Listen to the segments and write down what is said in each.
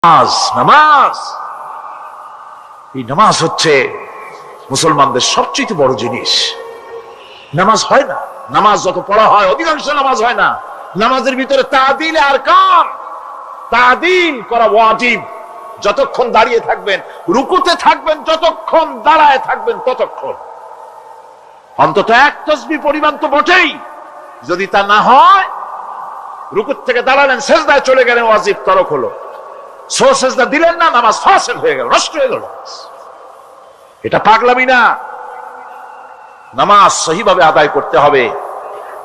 নামাজ নামাজ এই নামাজ হচ্ছে মুসলমানদের সবচেয়ে বড় জিনিস। নামাজ হয় না, নামাজ যত পড়া হয় অধিকাংশ নামাজ হয় না। নামাজের ভিতরে তাদিল আরকান, তাদিল করা ওয়াজিব। যতক্ষণ দাঁড়িয়ে থাকবেন, রুকুতে থাকবেন, যতক্ষণ দাঁড়ায় থাকবেন ততক্ষণ অন্তত এক তাসবিহ পরিমাণ তো বটেই। যদি তা না হয়, রুকুত থেকে দাঁড়ালেন, সেজদায় চলে গেলেন, ওয়াজিব তরক হলো। সেজদা দিলেন না, নামাজ ফাসিল হয়ে গেল, নষ্ট হয়ে গেল। এটা পাগলামি না। নামাজ সহিভাবে আদায় করতে হবে।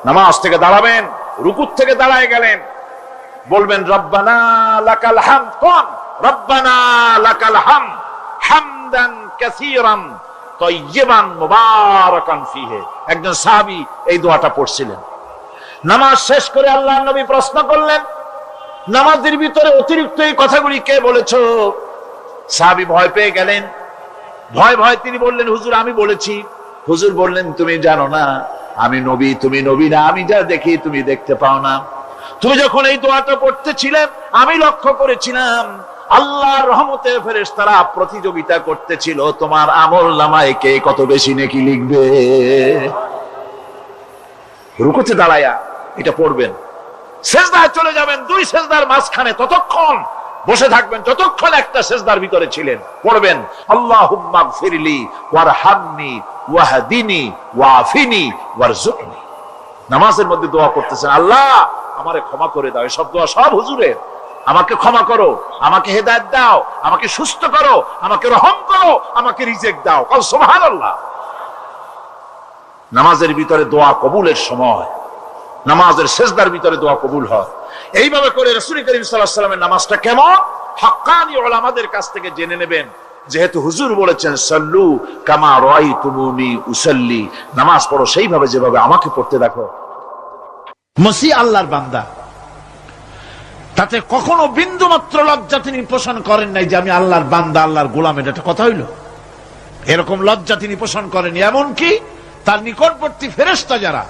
নামাজ থেকে দাঁড়াবেন, রুকুত থেকে দাঁড়ায় গেলেন, বলবেন রব্বানা লাকাল হামদ। কোন রব্বানা লাকাল হামদ হামদান কাসীরান তাইয়িবান মুবারাকান ফিহি। একজন সাহাবী এই দোয়াটা পড়ছিলেন। নামাজ শেষ করে আল্লাহর নবী প্রশ্ন করলেন, নামাজের ভিতরে অতিরিক্ত এই কথাগুলি কে বলেছো? সাহাবী ভয় পেয়ে গেলেন। ভয় তিনি বললেন, হুজুর আমি বলেছি। হুজুর বললেন, তুমি জানো না আমি নবী, তুমি নবী না। আমি যা দেখি তুমি দেখতে পাও না। তুমি যখন এই দোয়াটা পড়তেছিলে, আমি লক্ষ্য করেছিলাম আল্লাহর রহমতে ফেরেশতারা প্রতিযোগিতা করতেছিল তোমার আমল নামায় কে কত বেশি নেকি লিখবে। রুকুতে দাঁড়ায়া এটা পড়বেন। সেজদায় চলে যাবেন, দুই সেজদার মাঝখানে ততক্ষণ বসে থাকবেন যতক্ষণ একটা সেজদার ভিতরে ছিলেন। পড়বেন আল্লাহুম্মা গফিরলি ওয়ারহামনি ওয়াহদিনি ওয়াআফিনি ওয়ারযুকনি। নামাজের মধ্যে দোয়া করতেছেন, আল্লাহ আমারে ক্ষমা করে দাও। এসব দোয়া সব হুজুরের। আমাকে ক্ষমা করো, আমাকে হেদায়েত দাও, আমাকে সুস্থ করো, আমাকে রহম করো, আমাকে রিজিক দাও। কাল সুবহানাল্লাহ। নামাজের ভিতরে দোয়া কবুলের সময়, নামাজের সেজদার ভিতরে দোয়া কবুল হয়। এইভাবে করে রাসূল করিম সাল্লাল্লাহু আলাইহি ওয়াসাল্লামের নামাজটা কেমন হাক্কানি উলামাদের কাছ থেকে জেনে নেবেন। যেহেতু হুজুর বলেছেন সাল্লু কামা রাআইতুমুনি উসাল্লি, নামাজ পড়ো সেইভাবে যেভাবে আমাকে পড়তে দেখো। মসি আল্লাহর বান্দা, তাতে কখনো বিন্দু মাত্র লজ্জা তিনি পোষণ করেন নাই যে আমি আল্লাহর বান্দা, আল্লাহর গোলাম। এটা কথা হইল? এরকম লজ্জা তিনি পোষণ করেন। এমনকি তার নিকটবর্তী ফেরেশতা যারা,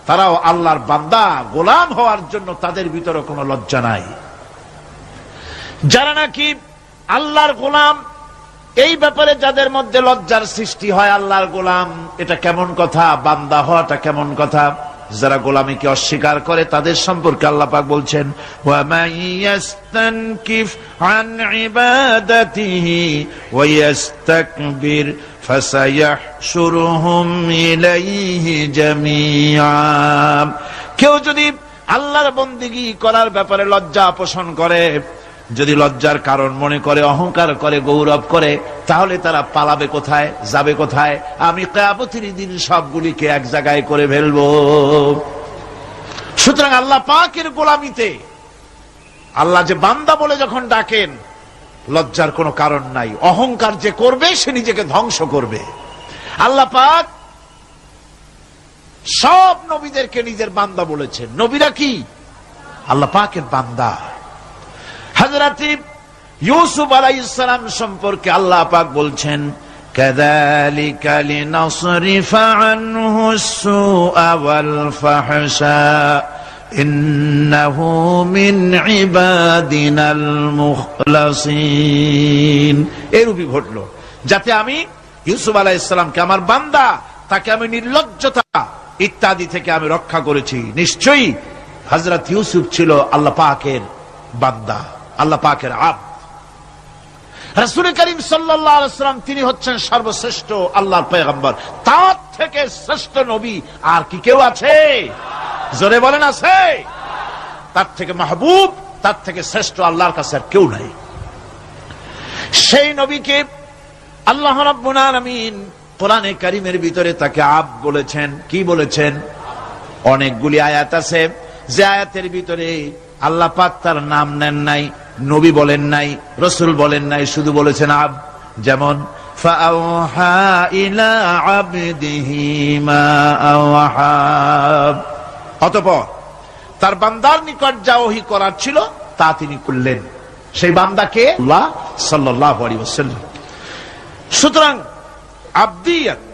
তারাও আল্লাহর বান্দা গোলাম হওয়ার জন্য তাদের ভিতরে কোনো লজ্জা নাই। যারা নাকি আল্লাহর গোলাম, এই ব্যাপারে যাদের মধ্যে লজ্জার সৃষ্টি হয়, আল্লাহর গোলাম এটা কেমন কথা, বান্দা হওয়াটা কেমন কথা। যারা গোলামীকে অস্বীকার করে তাদের সম্পর্কে আল্লাহ পাক বলছেন, ওয়া মাইয়াস্তানকিফ আন ইবাদাতিহি ওয়া ইস্তাকবির ফাসায়াহশুরুহুম ইলাইহি জামিআ। কেউ যদি আল্লাহর বন্দেগী করার ব্যাপারে লজ্জা পোষণ করে, যদি লজ্জার কারণ মনে করে, অহংকার করে, গৌরব করে, তাহলে তারা পালাবে কোথায়, যাবে কোথায়? আমি কিয়ামতের দিন সবগুলিকে এক জায়গায় করে ফেলবো। সুতরাং আল্লাহ পাকের গোলামিতে আল্লাহ যে বান্দা বলে যখন ডাকেন, লজ্জার কোনো কারণ নাই। অহংকার যে করবে সে নিজেকে ধ্বংস করবে। আল্লাহ পাক সব নবীদেরকে নিজের বান্দা বলেছেন। নবীরা কি আল্লাহ পাকের বান্দা। হযরত ইউসুফ আলাইহিস সালাম সম্পর্কে আল্লাহ পাক বলছেন, কাযালিকা লিনাসরিফা আনহু আস-সুআ ওয়াল ফাহশা ইন্নাহু মিন ইবাদিনাল মুখলাসিন। এরূপই ঘটলো যাতে আমি ইউসুফ আলাইহিস সালামকে, আমার বান্দা, তাকে আমি নির্লজ্জতা ইত্যাদি থেকে আমি রক্ষা করেছি। নিশ্চয়ই হযরত ইউসুফ ছিল আল্লাহ পাকের বান্দা, আল্লাহ পাকের আব্দ। রাসূল করিম সাল্লাল্লাহু আলাইহি ওয়াসাল্লাম তিনি হচ্ছেন সর্বশ্রেষ্ঠ আল্লাহর পয়গম্বর। তার থেকে শ্রেষ্ঠ নবী আর কি কেউ আছে? জোরে বলেন আছে? তার থেকে মাহবুব, তার থেকে শ্রেষ্ঠ আল্লাহর কাছে আর কেউ নাই। সেই নবীকে আল্লাহ রাব্বুল আলামিন কোরআনে কারীমের ভিতরে তাকে আব্দ বলেছেন। কি বলেছেন? অনেকগুলি আয়াত আছে যে আয়াতের ভিতরে আল্লাহ পাক তার নাম নেন নাই, নবী বলেন নাই, রাসূল বলেন নাই, শুধু বলেছেন আব্দ। যেমন ফাআওহা ইলা আবদিহি মা আওহা। অতঃপর তার বান্দার নিকট যা ওহী করার ছিল তা তিনি করলেন। সেই বান্দাকে আল্লাহ সাল্লাল্লাহু আলাইহি ওয়াসাল্লাম। সুতরাং আবদিয়াত,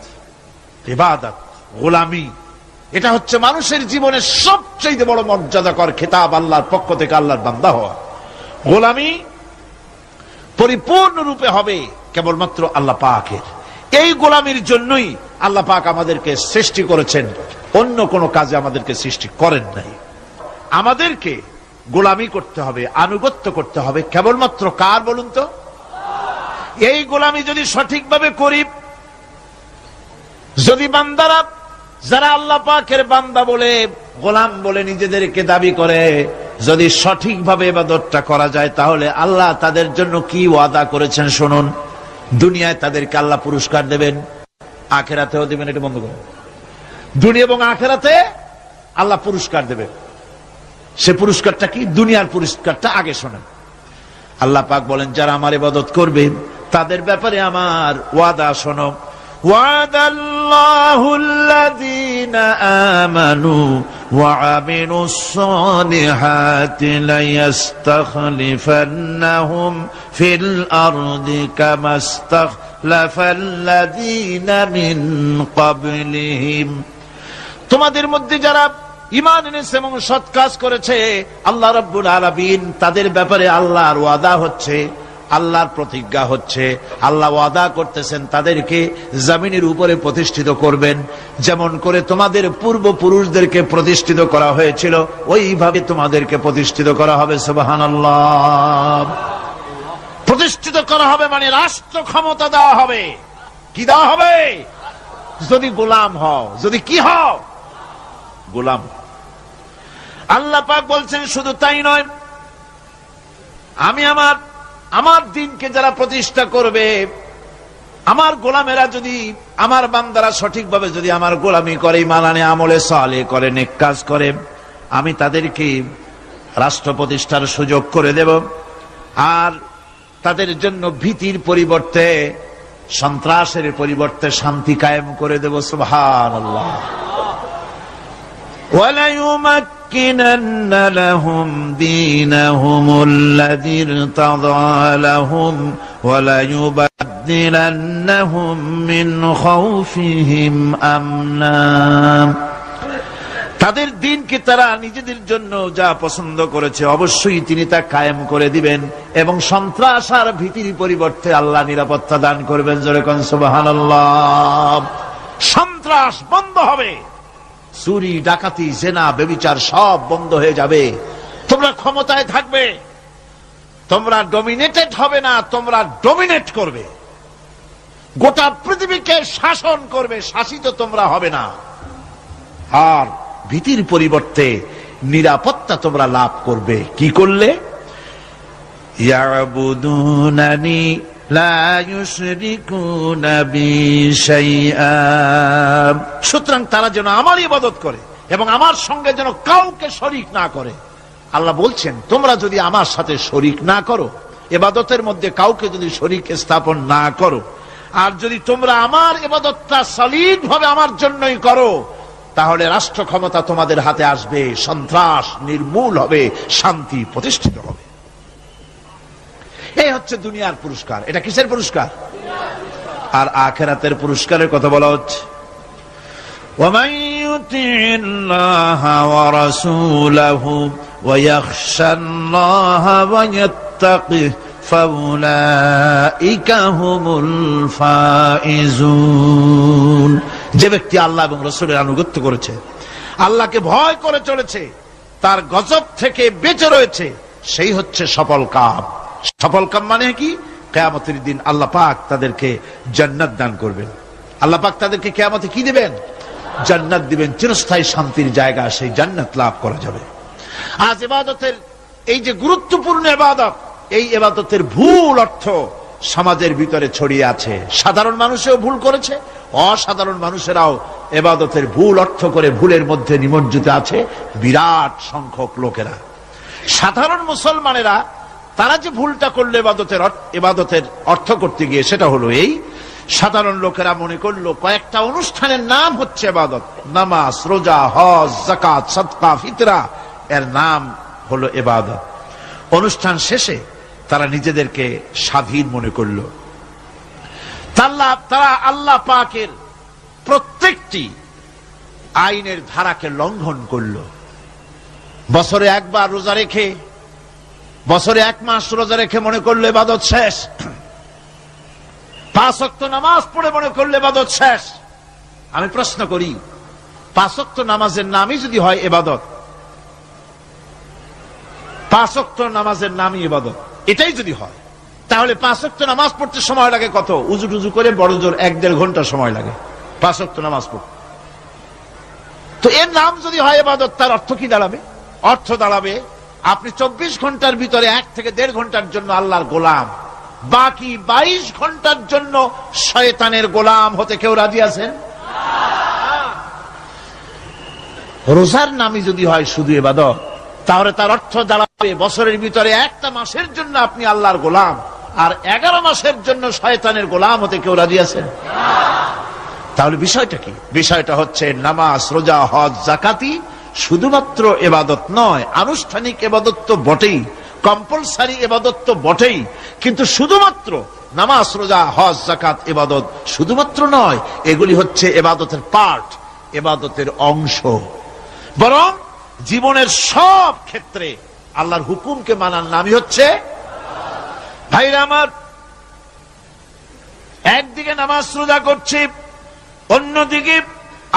ইবাদত, গোলামি, এটা হচ্ছে মানুষের জীবনের সবচেয়ে বড় মর্যাদাকর খেতাব, আল্লাহর পক্ষ থেকে আল্লাহর বান্দা হওয়া। গোলামি পরিপূর্ণ রূপে হবে কেবলমাত্র আল্লাহ পাকের। এই গোলামির জন্যই আল্লাহ পাক আমাদেরকে সৃষ্টি করেছেন, অন্য কোনো কাজে আমাদেরকে সৃষ্টি করেন নাই। আমাদেরকে গোলামি করতে হবে, আনুগত্য করতে হবে কেবলমাত্র কার বলুন তো? এই গোলামি যদি সঠিকভাবে করি, যদি বান্দারা যারা আল্লাহ পাকের বান্দা বলে গোলাম বলে নিজেদেরকে দাবি করে, যদি সঠিকভাবে ইবাদতটা করা যায়, তাহলে আল্লাহ তাদের জন্য কি ওয়াদা করেছেন শুনুন। দুনিয়ায় তাদেরকে আল্লাহ পুরস্কার দেবেন, আখিরাতেও দেবেন। এটা বন্ধ করুন। দুনিয়া এবং আখিরাতে আল্লাহ পুরস্কার দেবেন। সে পুরস্কারটা কি? দুনিয়ার পুরস্কারটা আগে শোনেন। আল্লাহ পাক বলেন, যারা আমার ইবাদত করবে তাদের ব্যাপারে আমার ওয়াদা শোনো। ওয়াদাল্লাহু আল্লাযীনা আমানু ওয়া আমিলুস সালিহাতি লায়াস্তাখলিফান্নাহুম ফিল আরদি কামা ইস্তাখলাফাল্লাযীনা মিন ক্বাবলিহিম। তোমাদের মধ্যে যারা ঈমান এনেছে এবং সৎ কাজ করেছে, আল্লাহ রাব্বুল আলামিন তাদের ব্যাপারে আল্লাহর ওয়াদা হচ্ছে, আল্লাহর প্রতিজ্ঞা হচ্ছে, আল্লাহ ওয়াদা করতেছেন তাদেরকে জমিনের উপরে প্রতিষ্ঠিত করবেন। যেমন করে তোমাদের পূর্বপুরুষদেরকে প্রতিষ্ঠিত করা হয়েছিল, ওইভাবে তোমাদেরকে প্রতিষ্ঠিত করা হবে। সুবহানাল্লাহ। প্রতিষ্ঠিত করা হবে মানে রাষ্ট্র ক্ষমতা দেওয়া হবে। কি দেওয়া হবে? যদি গোলাম হও, যদি কি হও? গোলাম। আল্লাহ পাক বলছেন শুধু তাই নয়, আমি আমার দিনকে যারা প্রতিষ্ঠা করবে, আমার গোলামেরা যদি, আমার বান্দারা সঠিকভাবে যদি আমার গোলামি করে, ঈমান আনে, আমলে সালেহ করে, নেক কাজ করে, আমি তাদেরকে রাষ্ট্র প্রতিষ্ঠার সুযোগ করে দেব। আর তাদের জন্য ভীতির পরিবর্তে, সন্ত্রাসের পরিবর্তে শান্তি কায়েম করে দেব। সুবহানাল্লাহ। وَلَيُمَكِّنَنَّ لَهُمْ دِينَهُمُ الَّذِي ارْتَضَىٰ لَهُمْ وَلَيُبَدِّلَنَّهُمْ مِنْ خَوْفِهِمْ أَمْنًا। তাদের দিনকে তারা নিজেদের জন্য যা পছন্দ করেছে অবশ্যই তিনি তা কায়েম করে দিবেন, এবং সন্ত্রাস আর ভীতির পরিবর্তে আল্লাহ নিরাপত্তা দান করবেন। জোরে কোন সুবহানাল্লাহ। সন্ত্রাস বন্ধ হবে, চুরি, ডাকাতি, জেনা, ব্যভিচার সব বন্ধ হয়ে যাবে। তোমরা ক্ষমতায় থাকবে, তোমরা ডমিনেটেড হবে না, তোমরা ডমিনেট করবে। গোটা পৃথিবীকে শাসন করবে, শাসিত তোমরা হবে না। আর ভীতির পরিবর্তে নিরাপত্তা তোমরা লাভ করবে। কি করলে? ইয়াবুদুনানি লা ইউশরিকুনা বি শাইআ। সুতরাং তারা যেন আমার ইবাদত করে এবং আমার সঙ্গে যেন কাউকে শরীক না করে। আল্লাহ বলছেন, তোমরা যদি আমার সাথে শরীক না করো, ইবাদতের মধ্যে কাউকে যদি শরীক স্থাপন না করো, আর যদি তোমরা আমার ইবাদতটা সলিড ভাবে আমার জন্যই করো, তাহলে রাষ্ট্র ক্ষমতা তোমাদের হাতে আসবে, সন্ত্রাস নির্মূল হবে, শান্তি প্রতিষ্ঠিত হবে। এই হচ্ছে দুনিয়ার পুরস্কার। এটা কিসের পুরস্কার? আর আখিরাতের পুরস্কারের কথা বলা হচ্ছে। وَمَن يُطِعِ اللَّهَ وَرَسُولَهُ وَيَخْشَ اللَّهَ وَيَتَّقِهِ فَأُولَئِكَ هُمُ الْفَائِزُونَ। যে ব্যক্তি আল্লাহ এবং রাসূলের আনুগত্য করেছে, আল্লাহকে ভয় করে চলেছে, তার গজব থেকে বেঁচে রয়েছে, সেই হচ্ছে সফল কাম। সফল কাম মানে কি? কিয়ামতের দিন আল্লাহ পাক তাদেরকে জান্নাত দান করবেন। আল্লাহ পাক তাদেরকে কিয়ামতে কি দিবেন? জান্নাত দিবেন, চিরস্থায়ী শান্তির জায়গা, সেই জান্নাত লাভ করা যাবে। আজ ইবাদতের এই যে গুরুত্বপূর্ণ ইবাদত, এই ইবাদতের ভুল অর্থ সমাজের ভিতরে ছড়িয়ে আছে। সাধারণ মানুষও ভুল করেছে, অসাধারণ মানুষেরাও ইবাদতের ভুল অর্থ করে ভুলের মধ্যে নিমজ্জিত আছে বিরাট সংখ্যক লোকেরা। সাধারণ মুসলমানেরা তারা যে ভুলটা করলো ইবাদতের অর্থ করতে গিয়ে, সেটা হলো এই, সাধারণ লোকেরা মনে করলো কয়েকটা অনুষ্ঠানের নাম হচ্ছে ইবাদত, নামাজ, রোজা, হজ, যাকাত, সাদকা, ফিতরা, এর নাম হলো ইবাদত। অনুষ্ঠান শেষে তারা নিজেদেরকে স্বাধীন মনে করলো। তারা আল্লাহ পাকের প্রত্যেকটি আইনের ধারাকে লঙ্ঘন করলো। বছরে একবার রোজা রেখে বছরে 1 মাস রোজা রেখে মনে করলে ইবাদত শেষ, 5 ওয়াক্ত নামাজ পড়ে মনে করলে ইবাদত শেষ। আমি প্রশ্ন করি, 5 ওয়াক্ত নামাজের নামই যদি হয় ইবাদত, 5 ওয়াক্ত নামাজের নামই ইবাদত, এটাই যদি হয়, তাহলে 5 ওয়াক্ত নামাজ পড়তে সময় লাগে কত? উজু টুজু করে বড় জোর 1-1.5 ঘন্টা সময় লাগে 5 ওয়াক্ত নামাজ পড়তে। তো এর নাম যদি হয় ইবাদত, তার অর্থ কি দাঁড়াবে? অর্থ দাঁড়াবে আপনি 24 ঘন্টার ভিতরে 1 থেকে 1.5 ঘন্টার জন্য আল্লাহর গোলাম, বাকি 22 ঘন্টার জন্য শয়তানের গোলাম হতে কেউ রাজি আছেন? রোজার নামই যদি হয় শুধু ইবাদত, তাহলে তার অর্থ দাঁড়াবে বছরের ভিতরে 1টা মাসের জন্য আপনি আল্লাহর গোলাম, আর 11 মাসের জন্য শয়তানের গোলাম হতে কেউ রাজি আছেন? তাহলে বিষয়টা কি? বিষয়টা হচ্ছে নামাজ, রোজা, হজ, যাকাতি শুধুমাত্র ইবাদত নয়, আনুষ্ঠানিক ইবাদত তো বটেই, কম্পালসারি ইবাদত তো বটেই, কিন্তু শুধুমাত্র নামাজ, রোজা, হজ, যাকাত ইবাদত শুধুমাত্র নয়, এগুলি হচ্ছে ইবাদতের পার্ট, ইবাদতের অংশ। বরং জীবনের সব ক্ষেত্রে আল্লাহর হুকুমকে মানার নামই হচ্ছে। ভাইরা আমার, একদিকে নামাজ রোজা করছে, অন্যদিকে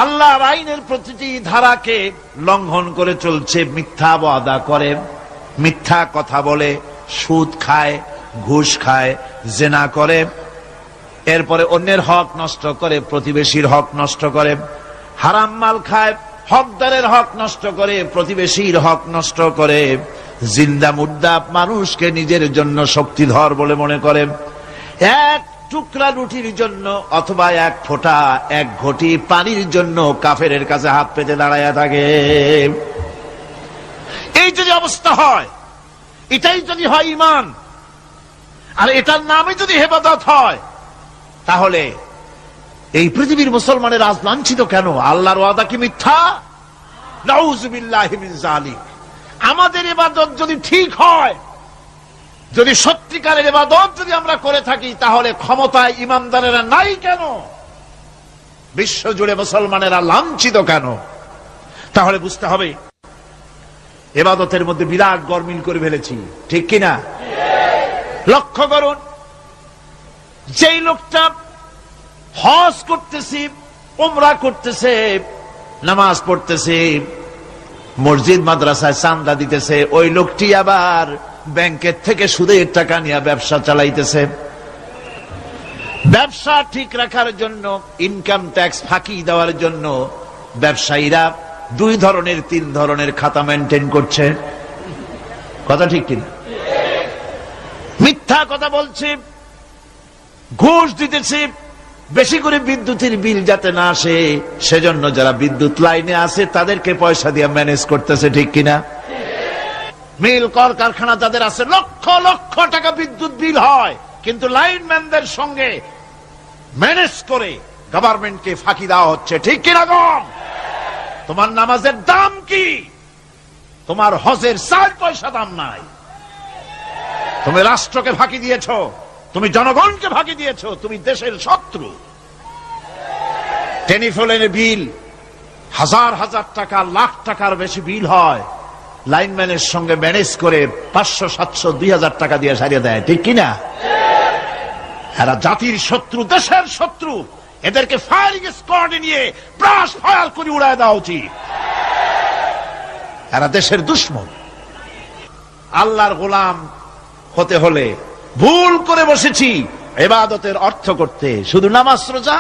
আল্লাহর আইনের প্রতিটি ধারাকে লঙ্ঘন করে চলছে, মিথ্যা ওয়াদা করে, মিথ্যা কথা বলে, সুদ খায়, ঘুষ খায়, জেনা করে, এরপরে অন্যের হক নষ্ট করে, প্রতিবেশীর হক নষ্ট করে, হারাম মাল খায়, হকদারের হক নষ্ট করে, প্রতিবেশীর হক নষ্ট করে, জিন্দা মুর্দা মানুষকে নিজের জন্য শক্তিধর বলে মনে করে, এক টুকরা রুটির জন্য অথবা 1 ফোঁটা 1 ঘটি পানির জন্য কাফেরের কাছে হাত পেতে দাঁড়ায় থাকে। এই যদি অবস্থা হয়, এটাই যদি হয় ঈমান, আর এটার নামে যদি ইবাদত হয়, তাহলে এই পৃথিবীর মুসলমানের আজ লাঞ্ছিত কেন? আল্লাহর ওয়াদা কি মিথ্যা? নাউযুবিল্লাহি মিন যালিক। আমাদের ইবাদত যদি ঠিক হয়, যদি সত্যিকারের ইবাদত যদি আমরা করে থাকি, তাহলে ক্ষমতায় ইমানদারেরা নাই কেন? বিশ্ব জুড়ে মুসলমানেরা লাঞ্ছিত কেন? তাহলে বুঝতে হবে ইবাদতের মধ্যে বিরাট গরমিল করে ফেলেছি, ঠিক কিনা? লক্ষ্য করুন, যেই লোকটা হজ করতেছে, উমরা করতেছে, নামাজ পড়তেছে, মসজিদ মাদ্রাসায় চাঁদা দিতেছে, ওই লোকটি আবার ব্যাংকের থেকে সুদের টাকা নিয়ে ব্যবসা চালাইতেছে। ব্যবসা ঠিক রাখার জন্য, ইনকাম ট্যাক্স ফাঁকি দেওয়ার জন্য ব্যবসায়ীরা 2 ধরনের 3 ধরনের খাতা মেনটেন করছে। কথা ঠিক কিনা? মিথ্যা কথা বলছে, ঘুষ দিতেছে, বেশি করে বিদ্যুতের বিল যাতে না আসে সেজন্য যারা বিদ্যুৎ লাইনে আছে তাদেরকে পয়সা দিয়ে ম্যানেজ করতেছে, ঠিক কিনা? মিল কল কারখানা যাদের আছে, লক্ষ লক্ষ টাকা বিদ্যুৎ বিল হয়, কিন্তু লাইনম্যানদের সঙ্গে ম্যানেজ করে গভর্নমেন্টকে ফাঁকি দেওয়া হচ্ছে, ঠিক কিনা গম? তোমার নামাজের দাম কি? তোমার হজের 4 পয়সা দাম নাই। তুমি রাষ্ট্রকে ফাঁকি দিয়েছো, তুমি জনগণকে ফাঁকি দিয়েছো, তুমি দেশের শত্রু। টেলিফোনের বিল হাজার হাজার টাকা, লাখ টাকার বেশি বিল হয়, লাইনম্যানের সঙ্গে ম্যানেজ করে 500, 700, 2000 টাকা দিয়ে সারিয়ে দেয়, ঠিক কিনা? এরা জাতির শত্রু, দেশের শত্রু, এদেরকে ফায়ারিং স্কোয়াডে নিয়ে ব্রাশ ফায়ার করে উড়ায় দেওয়া উচিত। এরা দেশের দুশমন। আল্লাহর গোলাম হতে হলে ভুল করে বসেছি ইবাদতের অর্থ করতে, শুধু নামাজ, রোজা,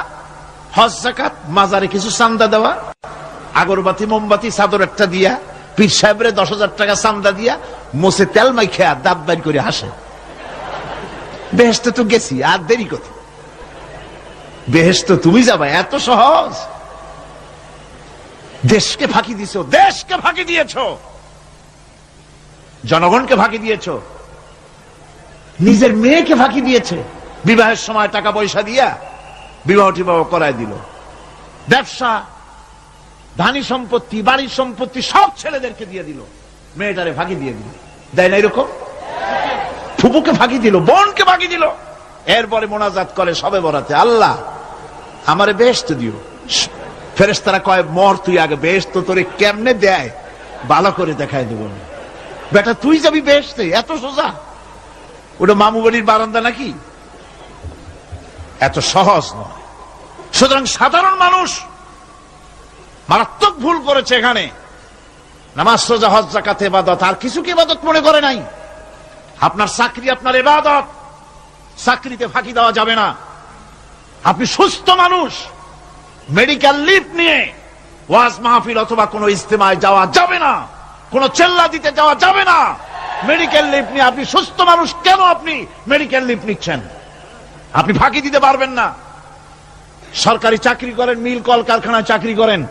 হজ, যাকাত, মাজারে কিছু চাঁদা দেওয়া, আগরবাতি, মোমবাতি, চাদর একটা দিয়া, পীর সাহেবের 10,000 টাকা চাঁদা দিয়া, মোছে তেল মাইখা দাঁত বাইর করে হাসে। বেহেশতে তো গেছি, আর দেরি কত? বেহেশতে তুমি যাবা, এত সহজ? দেশকে ফাঁকি দিছো, দেশকে ফাঁকি দিয়েছো, জনগণকে ফাঁকি দিয়েছো, নিজের মেয়েকে ফাঁকি দিয়েছে, বিবাহের সময় টাকা পয়সা দিয়া বিবাহ টিবাহ করায় দিল। ব্যবসা, ধানী সম্পত্তি, বাড়ির সম্পত্তি সব ছেলেদেরকে দিয়ে দিল, মেয়েটারে ফাঁকি দিয়ে দিল। দেয় না এরকম? ফুপুকে ফাঁকি দিল, বোনকে ফাঁকি দিল। এরপরে মোনাজাত করে সবে বরাতে, আল্লাহ আমারে বেহেশত দিও। ফেরেশতারা কয়, মর তুই আগে, বেহেশত তোরে কেমনে দেয় ভালো করে দেখায় দেব। বেটা তুই যাবি বেহেশতে, এত সোজা? ওটা মামু বাড়ির বারান্দা নাকি? এত সহজ নয়। সুতরাং সাধারণ মানুষ মারাত্মক ভুল করেছে এখানে। নামাজ, রোজা, হজ, যাকাত ইবাদত, আর কিছু কি ইবাদত মনে করে নাই? আপনার চাকরি আপনার ইবাদত, চাকরিতে ফাঁকি দেওয়া যাবে না। আপনি সুস্থ মানুষ, মেডিকেল লিভ নিয়ে ওয়াজ মাহফিল অথবা কোনো ইজতেমায় যাওয়া যাবে না, কোনো চেল্লা দিতে যাওয়া যাবে না। মেডিকেল লিভ নিয়ে আপনি সুস্থ মানুষ, কেন আপনি মেডিকেল লিভ নিচ্ছেন? আপনি ফাঁকি দিতে পারবেন না। সরকারি চাকরি করেন, মিল কল কারখানায় চাকরি করেন,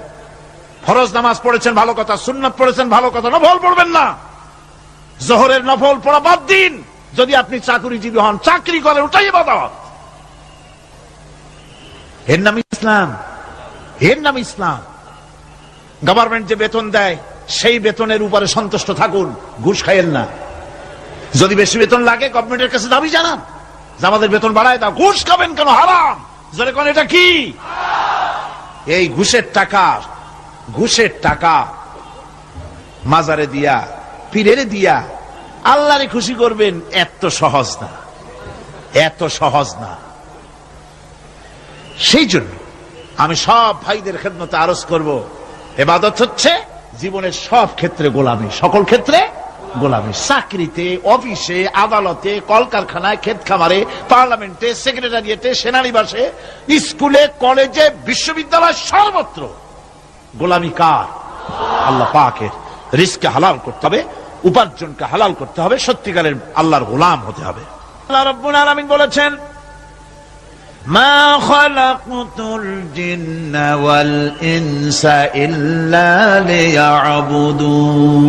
ফরজ নামাজ পড়েছেন ভালো কথা, সুন্নাত পড়েছেন ভালো কথা, নফল পড়বেন না। জোহরের নফল পড়া বাদ দিন। যদি আপনি চাকরিজীবী হন, চাকরি করেন, ওটাই ইবাদত। এর নাম ইসলাম, এর নাম ইসলাম। গভর্নমেন্ট যে বেতন দেয় সেই বেতনের উপরে সন্তুষ্ট থাকুন, ঘুষ খাইয়েন না। যদি বেশি বেতন লাগে গভর্নমেন্টের কাছে দাবি জানান যে আমাদের বেতন বাড়ায় দাও। ঘুষ খাবেন কেন? হারাম। জোরে কোন এটা কি? এই ঘুষের টাকা মাজারে দিয়া, পীরের দিয়া আল্লাহরে খুশি করবেন, এত সহজ না, এত সহজ না। সেই জন্য আমি সব ভাইদের খেদমতে আরজ করব, ইবাদত হচ্ছে জীবনের সব ক্ষেত্রে গোলামি, সকল ক্ষেত্রে গোলামি। চাকরিতে, অফিসে, আদালতে, কলকারখানায়, ক্ষেত খামারে, পার্লামেন্টে, সেক্রেটারিয়েটে, সেনানিবাসে, স্কুলে, কলেজে, বিশ্ববিদ্যালয়, সর্বত্র গোলামি কার? আল্লাহ পাকের। রিজকে হালাল করতে হবে, উপার্জনকে হালাল করতে হবে, সত্যিকারের আল্লাহর গোলাম হতে হবে। আল্লাহ রাব্বুল আলামিন বলেছেন, মা খালাকতুল জিন্না ওয়াল ইনসা ইল্লা লিয়াবুদুন।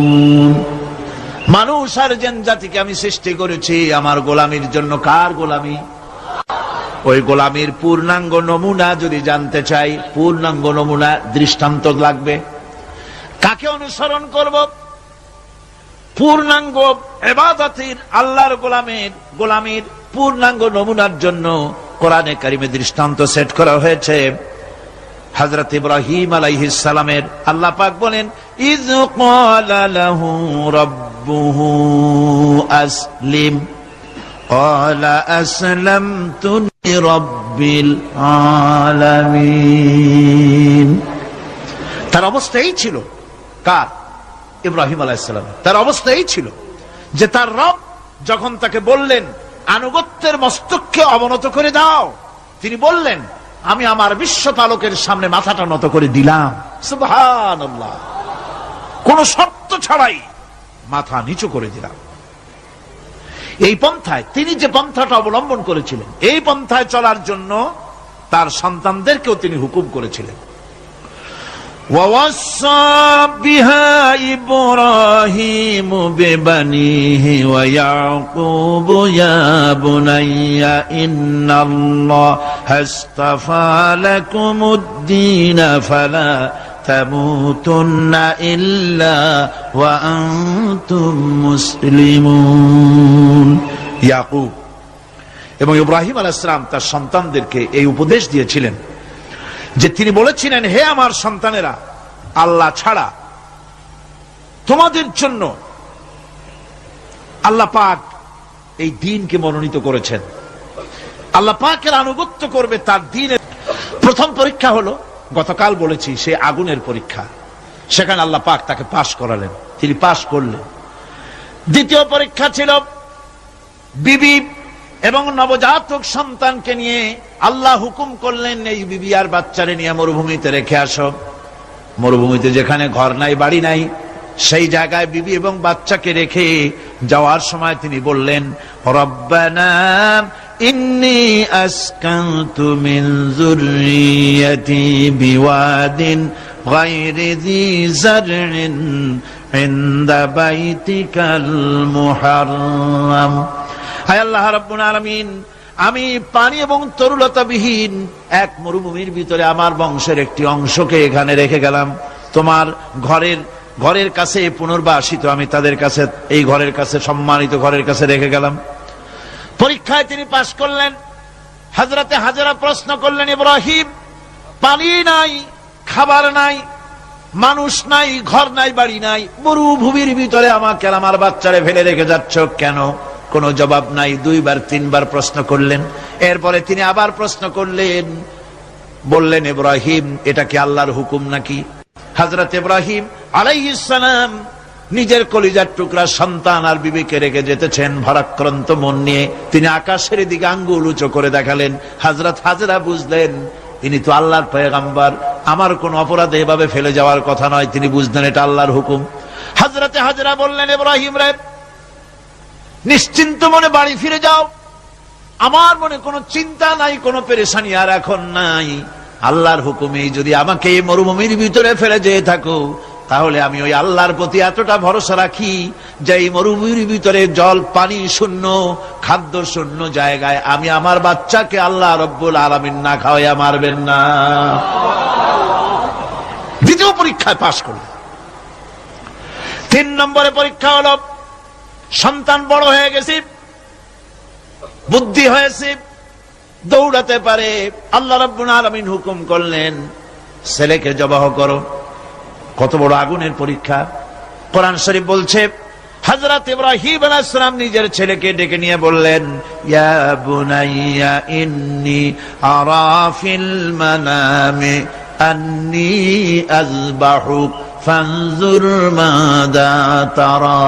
মানুষ আর জিন জাতিকে আমি সৃষ্টি করেছি আমার গোলামির জন্য। কার গোলামি? ওই গোলামির পূর্ণাঙ্গ নমুনা যদি জানতে চাই, পূর্ণাঙ্গ নমুনা দৃষ্টান্ত লাগবে। কাকে অনুসরণ করব? পূর্ণাঙ্গ ইবাদতের, আল্লাহর গোলামির পূর্ণাঙ্গ নমুনার জন্য কোরআনে কারিমে দৃষ্টান্ত সেট করা হয়েছে। হযরত ইব্রাহিম আলাইহিস সালামের আল্লাহ পাক বলেন, ইয ক্বালা লাহু রাব্বুহু আসলিম ক্বালা আসলামতু লিরাব্বিল আলামিন। তার অবস্থা এই ছিল। কার? ইব্রাহিম আলাইহিস সালাম। তার অবস্থা এই ছিল যে তার রব যখন তাকে বললেন আনুগত্যের মস্তককে অবনত করে দাও, তিনি বললেন আমি আমার বিশ্বপালকের সামনে মাথাটা নত করে দিলাম। সুবহানাল্লাহ। কোন শর্ত ছাড়াই মাথা নিচু করে দিলাম। এই পন্থায়, তিনি যে পন্থাটা অবলম্বন করেছিলেন, এই পন্থায় চলার জন্য তার সন্তানদেরকেও তিনি হুকুম করেছিলেন। ووصى بها إبراهيم ببنيه ويعقوب يا بني إن الله اصطفى لكم الدين فلا تموتن إلا وأنتم مسلمون। ইয়াকুব এবং ইব্রাহিম আলাইহিস সালাম তার সন্তানদেরকে এই উপদেশ দিয়েছিলেন যে তিনি বলেছিলেন, হে আমার সন্তানেরা, আল্লাহ ছাড়া তোমাদের জন্য আল্লাহ পাক এই দ্বীনকে মনোনীত করেছেন। আল্লাহ পাকের আনুগত্য করবে, তার দ্বীনের প্রথম পরীক্ষা হলো, গতকাল বলেছি, সে আগুনের পরীক্ষা। সেখানে আল্লাহ পাক তাকে পাশ করালেন, তিনি পাশ করলেন। দ্বিতীয় পরীক্ষা ছিল বিবি এবং নবজাতক সন্তানকে নিয়ে আল্লাহ হুকুম করলেন, এই বিবি আর বাচ্চারে নিয়ে মরুভূমিতে রেখে আসো। মরুভূমিতে যেখানে ঘর নাই, বাড়ি নাই, সেই জায়গায় বিবি এবং বাচ্চাকে রেখে যাওয়ার সময় তিনি বললেন, রব্বানা ইন্নী আসকানতু মিন যুররিয়্যাতি বিওয়াদিন গায়রি যী যারইন ইনদা বাইতিকাল মুহাররাম। হায় আল্লাহ রাব্বুল আলামিন, আমি পানি এবং তরুলতাবিহীন এক মরুভূমির ভিতরে আমার বংশের একটি অংশকে এখানে রেখে গেলাম। তোমার ঘরের কাছে পুনর্বাসিত, আমি তাদের কাছে, এই ঘরের কাছে, সম্মানিত ঘরের কাছে রেখে গেলাম। পরীক্ষায় তিনি পাশ করলেন। হযরতে হাজেরা প্রশ্ন করলেন, ইব্রাহিম, পানি নাই, খাবার নাই, মানুষ নাই, ঘর নাই, বাড়ি নাই, মরুভূমির ভিতরে আমাকে আর আমার বাচ্চারে ফেলে রেখে যাচ্ছ কেন? কোনো জবাব নাই। 2 বার 3 বার প্রশ্ন করলেন। এরপরে তিনি আবার প্রশ্ন করলেন, বললেন, ইব্রাহিম, এটা কি আল্লাহর হুকুম নাকি? হযরত ইব্রাহিম আলাইহিস সালাম নিজের কলিজার টুকরা সন্তান আর বিবিকে রেখে যেতেছেন ভারাক্রান্ত মন নিয়ে। তিনি আকাশের দিকে আঙ্গুল উঁচু করে দেখালেন। হযরত হাজরা বুঝলেন ইনি তো আল্লাহর পয়গম্বর, আমার কোন অপরাধে এভাবে ফেলে যাওয়ার কথা নয়। তিনি বুঝলেন এটা আল্লাহর হুকুম। হযরত হাজরা বললেন, ইব্রাহিম রে, নিশ্চিন্ত মনে বাড়ি ফিরে যাও। আমার মনে কোনো চিন্তা নাই, কোনো পেরেশানি আর এখন নাই। আল্লাহর হুকুমে যদি আমাকে এই মরুভূমির ভিতরে ফেলে যেয়ে থাকো, তাহলে আমি ওই আল্লাহর প্রতি এতটা ভরসা রাখি যে এই মরুভূমির ভিতরে জল পানি শূন্য, খাদ্য শূন্য জায়গায় আমি আমার বাচ্চাকে আল্লাহ রব্বুল আলামিন না খাওয়াইয়া মারবেন না। দ্বিতীয় পরীক্ষায় পাশ করল। 3 নম্বরে পরীক্ষা হলো, সন্তান বড় হয়ে গেছে, বুদ্ধি হয়েছে, দৌড়াতে পারে। আল্লাহ রাব্বুল আলামিন হুকুম করলেন, ছেলেকে জবাহ করো। কত বড় আগুনের পরীক্ষা! কোরআন শরীফ বলছে, হযরত ইব্রাহিম আলাইহিস সালাম নিজের ছেলেকে ডেকে নিয়ে বললেন, ইয়া বুনাইয়া ইন্নী আরা ফিল মানামি আন্নী আযবাহুক ফানজুর মাযা তারা।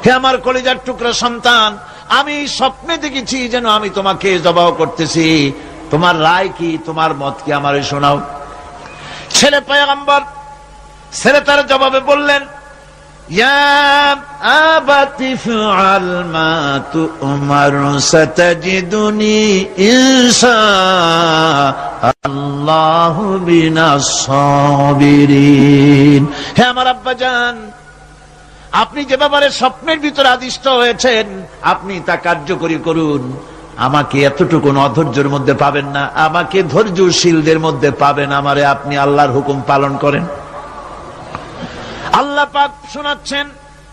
হে আমার কলিজার টুকরা সন্তান, আমি স্বপ্নে দেখেছি যেন আমি তোমাকে জবাহ করতেছি। তোমার রায় কি, তোমার মত কি, আমারে শোনাও। ছেলে পয়গম্বর, ছেলে তার জবাবে বললেন, ইয়া আবাতি ফাআল মা তু'মার সাতাজিদুনি ইনশাআল্লাহু বিনাস সাবিরিন। হে আমার আব্বাজান, আপনি যে ব্যাপারে স্বপ্নের ভিতরে আদিষ্ট হয়েছেন, আপনি তা কার্যকরী করুন। আমাকে এতটুকু অধৈর্যের মধ্যে পাবেন না, আমাকে ধৈর্যশীলদের মধ্যে পাবেন। আমারে আপনি আল্লাহর হুকুম পালন করেন। আল্লাহ পাক শোনাচ্ছেন,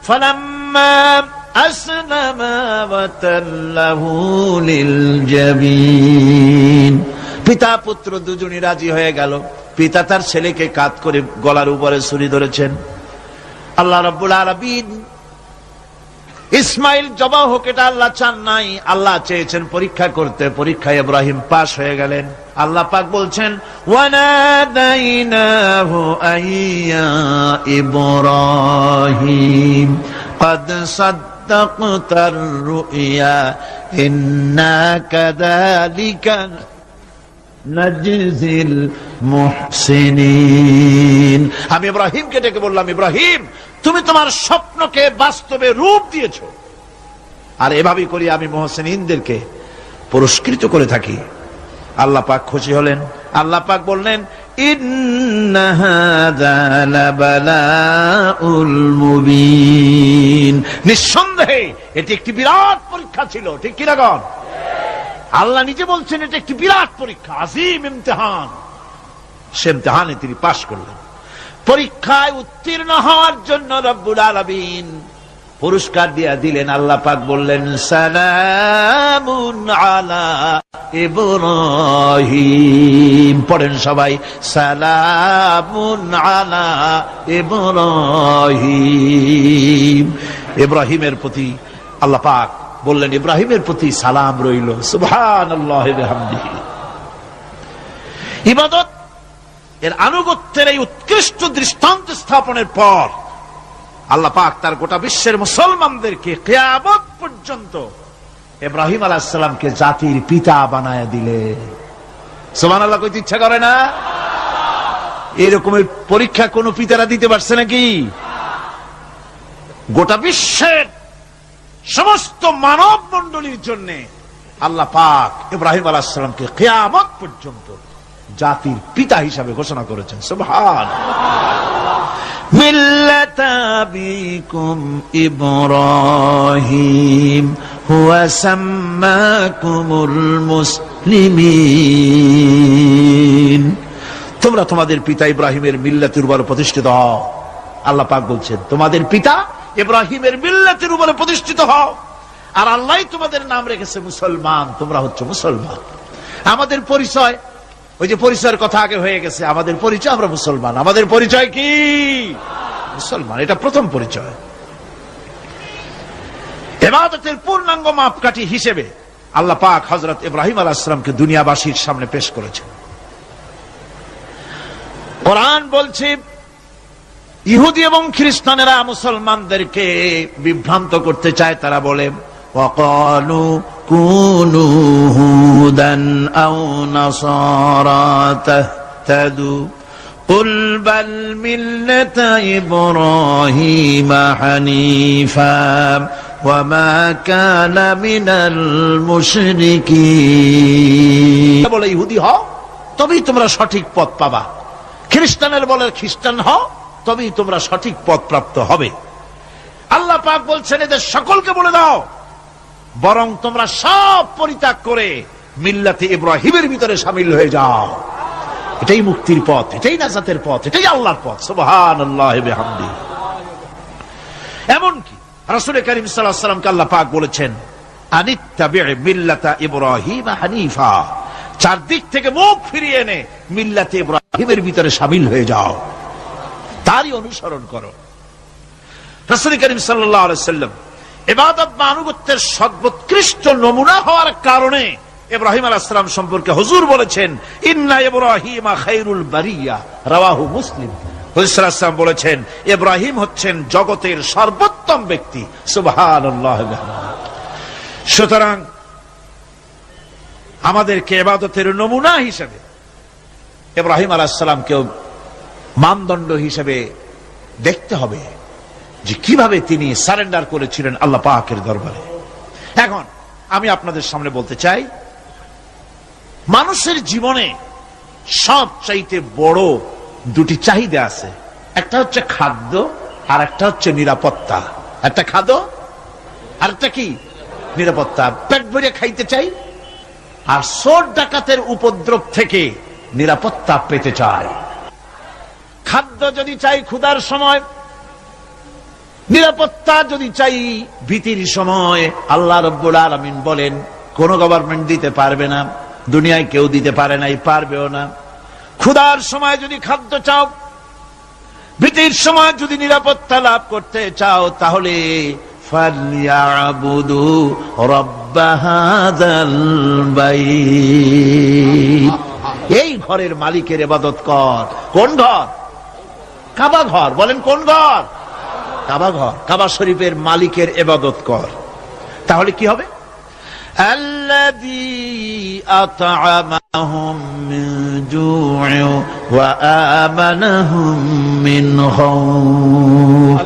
ফালাম্মা আসলামা ওয়া তাল্লাহু লিল জাবিন। পিতা পুত্র দুজনই রাজি হয়ে গেল। পিতা তার ছেলেকে কাঁধ করে গলার উপরে ছুরি ধরেছেন। আল্লাহ রাব্বুল আলামিন ইসমাইল জবাহ হোক, এটা আল্লাহ চান নাই, আল্লাহ চেয়েছেন পরীক্ষা করতে। পরীক্ষায় ইব্রাহিম পাশ হয়ে গেলেন। আল্লাহ পাক বলছেন, ওয়ানাদাইনাহু আইয়া ইব্রাহিম ক্বাদ সাদ্দাকতার রুইয়া ইন্না কাযালিকা নাজজিল মুহসিনিন। আমি ইব্রাহিমকে ডেকে বললাম, ইব্রাহিম, তুমি তোমার স্বপ্নকে বাস্তবে রূপ দিয়েছো, আর এভাবেই করি আমি মুহসিনিনদেরকে পুরস্কৃত করে থাকি। আল্লাহ পাক খুশি হলেন। আল্লাহ পাক বললেন, ইন্না হাযা লাবালাউল মুবিন। নিঃসন্দেহে এটি একটি বিরাট পরীক্ষা ছিল। ঠিক কি না গণ? আল্লাহ নিজে বলছেন এটা একটি বিরাট পরীক্ষা, আজিম ইমতিহান। সে ইমতিহানে তিনি পাশ করলেন। পরীক্ষায় উত্তীর্ণ হওয়ার জন্য রব্বুল আলামিন পুরস্কার দিয়া দিলেন। আল্লাহ পাক বললেন, সালামুন আলা ইব্রাহিম। পড়েন সবাই, সালামুন আলা ইব্রাহিম। ইব্রাহিমের প্রতি আল্লাহ পাক বললেন, ইব্রাহিমের প্রতি সালাম রইল। সুবহানাল্লাহি ওয়া বিহামদিহি। ইবাদত এর আনুগত্যের এই উৎকৃষ্ট দৃষ্টান্ত স্থাপনের পর আল্লাহ পাক তার গোটা বিশ্বের মুসলমানদেরকে কিয়ামত পর্যন্ত ইব্রাহিম আলাইহিস সালামকে জাতির পিতা বানায় দিলে। সুবহানাল্লাহ কইতে ইচ্ছা করে না? এরকমের পরীক্ষা কোন পিতারা দিতে পারছে নাকি? গোটা বিশ্বের সমস্ত মানব মণ্ডলীর জন্য আল্লাহ পাক ইব্রাহিম আলাইহিস সালামকে কিয়ামত পর্যন্ত জাতির পিতা হিসাবে ঘোষণা করেছেন। সুবহানাল্লাহ। মিল্লাতা আবিকুম ইব্রাহিম হুয়া সাম্মাকুমুল মুসলিমিন। তোমরা তোমাদের পিতা ইব্রাহিমের মিল্লাতের উপর প্রতিষ্ঠিত হও। আল্লাহ পাক বলছেন, তোমাদের পিতা ইব্রাহিমের মিল্লাতের উপরে প্রতিষ্ঠিত হও, আর আল্লাহ তোমাদের নাম রেখেছে মুসলমান। তোমরা হচ্ছে মুসলমান। আমাদের পরিচয় ওই যে পরিচয়ের কথা আগে হয়ে গেছে, আমাদের পরিচয় আমরা মুসলমান। আমাদের পরিচয় কি? মুসলমান। এটা প্রথম পরিচয়। ইবাদতের পূর্ণাঙ্গ মাপকাঠি হিসেবে আল্লাহ পাক হযরত ইব্রাহিম আলাইহিস সালামকে দুনিয়াবাসীর সামনে পেশ করেছেন। কোরআন বলছে ইহুদি এবং খ্রিস্টানেরা মুসলমানদেরকে বিভ্রান্ত করতে চায়। তারা বলে ওয়াকালু কুনু হুদান আও নাসারা তাহতাদু কুল বাল মিল্লাতা ইব্রাহিম হানিফা ওয়া মা কানা মিনাল মুশরিকিন। বলে ইহুদি হও তবেই তোমরা সঠিক পথ পাবা, খ্রিস্টানের বলে খ্রিস্টান হও তবেই তোমরা সঠিক পথ প্রাপ্ত হবে। আল্লাহ পাক বলছেন এদের সকলকে বলে দাও বরং তোমরা সব পরিত্যাগ করে মিল্লাতে ইব্রাহিমের ভিতরে শামিল হয়ে যাও। এটাই মুক্তির পথ, এটাই নাজাতের পথ, এটাই আল্লাহর পথ। সুবহানাল্লাহি ওয়া বিহামদিহি। এমনকি রাসূল কারীম সাল্লাল্লাহু আলাইহি ওয়াসাল্লামকে আল্লাহ পাক বলেছেন আনিত্তাবি মিল্লাতা ইব্রাহিম হানিফা, চারদিক থেকে মুখ ফিরিয়ে এনে মিল্লাতে ইব্রাহিমের ভিতরে শামিল হয়ে যাও, তারই অনুসরণ করো। রাসূল কারীম সাল্লাল্লাহু আলাইহি ওয়াসাল্লাম ইবাদত বা আনুগত্যের সর্বোৎকৃষ্ট নমুনা হওয়ার কারণে ইব্রাহিম আলাইহিস সালাম সম্পর্কে হুজুর বলেছেন ইন্না ইব্রাহিমা খায়রুল বারিয়া, রাওয়াহু মুসলিম। হুজুর সাল্লাল্লাহু আলাইহি ওয়াসাল্লাম বলেছেন ইব্রাহিম হচ্ছেন জগতের সর্বোত্তম ব্যক্তি। সুবহানাল্লাহ। সুতরাং আমাদেরকে ইবাদতের নমুনা হিসেবে ইব্রাহিম আলাইহিস সালামকেও মানদণ্ড হিসেবে দেখতে হবে যে কিভাবে তিনি সারেন্ডার করেছিলেন আল্লাহ পাকের দরবারে। এখন আমি আপনাদের সামনে বলতে চাই মানুষের জীবনে সবচাইতে বড় দুটি চাহিদা আছে, একটা হচ্ছে খাদ্য আর একটা হচ্ছে নিরাপত্তা। একটা খাদ্য আর একটা কি? নিরাপত্তা। পেট ভরে খাইতে চাই আর চোর ডাকাতের উপদ্রব থেকে নিরাপত্তা পেতে চাই। খাদ্য যদি চাই ক্ষুধার সময়, নিরাপত্তা যদি চাই ভীতির সময়। আল্লাহ রাব্বুল আলামিন বলেন কোন গভর্নমেন্ট দিতে পারবে না, দুনিয়ায় কেউ দিতে পারে নাই, পারবেও না। ক্ষুধার সময় যদি খাদ্য চাও, ভীতির সময় যদি নিরাপত্তা লাভ করতে চাও, তাহলে ফালইয়াবুদু রাব্ব হাযাল বাইত, এই ঘরের মালিকের ইবাদত কর। কোন ঘর? কাবা ঘর। বলেন কোন ঘর? কাবা ঘর। কাবা শরীফের মালিকের ইবাদত কর। তাহলে কি হবে? আল্লাযী আত'আমাহুম মিন জু'in ওয়া আমানাহুম মিন খাউফ।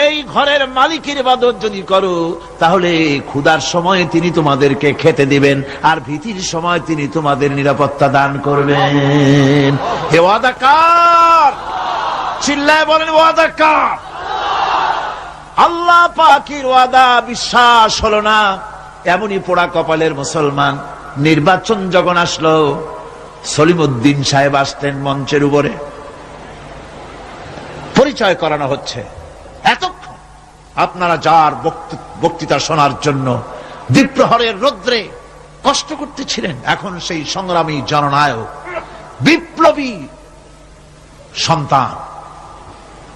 এই ঘরের মালিকের ইবাদত যদি করো তাহলে ক্ষুধার সময় তিনি তোমাদেরকে খেতে দিবেন আর ভীতির সময় তিনি তোমাদের নিরাপত্তা দান করবেন। এ ওয়াদা কার? চিল্লায় বলেন ওয়াদা কার? আল্লাহ পাকের ওয়াদা বিশ্বাস হলো না, এমনই পোড়া কপালের মুসলমান। নির্বাচন যখন আসলো, সলিমউদ্দিন সাহেব আসতেন মঞ্চের উপরে, পরিচয় করানো হচ্ছে। এতক্ষণ আপনারা যার বক্তৃতা শোনার জন্য দ্বীপ্রহরের রৌদ্রে কষ্ট করতেছিলেন, এখন সেই সংগ্রামী জননায়ক বিপ্লবী সন্তান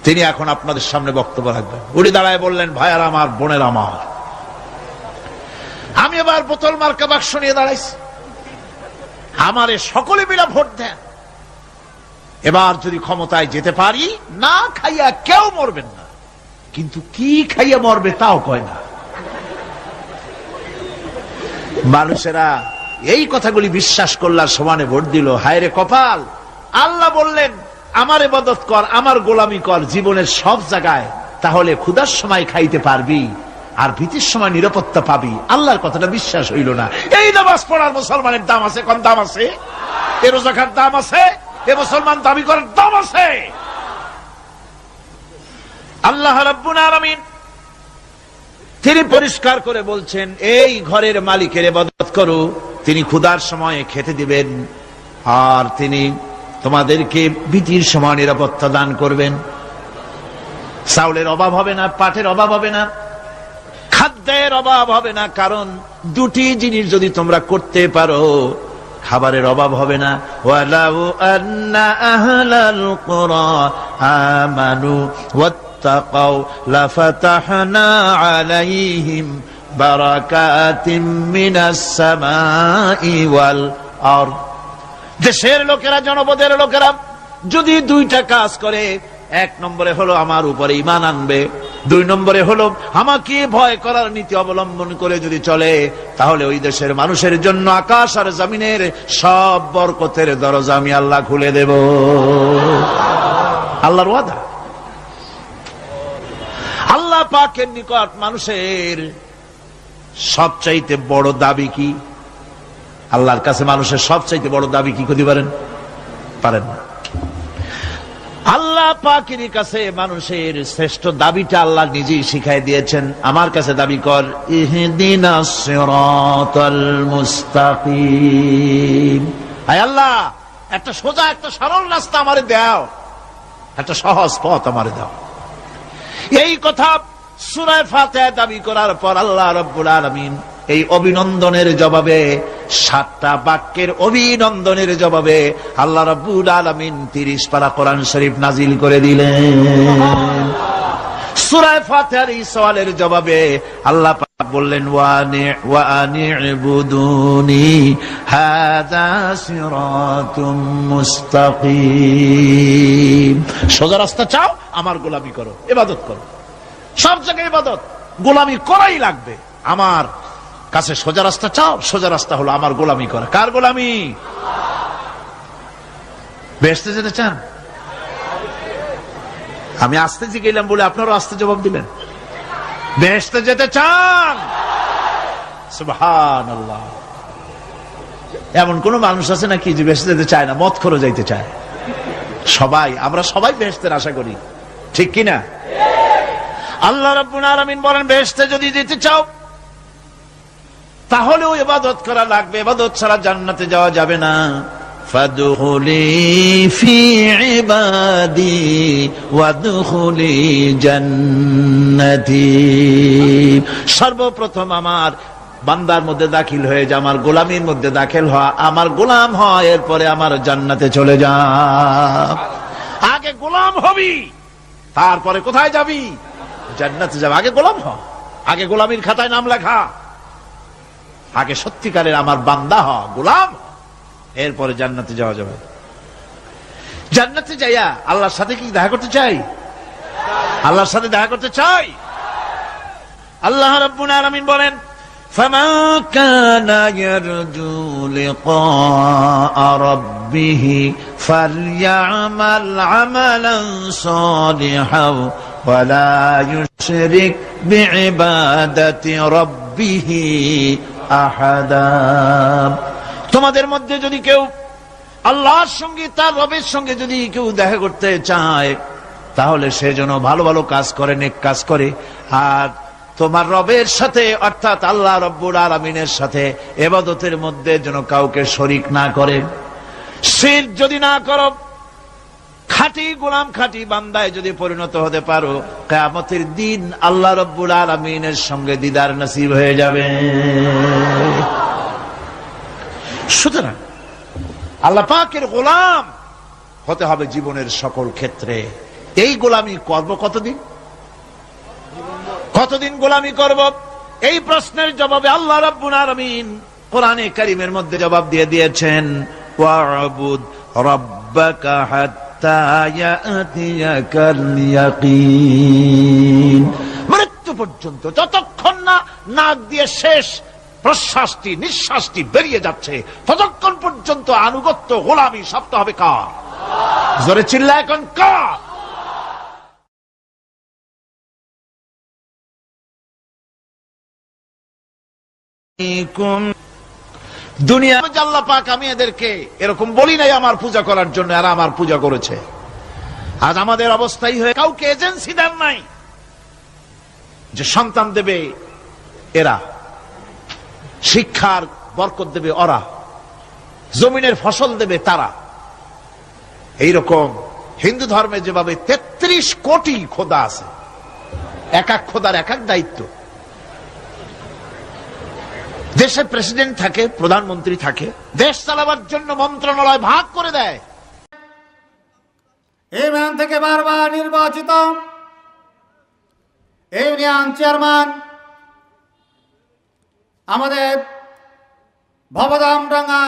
তিনি এখন আপনাদের সামনে বক্তব্য রাখবেন। উনি দাঁড়ায় বললেন ভাইয়ার আমার, বোনের আমার, আমি এবার বোতল মার্কা বাক্স নিয়ে দাঁড়াইছি, আমারে সকলে মিলে ভোট দেন। এবার যদি ক্ষমতায় যেতে পারি, না খাইয়া কেউ মরবেন না, কিন্তু কি খাইয়া মরবে তাও কয় না। মানুষেরা এই কথাগুলি বিশ্বাস করলার সমানে ভোট দিল। হায় রে কপাল! আল্লাহ বললেন আমার ইবাদত কর, আমার গোলামি কর জীবনের সব জায়গায়, তাহলে ক্ষুধার সময় খাইতে পারবি আর ভীতির সময় নিরাপত্তা পাবি। আল্লাহর কথাটা বিশ্বাস হইল না। এই নামাজ পড়ার মুসলমানের দাম আছে? কোন দাম আছে? এ রোজা খাওয়ার দাম আছে? এ মুসলমান দাবি করার দাম আছে? আল্লাহ রাব্বুল আলামিন তিনি পরিষ্কার করে বলছেন এই ঘরের মালিকের ইবাদত করো, তিনি ক্ষুধার সময়ে খেতে দিবেন আর তিনি তোমাদেরকে ভীতির সময় নিরাপত্তা দান করবেন। চাউলের অভাব হবে না, পাটের অভাব হবে না, খাদ্যের অভাব হবে না, কারণ দুটি জিনিস যদি তোমরা করতে পারো, খাবারের অভাব হবে না। ওয়ালাউ আন্না আহলাল কুরা আমানু ওয়াত্তাকাউ লাফাতাহনা আলাইহিম বারাকাতিম মিনাস সামাই ওয়াল আরদ। দেশের লোকেরা, জনপদের লোকেরা যদি দুইটা কাজ করে, এক নম্বরে হলো আমার উপরে ঈমান আনবে, দুই নম্বরে হলো আমাকে ভয় করার নীতি অবলম্বন করে যদি চলে, তাহলে ওই দেশের মানুষের জন্য আকাশ আর জমিনের সব বরকতের দরজা আমি আল্লাহ খুলে দেব। আল্লাহর ওয়াদা। আল্লাহ পাকের নিকট মানুষের সবচাইতে বড় দাবি কি? আল্লাহর কাছে মানুষের সবচাইতে বড় দাবি কি করতে পারেন? পারেন না। আল্লাহ পাকের কাছে মানুষের শ্রেষ্ঠ দাবিটা আল্লাহ নিজেই শিখাই দিয়েছেন। আমার কাছে দাবি কর, ইহদিনাস সিরাতাল মুস্তাকিম। হায় আল্লাহ, একটা সোজা, একটা সরল রাস্তা আমারে দাও, একটা সহজ পথ আমারে দাও। এই কথা সূরা ফাতিহা দাবি করার পর আল্লাহ রাব্বুল আলামিন এই অভিনন্দনের জবাবে, 7টা বাক্যের অভিনন্দনের জবাবে আল্লাহ রাব্বুল আলামিন 30 পারা কোরআন শরীফ নাজিল করে দিলেন। সূরা ফাতিহার এই সওয়ালের জবাবে আল্লাহ পাক বললেন, ওয়া আনি'বুদুনি হাযা সিরাতুম মুস্তাকিম। সোজা রাস্তা চাও, আমার গোলামি করো, ইবাদত করো। সব জায়গায় ইবাদত, গোলামি করাই লাগবে। আমার কাছে সোজা রাস্তা চাও, সোজা রাস্তা হলো আমার গোলামি করা। কার গোলামি? বেহেশতে যেতে চান? আমি আস্তে জিজ্ঞাসলাম বলে আপনারাও আস্তে জবাব দিলেন। বেহেশতে যেতে চান? সুবহানাল্লাহ। এমন কোন মানুষ আছে নাকি যে বেহেশতে যেতে চায় না? মদ খোর যাইতে চায়। সবাই, আমরা সবাই বেহেশতের আশা করি, ঠিক কিনা? আল্লাহ রাব্বুল আলামিন বলেন, বেহেশতে যদি যেতে চাও তাহলেও ইবাদত করা লাগবে, ইবাদত ছাড়া জান্নাতে যাওয়া যাবে না। ফাদখুলি ফি ইবাদি ওয়াদখুলি জান্নাতি। সর্বপ্রথম আমার বান্দার মধ্যে দাখিল হয়ে যা, আমার গোলামির মধ্যে দাখিল হওয়া, আমার গোলাম হয়, এরপরে আমার জান্নাতে চলে যা। আগে গোলাম হবি, তারপরে কোথায় যাবি? জান্নাতে যাবে। আগে গোলাম হ, আগে গোলামির খাতায় নাম লেখা, আগে সত্যিকারের আমার বান্দা হ, গোলাম, এরপরে জান্নাতে যাওয়া যাবে। জান্নাতে যাইয়া আল্লাহর সাথে কি দেখা করতে চাই? আল্লাহর সাথে দেখা করতে চাই। আল্লাহ রাব্বুল আলামিন বলেন, ফামান কানা ইয়ারজু লিকা রাব্বিহি ফালইআমাল আমালান সালিহান ওয়ালা ইউশরিক বিইবাদাতি রাব্বিহি আহাদা। তোমাদের মধ্যে যদি কেউ আল্লাহর সঙ্গে, তার রবের সঙ্গে যদি কেউ দেখা করতে চায়, তাহলে সে যেন ভালো ভালো কাজ করে, নেক কাজ করে, আর তোমার রবের সাথে অর্থাৎ আল্লাহ রাব্বুল আলামিনের সাথে ইবাদতের মধ্যে যেন কাউকে শরীক না করে। শিরক যদি না করো, খাঁটি গোলাম, খাঁটি বান্দায় যদি পরিণত হতে পারো, কিয়ামতের দিন আল্লাহ রাব্বুল আলামিনের সঙ্গে দিদার নসিব হয়ে যাবে। সুতরাং আল্লাহ পাকের গোলাম হতে হবে জীবনের সকল ক্ষেত্রে। এই গোলামি করব কতদিন? কতদিন গোলামি করব? এই প্রশ্নের জবাবে আল্লাহ রাব্বুল আলামিন কোরআনে কারীমের মধ্যে জবাব দিয়ে দিয়েছেন, ওয়া'বুদ রাব্বাকা হাত্তা ইয়াতিয়াকাল ইয়াকিন। মৃত্যু পর্যন্ত, যতক্ষণ না নাক দিয়ে শেষ প্রশ্বাসটি, নিঃশ্বাসটি বেরিয়ে যাচ্ছে, ততক্ষণ পর্যন্ত আনুগত্য, গোলামি সব তো হবে কার? জোরে চিল্লা এখন কার? দুনিয়া আল্লাহ পাক আমি এদেরকে এরকম বলি নাই আমার পূজা করার জন্য, আর আমার পূজা করেছে। আজ আমাদের অবস্থাই হয়ে কাউকে এজেন্সি দেন নাই যে সন্তান দেবে এরা, শিক্ষার বরকত দেবে ওরা, জমিনের ফসল দেবে তারা। এইরকম হিন্দু ধর্মে যেভাবে 33 কোটি খোদা আছে, এক এক খোদার এক এক দায়িত্ব। দেশে প্রেসিডেন্ট থাকে, প্রধানমন্ত্রী থাকে, দেশ চালাবার জন্য মন্ত্রণালয় ভাগ করে দেয়। ইউনিয়ন থেকে বারবার নির্বাচিত ইউনিয়ন চেয়ারম্যান আমাদের ভবদামডাঙ্গা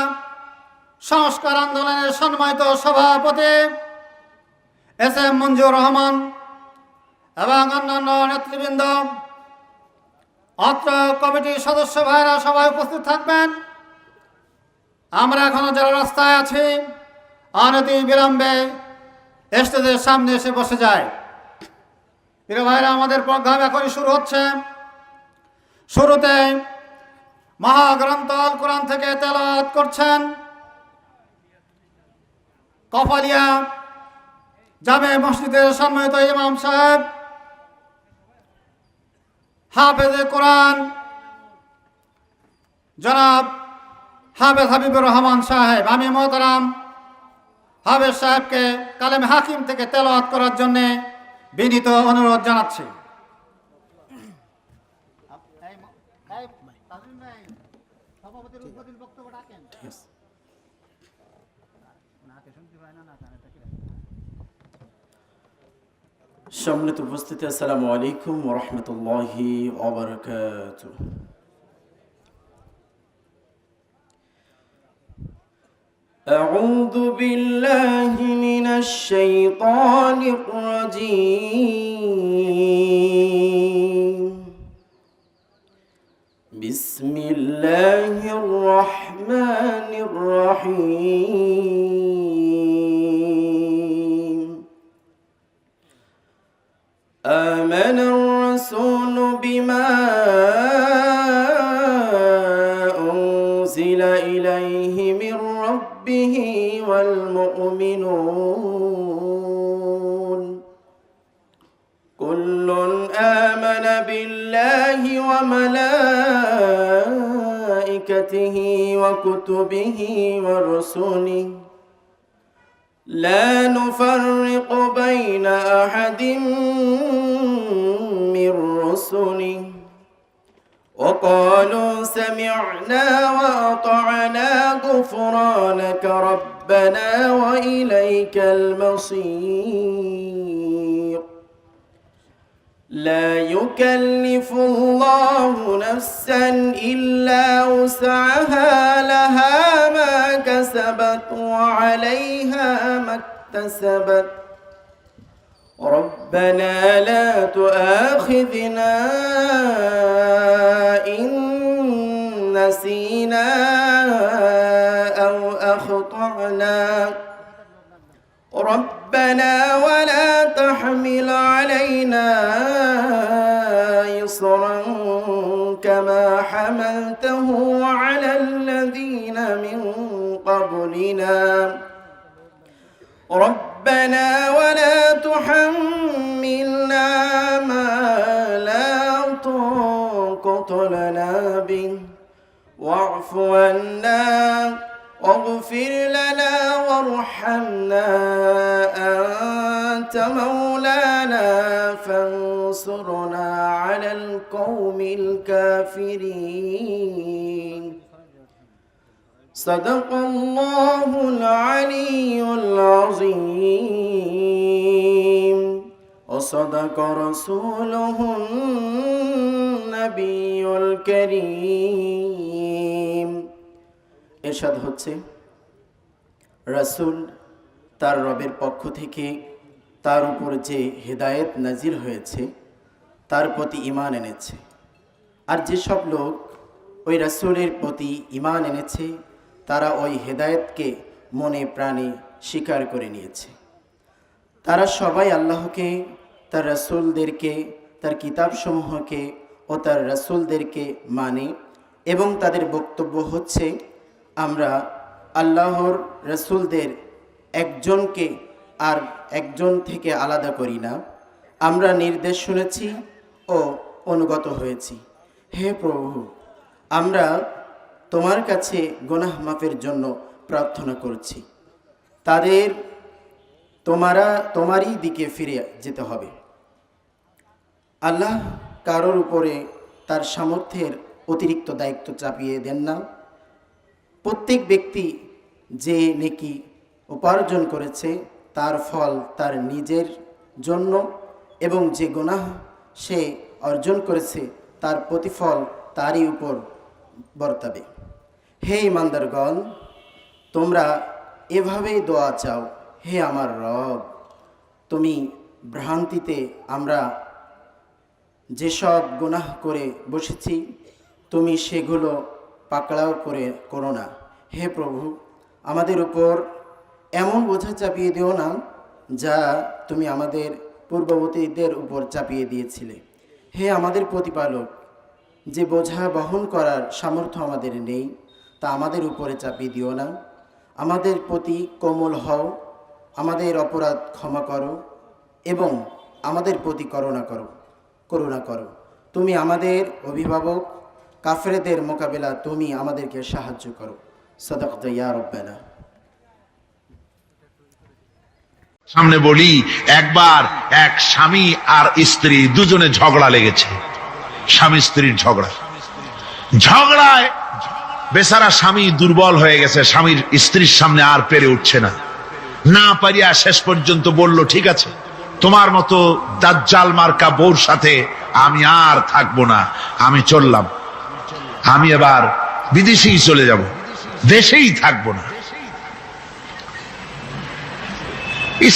সংস্কার আন্দোলনের সম্মানিত সভাপতি এস এম মঞ্জুর রহমান এবং অন্যান্য নেতৃবৃন্দ, অত্র কমিটির সদস্য ভাইরা সবাই উপস্থিত থাকবেন। আমরা এখনো যারা রাস্তায় আছি অনতি বিলম্বে স্টেজের সামনে এসে বসে যায়। প্রিয় ভাইরা, আমাদের প্রোগ্রাম এখনই শুরু হচ্ছে। শুরুতে মহাগ্রন্থ আল কোরআন থেকে তেলাওয়াত করছেন কপালিয়া জামে মসজিদের সম্মানিত ইমাম সাহেব হাফেজে কোরআন জনাব হাফেজ হাবিবুর রহমান সাহেব। আমি মোহতারাম হাফেজ সাহেবকে কালেমে হাকিম থেকে তেলাওয়াত করার জন্য বিনীত অনুরোধ জানাচ্ছি। সম্মানিত উপস্থিতি, আসসালামু আলাইকুম ওয়া রাহমাতুল্লাহি ওয়া বারাকাতুহু। আউযু বিল্লাহি মিনাশ শাইতানির রাজীম। বিসমিল্লাহির রাহমানির রাহিম। آمن الرسول بما أنزل إليه من ربه والمؤمنون كل آمن بالله وملائكته وكتبه ورسله لا نفرق بين أحد من رسله وقالوا سمعنا وأطعنا غفرانك ربنا وإليك المصير لا يكلف الله نفسا إلا وسعها لها ما كسبت وعليها ما اكتسبت ربنا لا تؤاخذنا إن نسينا أو أخطأنا ربنا ولا تحمل علينا إصرا كما حملته على الذين من قبلنا ربنا ولا تحملنا ما لا طاقة لنا به واعف عنا واغفر لنا وارحمنا أنت مولانا فانصرنا على القوم الكافرين صدق الله العلي العظيم وصدق رسوله النبي الكريم। এরশাদ হচ্ছে, রাসূল তার রবের পক্ষ থেকে তার উপর যে হেদায়েত নাজিল হয়েছে তার প্রতি ঈমান এনেছে, আর যেসব লোক ওই রাসূলের প্রতি ঈমান এনেছে তারা ওই হেদায়েতকে মনে প্রাণে স্বীকার করে নিয়েছে। তারা সবাই আল্লাহকে, তার রাসূলদেরকে, তার কিতাবসমূহকে ও তার রাসূলদেরকে মানে এবং তাদের বক্তব্য হচ্ছে, আমরা আল্লাহর রাসূলদের একজনকে আর একজন থেকে আলাদা করি না, আমরা নির্দেশ শুনেছি ও অনুগত হয়েছি। হে প্রভু, আমরা তোমার কাছে গুনাহ মাফের জন্য প্রার্থনা করছি। তাদের তোমারই দিকে ফিরে যেতে হবে। আল্লাহ কারোর উপরে তার সামর্থ্যের অতিরিক্ত দায়িত্ব চাপিয়ে দেন না। প্রত্যেক ব্যক্তি যে নেকি উপার্জন করেছে তার ফল তার নিজের জন্য, এবং যে গুনাহ সে অর্জন করেছে তার প্রতিফল তারই উপর বর্তাবে। হে ইমানদারগণ, তোমরা এভাবেই দোয়া চাও, হে আমার রব, তুমি ভ্রান্তিতে আমরা যেসব গুনাহ করে বসেছি তুমি সেগুলো পাকড়াও করো না। হে প্রভু, আমাদের উপর এমন বোঝা চাপিয়ে দিও না যা তুমি আমাদের পূর্ববর্তীদের উপর চাপিয়ে দিয়েছিলে। হে আমাদের প্রতিপালক, যে বোঝা বহন করার সামর্থ্য আমাদের নেই তা আমাদের উপরে চাপিয়ে দিও না। আমাদের প্রতি কোমল হও, আমাদের অপরাধ ক্ষমা করো এবং আমাদের প্রতি করুণা করো। তুমি আমাদের অভিভাবক, কাফেরদের মোকাবেলা তুমি আমাদেরকে সাহায্য করো। সাদাকতা ইয়া রাব্বানা। সামনে বলি, একবার এক স্বামী আর স্ত্রী দুজনে ঝগড়া লেগেছে, স্বামী স্ত্রীর ঝগড়ায় বেচারা স্বামী দুর্বল হয়ে গেছে, স্বামীর স্ত্রীর সামনে আর পেরে উঠছে না পারিয়া শেষ পর্যন্ত বলল, ঠিক আছে, তোমার মতো দাজ্জাল মার্কা বউর সাথে আমি আর থাকবো না, আমি চললাম, আমি এবার বিদেশেই চলে যাব, দেশেই থাকবো না।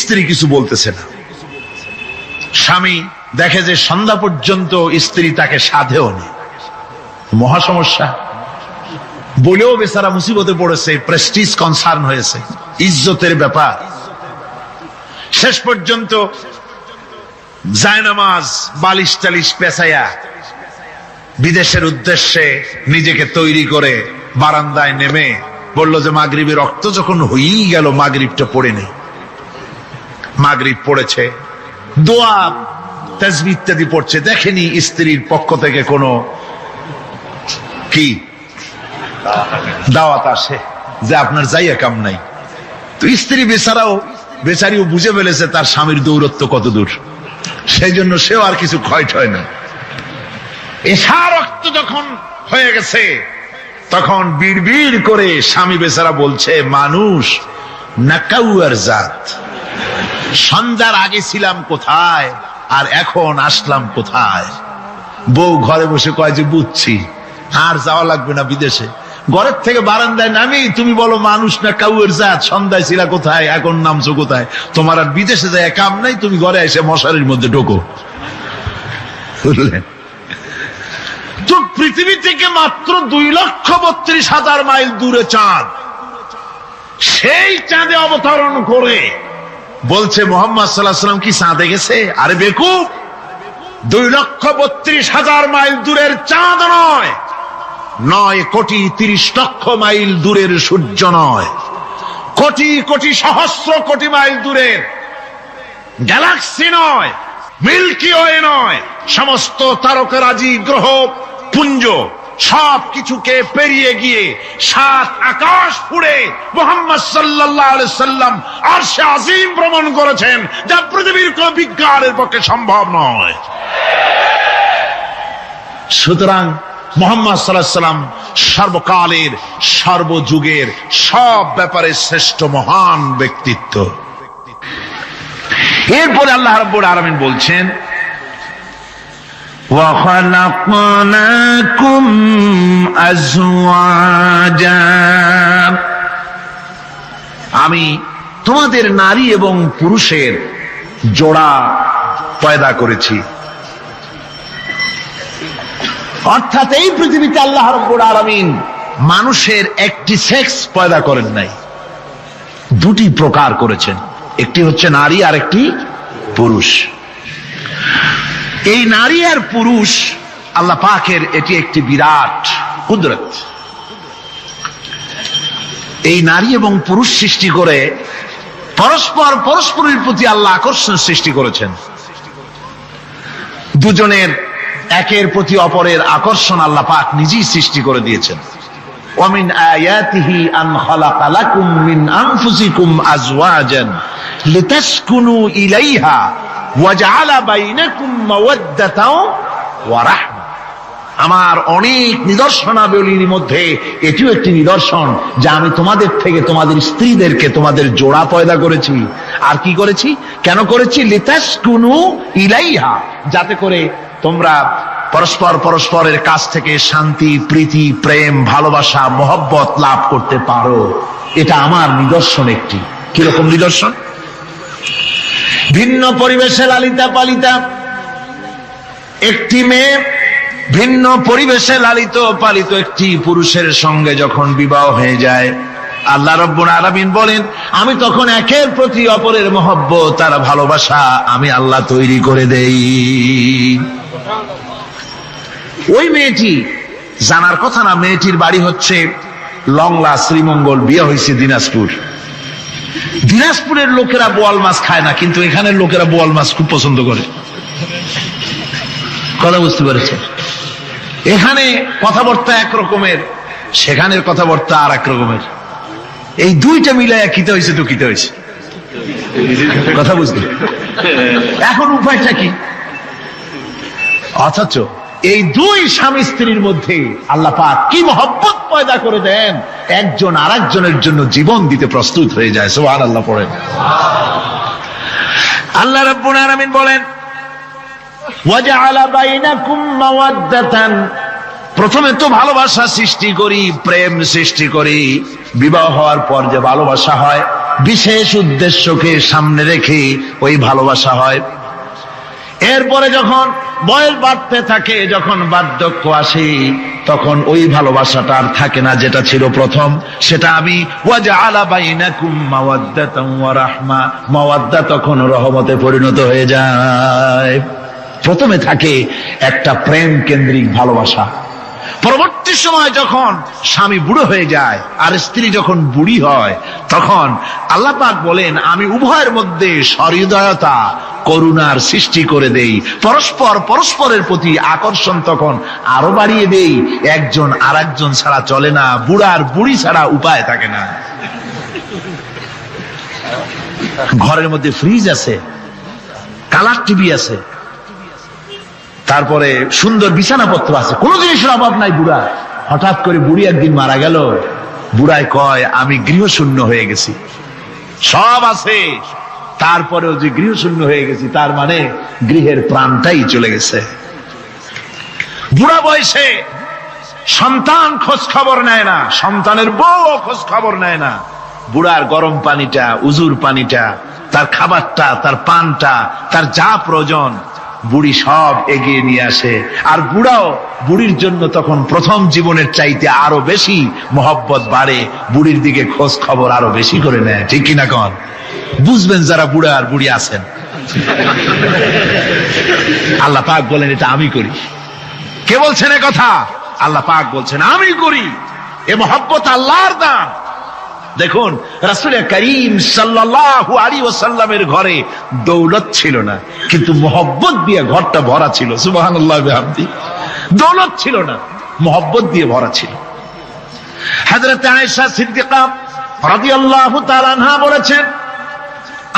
স্ত্রী কিছু বলতেছে না। স্বামী দেখে যে সন্ধ্যা পর্যন্ত স্ত্রী তাকে সাধেও না, মহা সমস্যা। বলেও বেচারা মুসিবতে পড়েছে, প্রেস্টিজ কনসার্ন হয়েছে, ইজ্জতের ব্যাপার। শেষ পর্যন্ত জায়নামাজ বালিশ টালিশ পেছাইয়া বিদেশের উদ্দেশ্যে নিজেকে তৈরি করে বারান্দায় নেমে বলল যে মাগরিবের রক্ত যখন হয়েই গেল, মাগরিবটা পড়ে নেই। মাগরিব পড়েছে, দোয়া তাসবিহ ইত্যাদি পড়ছে, দেখেনি স্ত্রীর পক্ষ থেকে কোনো কি দাওয়াত আসে যে আপনার যাইয়া কাম নাই। তো স্ত্রী বেচারিও বুঝে ফেলেছে তার স্বামীর দৌরত্ব কত দূর, সেই জন্য সেও আর কিছু ক্ষয় ঠয় না। এশা রক্ত যখন হয়ে গেছে তখন বিড়বিড় করে স্বামী বেচারা বলছে, মানুষ নাকাউয়ার জাত, সন্ধ্যার আগে ছিলাম কোথায় আর এখন আসলাম কোথায়। বউ ঘরে বসে কয় যে বুঝছি, আর যাওয়া লাগবে না বিদেশে। ঘরের থেকে বারান্দায় নামি তুমি বলো মানুষ না কাউয়ের জাত, সন্ধ্যায় ছিলা কোথায়, এখন নামছো কোথায়। তোমার আর বিদেশে যায় কাম নাই, তুমি ঘরে এসে মশারির মধ্যে ঢোকো। বুঝলেন তো? পৃথিবী থেকে মাত্র 2,32,000 মাইল দূরে চাঁদ, সেই চাঁদে অবতরণ করে বলছে মুহাম্মদ সাল্লাল্লাহু আলাইহি ওয়াসাল্লাম কি চাঁদে গেছে? আরে বেকুব, 2,32,000 মাইল দূরের চাঁদ নয়, 9,30,00,000 মাইল দূরের সূর্য নয়, কোটি কোটি সহস্র কোটি মাইল দূরের গ্যালাক্সি নয়, মিল্কি ওয়ে নয়, সমস্ত তারকারাজি গ্রহ পুঞ্জ সব কিছুকে পেরিয়ে গিয়ে 7 আকাশ ফুড়ে মুহাম্মদ সাল্লাল্লাহু আলাইহি সাল্লাম আরশে আজিম ভ্রমণ করেছেন, যা পৃথিবীর কোন বিজ্ঞানের পক্ষে সম্ভব নয়। সুতরাং মুহাম্মদ সাল্লাল্লাহু আলাইহি সাল্লাম সর্বকালের সর্বযুগের সব ব্যাপারে শ্রেষ্ঠ মহান ব্যক্তিত্ব। এরপরে আল্লাহ রাব্বুল আলামিন বলছেন, وَخَلَقْنَاكُمْ أَزْوَاجًا, আমি তোমাদের নারী এবং পুরুষের জোড়া পয়দা করেছি। অর্থাৎ এই পৃথিবীতে আল্লাহ রাব্বুল আলামিন মানুষের একটি সেক্স পয়দা করেন নাই, দুটি প্রকার করেছেন, একটি হচ্ছে নারী আর একটি পুরুষ। এই নারী আর পুরুষ আল্লাহ পাকের এটি একটি বিরাট কুদরত। এই নারী এবং পুরুষ সৃষ্টি করে পরস্পরের প্রতি আল্লাহ আকর্ষণ সৃষ্টি করেছেন। দুজনের একের প্রতি অপরের আকর্ষণ আল্লাহ পাক নিজেই সৃষ্টি করে দিয়েছেন। ওয়ামিন আয়াতিহি আন খালাকা লাকুম মিন আনফুসিকুম আজওয়াজান লিতাসকুনু ইলাইহা ওয়াজআলা বাইনাকুম মাওয়াদ্দাতাও ওয়া রাহমা। আমার অনেক নিদর্শনাবলীর মধ্যে এটিও একটি নিদর্শন যে আমি তোমাদের থেকে তোমাদের স্ত্রীদেরকে তোমাদের জোড়া পয়দা করেছি। আর কি করেছি, কেন করেছি? লিতাসকুনু ইলাইহা, যাতে করে তোমরা পরস্পর পরস্পরের কাছ থেকে শান্তি, প্রীতি, প্রেম, ভালোবাসা, মহব্বত লাভ করতে পারো। এটা আমার নিদর্শন একটি। কিরকম নিদর্শন? ভিন্ন পরিবেশে লালিতা পালিতা একটি মেয়ে ভিন্ন পরিবেশে লালিত পালিত একটি পুরুষের সঙ্গে যখন বিবাহ হয়ে যায়, আল্লাহ রাব্বুল আলামিন বলেন আমি তখন একের প্রতি অপরের মহব্বত আর ভালোবাসা আমি আল্লাহ তৈরি করে দেই। ওই মেয়েটি জানার কথা না, মেয়েটির বাড়ি হচ্ছে লংলা, শ্রীমঙ্গল, বিয়ে হয়েছে দিনাজপুর। দিনাজপুরের লোকেরা বোয়াল মাছ খায় না, কিন্তু এখানের লোকেরা বোয়াল মাছ খুব পছন্দ করে। কথা বুঝতে পেরেছে? এখানে কথাবার্তা এক রকমের, সেখানের কথাবার্তা আর এক রকমের। এই দুইটা মিলাইয়া কিতে হয়েছে তো কিতে হয়েছে, কথা বুঝতে। এখন উপায়টা কি? অথচ এই দুই স্বামী স্ত্রীর মধ্যে আল্লাহ পাক কি মহব্বত পয়দা করে দেন, একজন আর একজনের জন্য জীবন দিতে প্রস্তুত হয়ে যায়। সুবহানাল্লাহ পড়েন। আল্লাহ রাব্বুল আলামিন বলেন ওয়াজআলা বাইনাকুম মাওয়াদ্দাতান, প্রথমে তো ভালোবাসা সৃষ্টি করি, প্রেম সৃষ্টি করি। বিবাহ হওয়ার পর যে ভালোবাসা হয়, বিশেষ উদ্দেশ্যকে সামনে রেখে ওই ভালোবাসা হয়। এরপরে যখন বয়স বাড়তে থাকে, যখন বার্ধক্য আসে, তখন ওই ভালোবাসাটা আর থাকে না যেটা ছিল প্রথম। সেটা আমি ওয়াজআলা বাইনাকুম মাওয়াদ্দাতান ওয়া রাহমা, মাওয়াদ্দা তখন রহমতে পরিণত হয়ে যায়। প্রথমে থাকে একটা প্রেম কেন্দ্রিক ভালোবাসা। পরবর্তী সময় যখন স্বামী বুড়ো হয়ে যায় আর স্ত্রী যখন বুড়ি হয়, তখন আল্লাহ পাক বলেন আমি উভয়ের মধ্যে সহৃদয়তা, করুণার সৃষ্টি করে দেই। পরস্পর পরস্পরের প্রতি আকর্ষণ তখন আরো বাড়িয়ে দেই। একজন আর একজন ছাড়া চলে না, বুড়ার বুড়ি ছাড়া উপায় থাকে না। ঘরের মধ্যে ফ্রিজ আছে, কালার টিভি আছে, তারপরে সুন্দর বিছানাপত্র আছে, কোন জিনিসের অভাব নাই। বুড়া হঠাৎ করে বুড়ি একদিন মারা গেল, বুড়ায় কয় আমি গৃহশূন্য হয়ে গেছি। সব আছে, তারপরেও যে গৃহশূন্য হয়ে গেছি, তার মানে গৃহের প্রাণটাই চলে গেছে। বুড়া বয়সে সন্তান খোঁজ খবর নেয় না, সন্তানের বউ খোঁজ খবর নেয় না। বুড়ার গরম পানিটা, উজুর পানিটা, তার খাবারটা, তার পানটা, তার যা প্রয়োজন বুড়ি সব এগিয়ে নিয়ে আসে। আর বুড়াও বুড়ির জন্য তখন প্রথম জীবনের চাইতে আরো বেশি মহব্বত বাড়ে, বুড়ির দিকে খোঁজ খবর আরো বেশি করে নেয়। ঠিক কিনা কন? বুঝবেন যারা বুড়া আর বুড়ি আছেন। আল্লাহ পাক বলেন এটা আমি করি। কে বলছেন এ কথা? আল্লাহ পাক বলছেন আমি করি। এ মহব্বত আল্লাহর দান। দেখুন রাসূল করিম সাল্লাল্লাহু আলাইহি ওয়াসাল্লামের ঘরে দৌলত ছিল না, কিন্তু মহব্বত দিয়ে ঘরটা ভরা ছিল। সুবহানাল্লাহ বিহামদি। দৌলত ছিল না, মহব্বত দিয়ে ভরা ছিল। হযরত আয়েশা সিদ্দিকা রাদিয়াল্লাহু তাআলা আনহা বলেছেন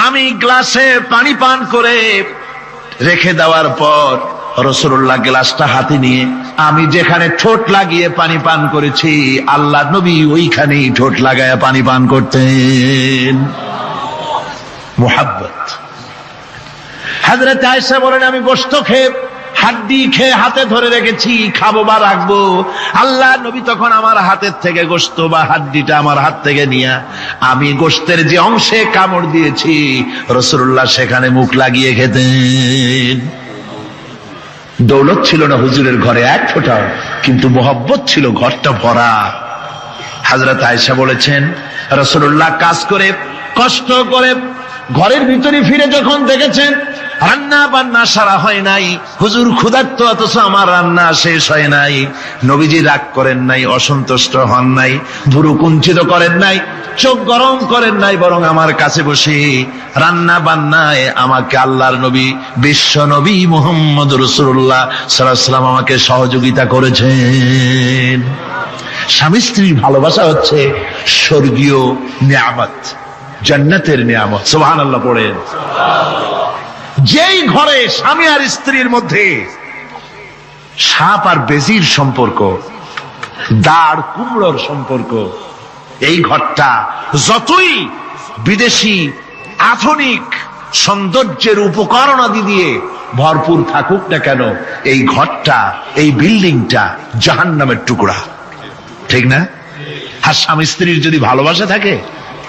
আমি গ্লাসে পানি পান করে রেখে দেওয়ার পর রাসূলুল্লাহ গ্লাসটা হাতে নিয়ে আমি যেখানে ঠোঁট লাগিয়ে পানি পান করেছি, আল্লাহ নবী ওইখানেই ঠোঁট লাগায় পানি পান করতেন। মুহাব্বত। হযরত আয়েশা বলেন আমি গোশত খেয়ে, হাড্ডি খেয়ে হাতে ধরে রেখেছি, খাবো বা রাখবো। আল্লাহ নবী তখন আমার হাতের থেকে গোশত বা হাড্ডিটা আমার হাত থেকে নিয়ে আমি গোশতের যে অংশে কামড় দিয়েছি, রাসূলুল্লাহ সেখানে মুখ লাগিয়ে খেতেন। দৌলত ছিল না হুজুরের ঘরে এক ফোঁটাও, কিন্তু মহব্বত ছিল ঘরটা ভরা। হযরত আয়েশা বলেছেন রাসূলুল্লাহ কাজ করে কষ্ট করে ঘরের ভিতরে ফিরে যখন দেখেছেন রান্না বান্না সারা হয় নাই, হুজুর ক্ষুধার্ত অথচ আমার রান্না শেষ হয় নাই, নবীজি রাগ করেন নাই, অসন্তুষ্ট হন নাই, ভুরু কুঞ্চিত করেন নাই, চোখ গরম করেন নাই, বরং আমার কাছে বসে রান্না বান্নায় আমাকে আল্লাহর নবী, বিশ্ব নবী মুহাম্মদ রাসূলুল্লাহ সাল্লাল্লাহু আলাইহি ওয়াসাল্লাম আমাকে সহযোগিতা করেছেন। স্বামী স্ত্রীর ভালোবাসা হচ্ছে স্বর্গীয় নিয়ামত, জান্নাতের নিয়ামত। সুবহানাল্লাহ পড়েন। যেই ঘরে স্বামী আর স্ত্রীর মধ্যে সাপ আর বেজির সম্পর্ক, দাঁড় কুমড়োর সম্পর্ক। এই ঘরটা যতই বিদেশি আধুনিক সৌন্দর্যের উপকরণাদি দিয়ে ভরপুর থাকুক না কেন, এই ঘরটা, এই বিল্ডিংটা জাহান্নামের টুকরা, ঠিক না? আর স্বামী স্ত্রীর যদি ভালোবাসা থাকে,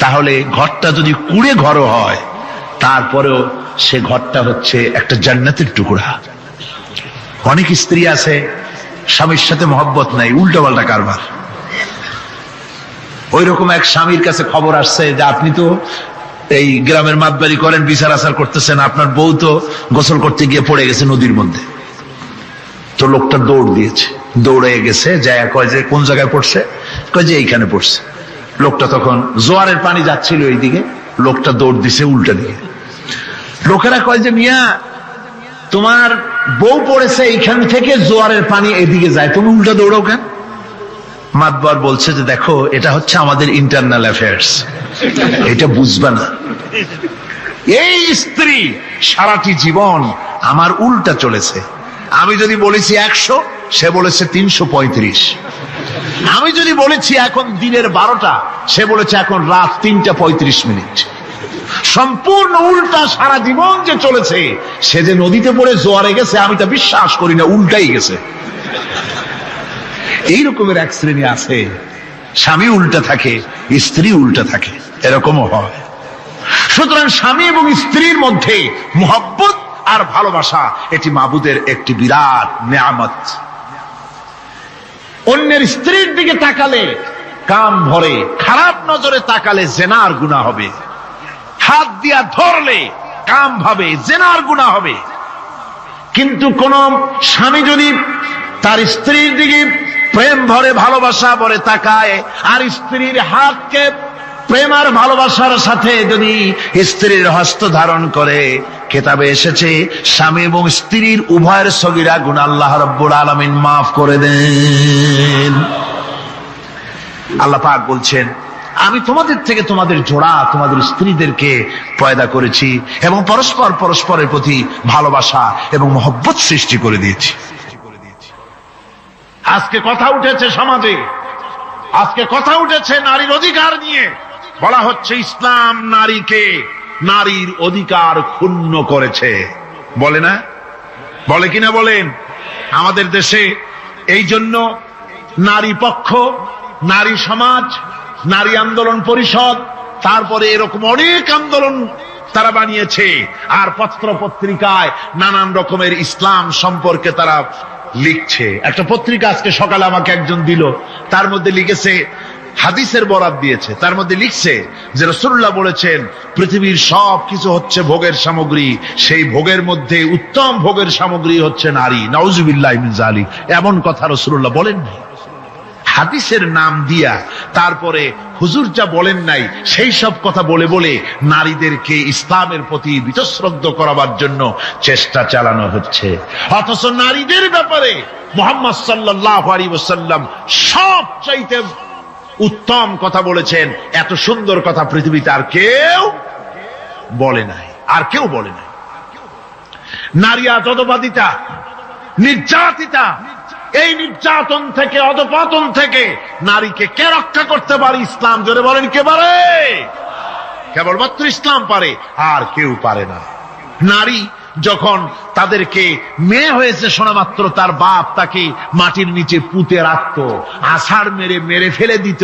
তাহলে ঘরটা যদি কুড়ে ঘর হয়, তারপরেও সে ঘরটা হচ্ছে একটা জান্নাতের টুকরা। অনেক স্ত্রী আছে স্বামীর সাথে মহব্বত নাই, উল্টো পাল্টা কারবার। ওই রকম এক স্বামীর কাছে খবর আসছে যে আপনি তো এই গ্রামের মাতবাড়ি করেন, বিচার আচার করতেছেন, আপনার বউ তো গোসল করতে গিয়ে পড়ে গেছে নদীর মধ্যে। তো লোকটা দৌড় দিয়েছে, দৌড়ে গেছে, যায় কয় যে কোন জায়গায় পড়ছে, কয় যে এইখানে পড়ছে। লোকটা তখন জোয়ারের পানি যাচ্ছিল এইদিকে, লোকটা দৌড় দিছে উল্টা দিকে। লোকেরা কয় যে মিয়া, তোমার বউ পড়েছে এইখান থেকে জোয়ারের পানি এদিকে যায়, তুমি উল্টা দৌড়াও কেন? মাতবার বলছে যে দেখো, এটা হচ্ছে আমাদের ইন্টারনাল অ্যাফেয়ার্স, এটা বুঝবা না। এই স্ত্রী সারাটি জীবন আমার উল্টা চলেছে। আমি যদি বলেছি 100, সে বলেছে 335। আমি যদি বলেছি এখন দিনের 12টা, সে বলেছে এখন রাত 3:35। সম্পূর্ণ উল্টা সারা জীবন যে চলেছে। সে যে নদীতে পড়ে জোয়ারে গেছে, আমি তা বিশ্বাস করি না, উল্টাই গেছে। এই রকমের এক শ্রেণী আছে, স্বামী উল্টা থাকে, স্ত্রী উল্টা থাকে, এরকমও হয়। সুতরাং স্বামী এবং স্ত্রীর মধ্যে মুহাব্বত আর ভালোবাসা, এটি মাবুদের একটি বিরাট নেয়ামত। অন্যের স্ত্রীর দিকে তাকালে কাম ভরে, খারাপ নজরে তাকালে জেনার গুনাহ হবে। হাত দিয়া ধরলে কাম ভাবে জেনার গুনাহ হবে। কিন্তু কোন স্বামী যদি তার স্ত্রীর দিকে প্রেম ভরে, ভালোবাসা ভরে তাকায়, আর স্ত্রীর হাতকে প্রেম আর ভালোবাসার সাথে যদি স্ত্রীর হস্ত ধারণ করে, কিতাবে এসেছে স্বামী এবং স্ত্রীর উভয়ের সগীরা গুনাহ আল্লাহ রাব্বুল আলামিন মাফ করে দেন। আল্লাহ পাক বলছেন, আমি তোমাদের থেকে তোমাদের জোড়া, তোমাদের স্ত্রীদেরকে পয়দা করেছি এবং পরস্পর পরস্পরের প্রতি ভালোবাসা এবং মহব্বত সৃষ্টি করে দিয়েছি। আজকে কথা উঠেছে সমাজে, আজকে কথা উঠেছে নারীর অধিকার নিয়ে। বলা হচ্ছে ইসলাম নারীকে, নারীর অধিকার ক্ষুণ্ণ করেছে, বলে না? বলে কিনা বলেন? আমাদের দেশে এই জন্য নারী পক্ষ, নারী সমাজ, নারী আন্দোলন পরিষদ, তারপরে এরকম অনেক আন্দোলন তারা বানিয়েছে। আর পত্র পত্রিকায় নানান রকমের ইসলাম সম্পর্কে তারা লিখছে। একটা পত্রিকা আজকে সকালে আমাকে একজন দিল, তার মধ্যে লিখেছে, হাদিসের বরাত দিয়েছে, তার মধ্যে লিখছে যে রাসূলুল্লাহ বলেছেন পৃথিবীর সব কিছু হচ্ছে ভোগের সামগ্রী, সেই ভোগের মধ্যে উত্তম ভোগের সামগ্রী হচ্ছে নারী। নাউযুবিল্লাহি মিন যালিক, এমন কথা রাসূলুল্লাহ বলেন নাই। হাদিসের নাম দিয়া তারপরে হুজুর যা বলেন নাই সেই সব কথা বলে বলে নারীদেরকে ইসলামের প্রতি বীতশ্রদ্ধ করাবার জন্য চেষ্টা চালানো হচ্ছে। অথচ নারীদের ব্যাপারে মুহাম্মদ সাল্লাল্লাহু আলাইহি ওয়াসাল্লাম সবচাইতে উত্তম কথা বলেছেন। এত সুন্দর কথা পৃথিবীতে আর কেউ বলে নাই, আর কেউ বলে নাই। নারী আজ অধঃপাতিতা, নির্যাতিতা। এই নির্যাতন থেকে, অধঃপতন থেকে নারীকে কে রক্ষা করতে পারে? ইসলাম। জোরে বলেন, কে পারে? কেবলমাত্র ইসলাম পারে, আর কেউ পারে না। নারী যখন তাদেরকে মেয়ে হয়েছে শোনা মাত্র তার বাপ তাকে মাটির নিচে পুঁতে রাখত, আছাড় মেরে মেরে ফেলে দিত,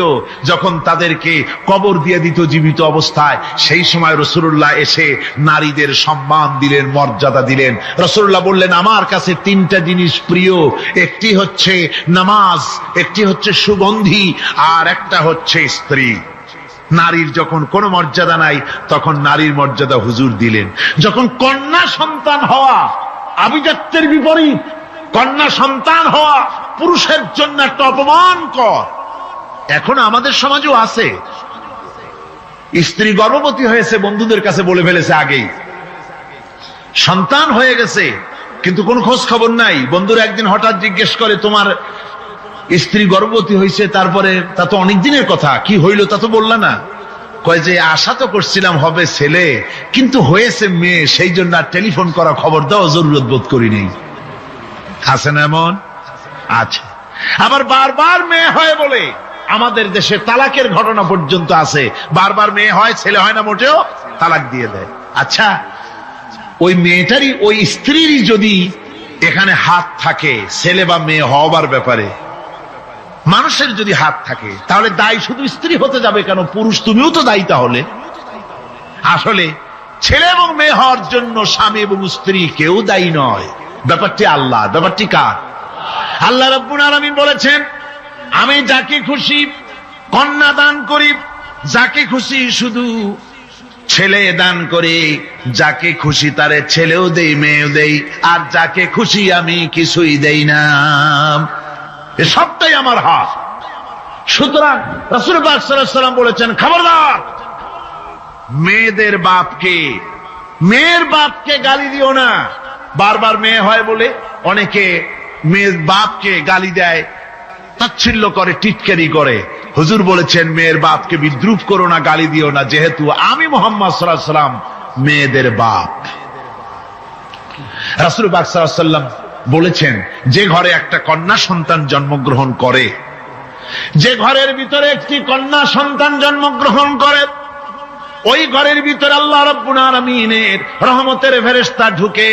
যখন তাদেরকে কবর দিয়ে দিত জীবিত অবস্থায়, সেই সময় রাসূলুল্লাহ এসে নারীদের সম্মান দিলেন, মর্যাদা দিলেন। রাসূলুল্লাহ বললেন, আমার কাছে 3টা জিনিস প্রিয়, একটি হচ্ছে নামাজ, একটি হচ্ছে সুগন্ধি, আর একটা হচ্ছে স্ত্রী। নারীর যখন কোনো মর্যাদা নাই, তখন নারীর মর্যাদা হুজুর দিলেন। যখন কন্যা সন্তান হওয়া আভিজাত্যের বিপরীত, কন্যা সন্তান হওয়া পুরুষের জন্য একটা অপমানকর। এখন আমাদের সমাজেও আছে, স্ত্রী গর্ভবতী হয়েছে, বন্ধুদের কাছে বলে ফেলেছে আগেই, সন্তান হয়ে গেছে, কিন্তু কোনো খোঁজ খবর নাই। বন্ধুরা একদিন হঠাৎ জিজ্ঞেস করে, তোমার স্ত্রী গর্ভবতী হয়েছে, তারপরে তা তো অনেক দিনের কথা, কি হইল তা তো বললা না? কয় যে আশা তো করছিলাম হবে ছেলে, কিন্তু হয়েছে মেয়ে, সেই জন্য আর টেলিফোন করা, খবর দেওয়া জরুরত বোধ করিনি। আছে না এমন? আছে। আবার বারবার মেয়ে হয় বলে আমাদের দেশে তালাকের ঘটনা পর্যন্ত আছে। বারবার মেয়ে হয়, ছেলে হয় না মোটেও, তালাক দিয়ে দেয়। আচ্ছা, ওই মেয়েটারই, ওই স্ত্রীরই যদি এখানে হাত থাকে ছেলে বা মেয়ে হওয়ার ব্যাপারে, মানুষের যদি হাত থাকে, তাহলে দায়ী শুধু স্ত্রী হতে যাবে কেন? পুরুষ তুমিও তো দায়ী তাহলে। আসলে ছেলে এবং মেয়ে হওয়ার জন্য স্বামী এবং স্ত্রী কেউ দায়ী নয়। ব্যাপারটি আল্লাহ, ব্যাপারটি কার? আল্লাহ রাব্বুল আলামিন বলেছেন, আমি যাকে খুশি কন্যা দান করি, যাকে খুশি শুধু ছেলে দান করি, যাকে খুশি তারে ছেলেও দেই মেয়েও দেই, আর যাকে খুশি আমি কিছুই দেই না। এ সবটাই আমার হাত। সুতরাং রাসূল পাক সাল্লাল্লাহু আলাইহি ওয়াসাল্লাম বলেছেন, খবরদার মেয়েদের বাপকে, মেয়ের বাপকে গালি দিও না। বারবার মেয়ে হয় বলে অনেকে মেয়ের বাপকে গালি দেয়, তাচ্ছিল্য করে, টিটকারি করে। হুজুর বলেছেন, মেয়ের বাপকে বিদ্রুপ করো না, গালি দিও না, যেহেতু আমি মুহাম্মদ সাল্লাল্লাহু আলাইহি ওয়াসাল্লাম মেয়েদের বাপ। রাসূল পাক সাল্লাল্লাহু আলাইহি ওয়াসাল্লাম বলেছেন, যে ঘরে একটা কন্যা সন্তান জন্মগ্রহণ করে, যে ঘরের ভিতরে একটি কন্যা সন্তান জন্মগ্রহণ করে, ওই ঘরের ভিতরে আল্লাহ রাব্বুল আলামিনের রহমতের ফেরেশতা ঢুকে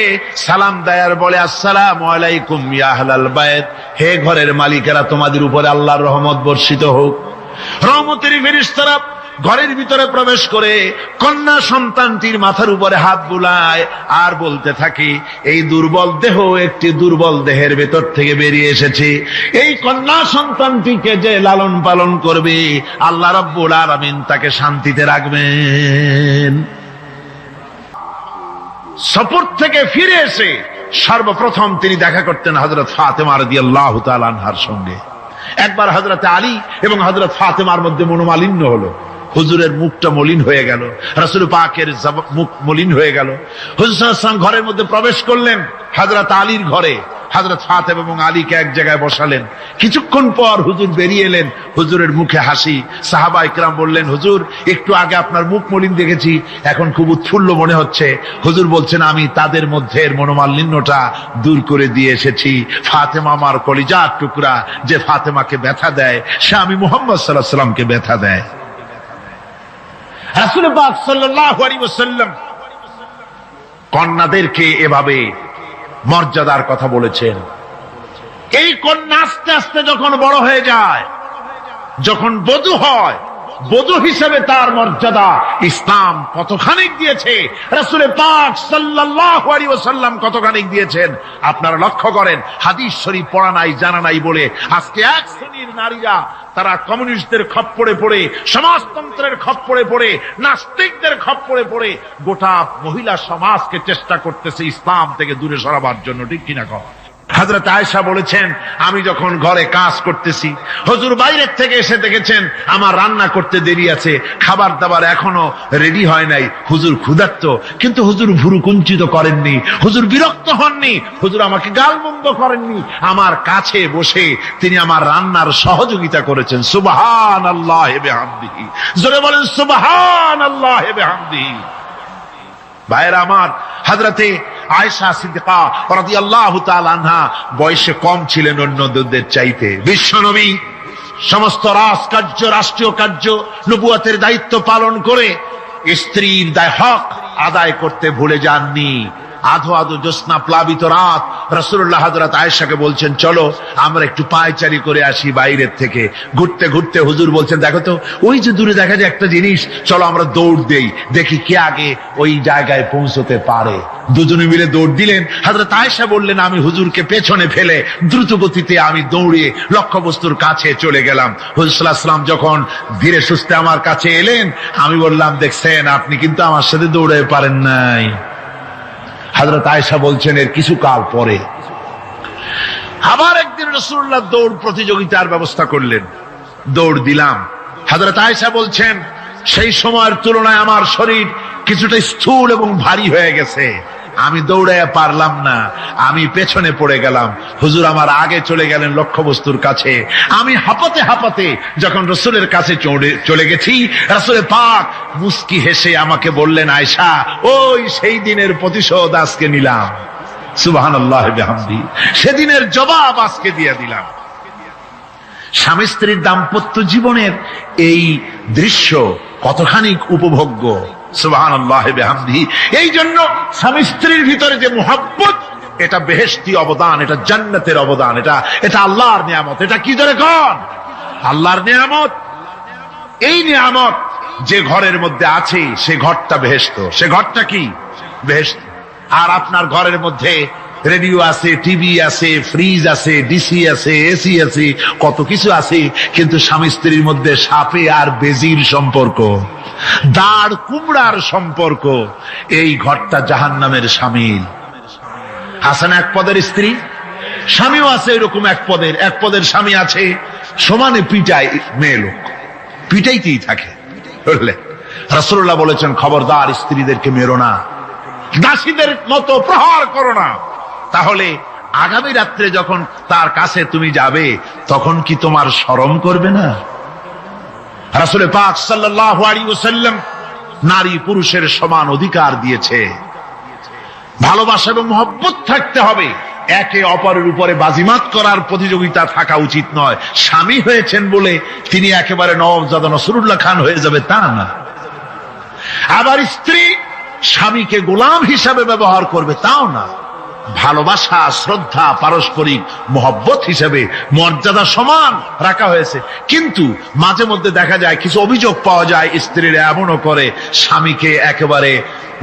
সালাম দেয় আর বলে, আসসালামু আলাইকুম ইয়া আহলাল বাইত, হে ঘরের মালিকেরা, তোমাদের উপরে আল্লাহর রহমত বর্ষিত হোক। রহমতের ফেরেশতারা ঘরের ভিতরে প্রবেশ করে কন্যা সন্তানটির মাথার উপরে হাত বুলায় আর বলতে থাকে, এই দুর্বল দেহ একটি দুর্বল দেহের ভেতর থেকে বেরিয়ে এসেছে। এই কন্যা সন্তানটিকে যে লালন পালন করবে, আল্লাহ রাব্বুল আলামিন তাকে শান্তিতে রাখবেন। সফর থেকে ফিরে এসে সর্বপ্রথম তিনি দেখা করতেন হযরত ফাতেমা রাদিয়াল্লাহু তাআলা আনহার সঙ্গে। একবার হযরত আলী এবং হযরত ফাতেমার মধ্যে মনোমালিন্য হলো। হুজুরের মুখটা মলিন হয়ে গেল, রাসূল পাকের মুখ মলিন হয়ে গেল। হুজুর সাল্লাল্লাহু আলাইহি ওয়াসাল্লাম ঘরের মধ্যে প্রবেশ করলেন, হযরত আলীর ঘরে। হযরত ফাতেমা এবং আলীকে এক জায়গায় বসালেন। কিছুক্ষণ পর হুজুর বেরিয়ে এলেন, হুজুরের মুখে হাসি। সাহাবায়ে কেরাম বললেন, হুজুর একটু আগে আপনার মুখ মলিন দেখেছি, এখন খুব উৎফুল্ল মনে হচ্ছে। হুজুর বলছেন, আমি তাদের মধ্যে মনোমালিন্যটা দূর করে দিয়ে এসেছি। ফাতেমা আমার কলিজার টুকরা, যে ফাতেমাকে ব্যথা দেয় সে আমি মুহাম্মদ সাল্লাল্লাহু আলাইহি ওয়াসাল্লামকে ব্যথা দেয়। রাসূল পাক সাল্লাল্লাহু আলাইহি ওয়াসাল্লাম কন্যাদেরকে এভাবে মর্যাদার কথা বলেছেন। এই কন্যা আস্তে আস্তে যখন বড় হয়ে যায়, যখন বধূ হয়, বধূ হিসেবে তার মর্যাদা ইসলাম কতখানি দিয়েছে, রাসূল পাক সাল্লাল্লাহু আলাইহি ওয়াসাল্লাম কতখানি দিয়েছেন আপনারা লক্ষ্য করেন। হাদিস শরীফ পড়া নাই, জানা নাই বলে আজকে এক শ্রেণীর নারীরা তারা কমিউনিস্টদের খপ্পরে পড়ে, সমাজতন্ত্রের খপ্পরে পড়ে, নাস্তিকদের খপ্পরে পড়ে গোটা মহিলা সমাজকে চেষ্টা করতেছে ইসলাম থেকে দূরে সরাবার জন্য। ঠিক কিনা কর? হযরত আয়েশা বলেছেন, আমি যখন ঘরে কাজ করতেছি, হুজুর বাইরের থেকে এসে দেখেছেন আমার রান্না করতে দেরি আছে, খাবার দাবার এখনো রেডি হয় নাই, হুজুর ক্ষুধার্ত, কিন্তু হুজুর ভুরু কুঞ্চিত করেননি, হুজুর বিরক্ত হননি, হুজুর আমাকে গালমন্দ করেননি, আমার কাছে বসে তিনি আমার রান্নার সহযোগিতা করেছেন। সুবহানাল্লাহি ওয়া বিহামদিহি, জোরে বলেন সুবহানাল্লাহি ওয়া বিহামদিহি। ভাইরা আমার, হযরতে আয়েশা সিদ্দিকা রাদিয়াল্লাহু তাআলা আনহা বয়সে কম ছিলেন অন্যদের চাইতে। বিশ্বনবী সমস্ত রাজকার্য, রাষ্ট্রীয় কার্য, নবুয়তের দায়িত্ব পালন করে স্ত্রীর হক আদায় করতে ভুলে যাননি। আধো আধো জ্যোৎস্না প্লাবিত রাত রাসূলুল্লাহ হযরত আয়েশাকে বলছেন, চলো আমরা একটু পায়চারি করে আসি বাইরের থেকে। ঘুরতে ঘুরতে হুজুর বলছেন, দেখো তো ওই যে দূরে দেখা যায় একটা জিনিস, চলো আমরা দৌড় দেই, দেখি কে আগে ওই জায়গায় পৌঁছতে পারে। দুজনে মিলে দৌড় দিলেন। হযরত আয়েশা বললেন, আমি হুজুরকে পেছনে ফেলে দ্রুত গতিতে আমি দৌড়ে লক্ষ্যবস্তুর কাছে চলে গেলাম। হুজুর সাল্লাল্লাহু আলাইহি ওয়াসাল্লাম যখন ধীরে সুস্থে আমার কাছে এলেন, আমি বললাম, দেখছেন আপনি কিন্তু আমার সাথে দৌড়ে পারেন নাই। হযরত আয়েশা বলছেন, এর কিছু কাল পরে আবার একদিন রাসূলুল্লাহ দৌড় প্রতিযোগিতার ব্যবস্থা করলেন, দৌড় দিলাম। হযরত আয়েশা বলছেন, সেই সময়ের তুলনায় আমার শরীর কিছুটা স্থূল এবং ভারী হয়ে গেছে, আমি দৌড়াইয়া পারলাম না, আমি পেছনে পড়ে গেলাম। হুজুর আমার আগে চলে গেলেন লক্ষ্যবস্তুর কাছে। আমি হাঁপাতে হাঁপাতে যখন রাসূলের কাছে চলে গেছি, রাসূল পাক মুস্কি হেসে আমাকে বললেন, আয়েশা, ওই সেই দিনের প্রতিশোধ আজকে নিলাম। সুবহানাল্লাহ বিহামদি। সেদিনের জবাব আজকে দিয়ে দিলাম। স্বামী স্ত্রীর দাম্পত্য জীবনের এই দৃশ্য কতখানি উপভোগ্য, সুবহানাল্লাহ বিহামদি। এই জন্য স্বামী স্ত্রীর ভিতরে যে মুহাব্বত, এটা বেহেশতি অবদান, এটা জান্নাতের অবদান, এটা আল্লাহর নিয়ামত। এটা কি ধরে কোন আল্লাহর নিয়ামত। এই নিয়ামত যে ঘরের মধ্যে আছে সে ঘরটা বেহেশত, সে ঘরটা কি বেহেশত। আর আপনার ঘরের মধ্যে রেডিও আছে, টিভি আছে, ফ্রিজ আছে, ডিসি আছে, এসি আছে, কত কিছু আছে, কিন্তু স্বামী স্ত্রীর মধ্যে সাপে আর বেজির সম্পর্ক, দাঁড় কুমড়ার সম্পর্ক, এই ঘরটা জাহান্নামের শামিল। হাসান এক পদের স্ত্রী, স্বামীও আছে এরকম এক পদের স্বামী আছে, সমানে পিটায় মেয়ে লোক, পিটাইতেই থাকে। বুঝলেন, রাসূলুল্লাহ বলেছেন খবরদার স্ত্রীদেরকে মেরো না, দাসীদের মতো প্রহার করো না। তাহলে আগামী রাত্রে যখন তার কাছে তুমি যাবে তখন কি তোমার শরম করবে না? রাসূল পাক সাল্লাল্লাহু আলাইহি ওয়াসাল্লাম নারী পুরুষের সমান অধিকার দিয়েছে। ভালোবাসা এবং মহব্বত থাকতে হবে, একে অপরের উপরে বাজিমাত করার প্রতিযোগিতা থাকা উচিত নয়। স্বামী হয়েছেন বলে তিনি একেবারে নওয়াবজাদা নসরুল্লাহ খান হয়ে যাবে তা না। আবার স্ত্রী স্বামীকে গোলাম হিসাবে ব্যবহার করবে তাও না। ভালোবাসা, শ্রদ্ধা, পারস্পরিক মহব্বত হিসেবে মর্যাদা সমান রাখা হয়েছে। কিন্তু মাঝে মধ্যে দেখা যায়, কিছু অভিযোগ পাওয়া যায়, স্ত্রীরা এমনও করে স্বামীকে একেবারে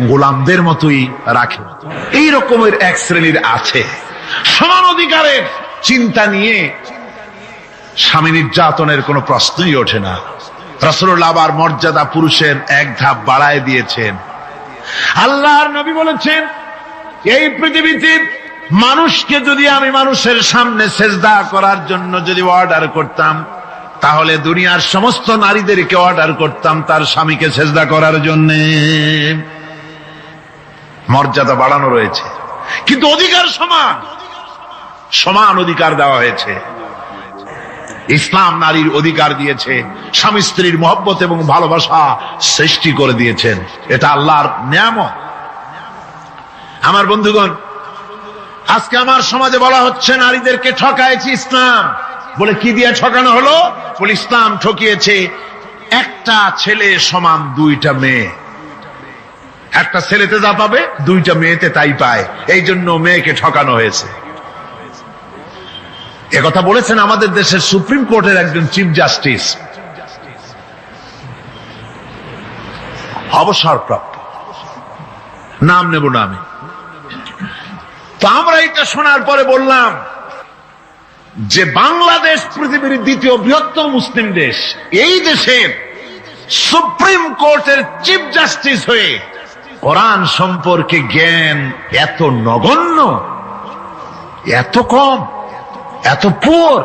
গোলামদের মতোই রাখে। এই রকমের এক শ্রেণীর আছে। সমান অধিকারের চিন্তা নিয়ে স্বামী নির্যাতনের কোনো প্রশ্নই ওঠে না। রাসূলুল্লাহ আবার মর্যাদা পুরুষের এক ধাপ বাড়ায় দিয়েছেন। আল্লাহর নবী বলেছেন, এই পৃথিবীতে মানুষকে যদি আমি মানুষের সামনে সেজদা করার জন্য যদি অর্ডার করতাম, তাহলে দুনিয়ার সমস্ত নারীদেরকে অর্ডার করতাম তার স্বামীকে সেজদা করার জন্য। মর্যাদা বাড়ানো রয়েছে, কিন্তু অধিকার সমান, সমান অধিকার দেওয়া হয়েছে। ইসলাম নারীর অধিকার দিয়েছে, স্বামী স্ত্রীর মহব্বত এবং ভালোবাসা সৃষ্টি করে দিয়েছেন। এটা আল্লাহর নিয়ামত। আমার বন্ধুগণ, আজকে আমার সমাজে বলা হচ্ছে নারীদেরকে ঠকাইছে ইসলাম। বলে কি দিয়ে ঠকানো হলো? বলে ইসলাম ঠকিয়েছে একটা ছেলে সমান দুইটা মেয়ে। একটা ছেলেতে যা পাবে দুইটা মেয়েতে তাই পায়, এই জন্য মেয়েকে ঠকানো হয়েছে। একথা বলেছেন আমাদের দেশের সুপ্রিম কোর্টের একজন চিফ জাস্টিস, অবসরপ্রাপ্ত, নাম নেব না আমি। তো আমরা এটা শোনার পরে বললাম যে বাংলাদেশ পৃথিবীর দ্বিতীয় বৃহত্তম মুসলিম দেশ, এই দেশের সুপ্রিম কোর্টের চিফ জাস্টিস হয়ে কোরআন সম্পর্কে জ্ঞান এত নগণ্য, এত কম, এত পুর।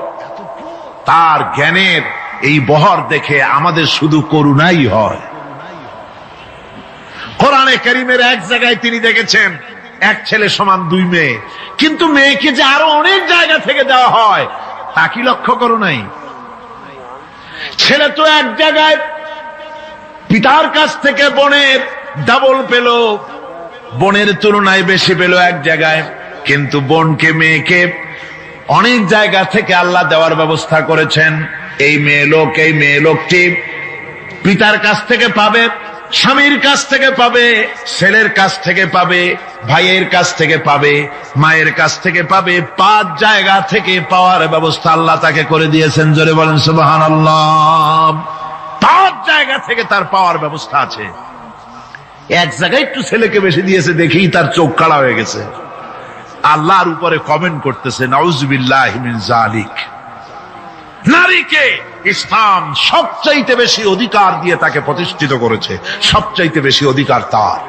তার জ্ঞানের এই বহর দেখে আমাদের শুধু করুণাই হয়। কোরআনে কারীমের এক জায়গায় তিনি দেখেছেন এক ছেলে সমান দুই মেয়ে, কিন্তু মেয়েকে যে আরো অনেক জায়গা থেকে দেওয়া হয় তা কি লক্ষ্য করো নাই? ছেলে তো এক জায়গায় পিতার কাছ থেকে বোনের ডাবল পেল, বোনের তুলনায় বেশি পেল এক জায়গায়, কিন্তু বোনকে মেয়েকে অনেক জায়গা থেকে আল্লাহ দেওয়ার ব্যবস্থা করেছেন। এই মেয়ে লোকটি পিতার কাছ থেকে পাবে, স্বামীর কাছ থেকে পাবে, ছেলের কাছ থেকে পাবে, ভাইয়ের কাছ থেকে পাবে, মায়ের কাছ থেকে পাবে, 5 জায়গা থেকে পাওয়ার ব্যবস্থা আল্লাহ তাকে করে দিয়েছেন। জোরে বলেন সুবহানাল্লাহ। 5 জায়গা থেকে তার পাওয়ার ব্যবস্থা আছে। এক জায়গায় একটু ছেলেকে বেশি দিয়েছে দেখেই তার চোখ কালা হয়ে গেছে। আল্লাহর উপরে কমেন্ট করতেছে, নাউযুবিল্লাহি মিন যালিক। নারীকে ইসলাম সবচাইতে বেশি অধিকার দিয়ে তাকে প্রতিষ্ঠিত করেছে, সবচাইতে বেশি অধিকার তার,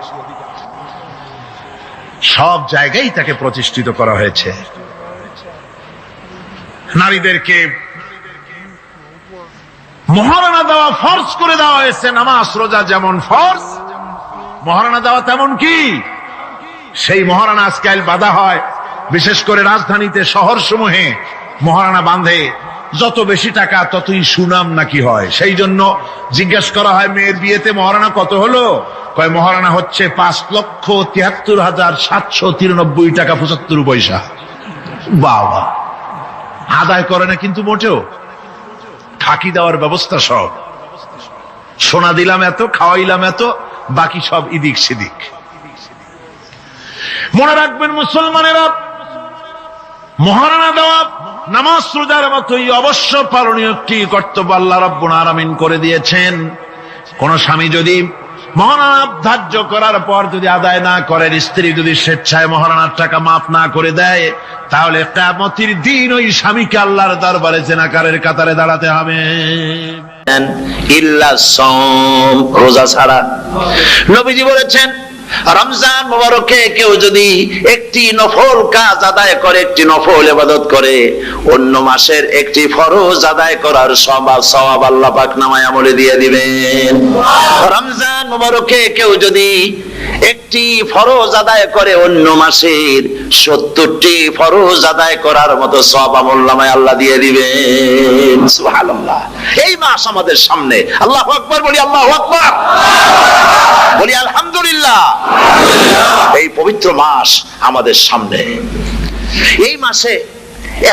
সব জায়গায় তাকে প্রতিষ্ঠিত করা হয়েছে। নারীদেরকে মহারণা দেওয়া ফরজ করে দেওয়া হয়েছে। নামাজ রোজা যেমন ফরজ, মহারণা দেওয়া তেমন কি? সেই মহারণা আজকাল বাঁধা হয়, বিশেষ করে রাজধানীতে, শহর সমূহে মহারণা বাঁধে। যত বেশি টাকা ততই সুনাম নাকি হয়। সেই জন্য জিজ্ঞেস করা হয় মেয়ের বিয়েতে মহারানা কত হলো? কয় মহারানা হচ্ছে 5,73,793 টাকা 75 পয়সা। বাবা, আদায় করে না কিন্তু মোটেও, ফাঁকি দেওয়ার ব্যবস্থা সব। সোনা দিলাম এত, খাওয়াইলাম এত, বাকি সব ইদিক সিদিক। মনে রাখবেন মুসলমানেরা, মহারানা দেওয়া নামাজ রোজার মতোই অবশ্য পালনীয় একটি কর্তব্য আল্লাহ রাব্বুল আলামিন করে দিয়েছেন। কোন স্বামী যদি মহারানা ধার্য করার পর যদি আদায় না করেন, স্ত্রী যদি স্বেচ্ছায় মহারানার টাকা মাফ না করে দেয়, তাহলে কিয়ামতের দিন ওই স্বামীকে আল্লাহর দরবারে জেনাকারের কাতারে দাঁড়াতে হবে। ইল্লা সাওম, রোজা ছাড়া। নবীজি বলেছেন রমজান মুবারকে কেউ যদি একটি নফল কাজ আদায় করে, একটি নফল ইবাদত করে, অন্য মাসের একটি ফরজ আদায় করার সওয়াব আল্লাহ পাক নামায়ে আমলে দিয়ে দিবেন। রমজান মুবারকে কেউ যদি একটি ফরজ আদায় করে, অন্য মাসের 70টি ফরজ আদায় করার মতো সওয়াব আমলনামায় আল্লাহ দিয়ে দিবেন। সুবহানাল্লাহ। এই মাস আমাদের সামনে। আল্লাহু আকবার বলি, আল্লাহু আকবার বলি, আলহামদুলিল্লাহ। এই পবিত্র মাস আমাদের সামনে। এই মাসে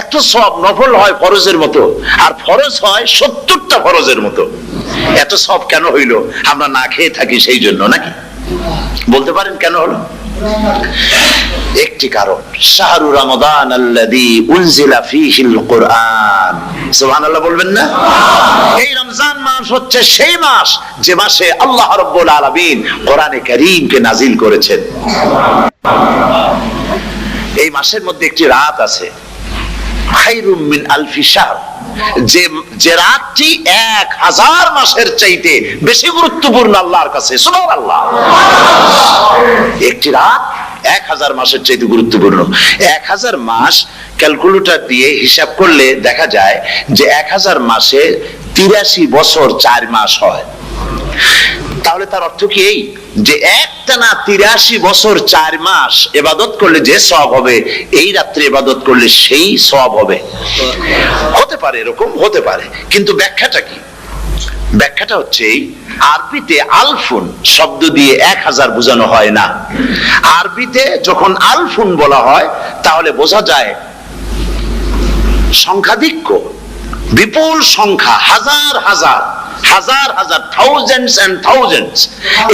এত সব নফল হয় ফরজের মতো, আর ফরজ হয় 70টা ফরজের মতো। এত সব কেন হইল? আমরা না খেয়ে থাকি সেই জন্য নাকি? বলতে পারেন কেন হলো? একটি কারণ, শাহরু রমাদান আল্লাযী উনজিলা ফীহিল কুরআন। সুবহানাল্লাহ বলবেন না? এই রমজান মাস হচ্ছে সেই মাস যে মাসে আল্লাহ রাব্বুল আলামিন কোরআনে কারীমকে নাজিল করেছেন। এই মাসের মধ্যে একটি রাত আছে, খায়রুম মিন আলফি শাহর, যে রাতটি 1000 মাসের চাইতে বেশি গুরুত্বপূর্ণ আল্লাহর কাছে। সুবহানাল্লাহ। একটি রাত 1000 মাসের চাইতে গুরুত্বপূর্ণ। 1000 মাস ক্যালকুলেটর দিয়ে হিসাব করলে দেখা যায় যে 1000 মাসে 83 বছর 4 মাস হয়। তাহলে তার অর্থ কি এই যে একটানা 83 বছর 4 মাস ইবাদত করলে যে সওয়াব হবে, এই রাত্রে ইবাদত করলে সেই সওয়াব হবে? হতে পারে, এরকম হতে পারে, কিন্তু ব্যাখ্যাটা কি? ব্যাখ্যাটা হচ্ছে আরবিতে আলফুন শব্দ দিয়ে 1000 বোঝানো হয় না। আরবিতে যখন আলফুন বলা হয় তাহলে বোঝা যায় সংখ্যাধিক্য, বিপুল সংখ্যা, হাজার হাজার হাজার হাজার, থাউজেন্ডস এন্ড থাউজেন্ডস।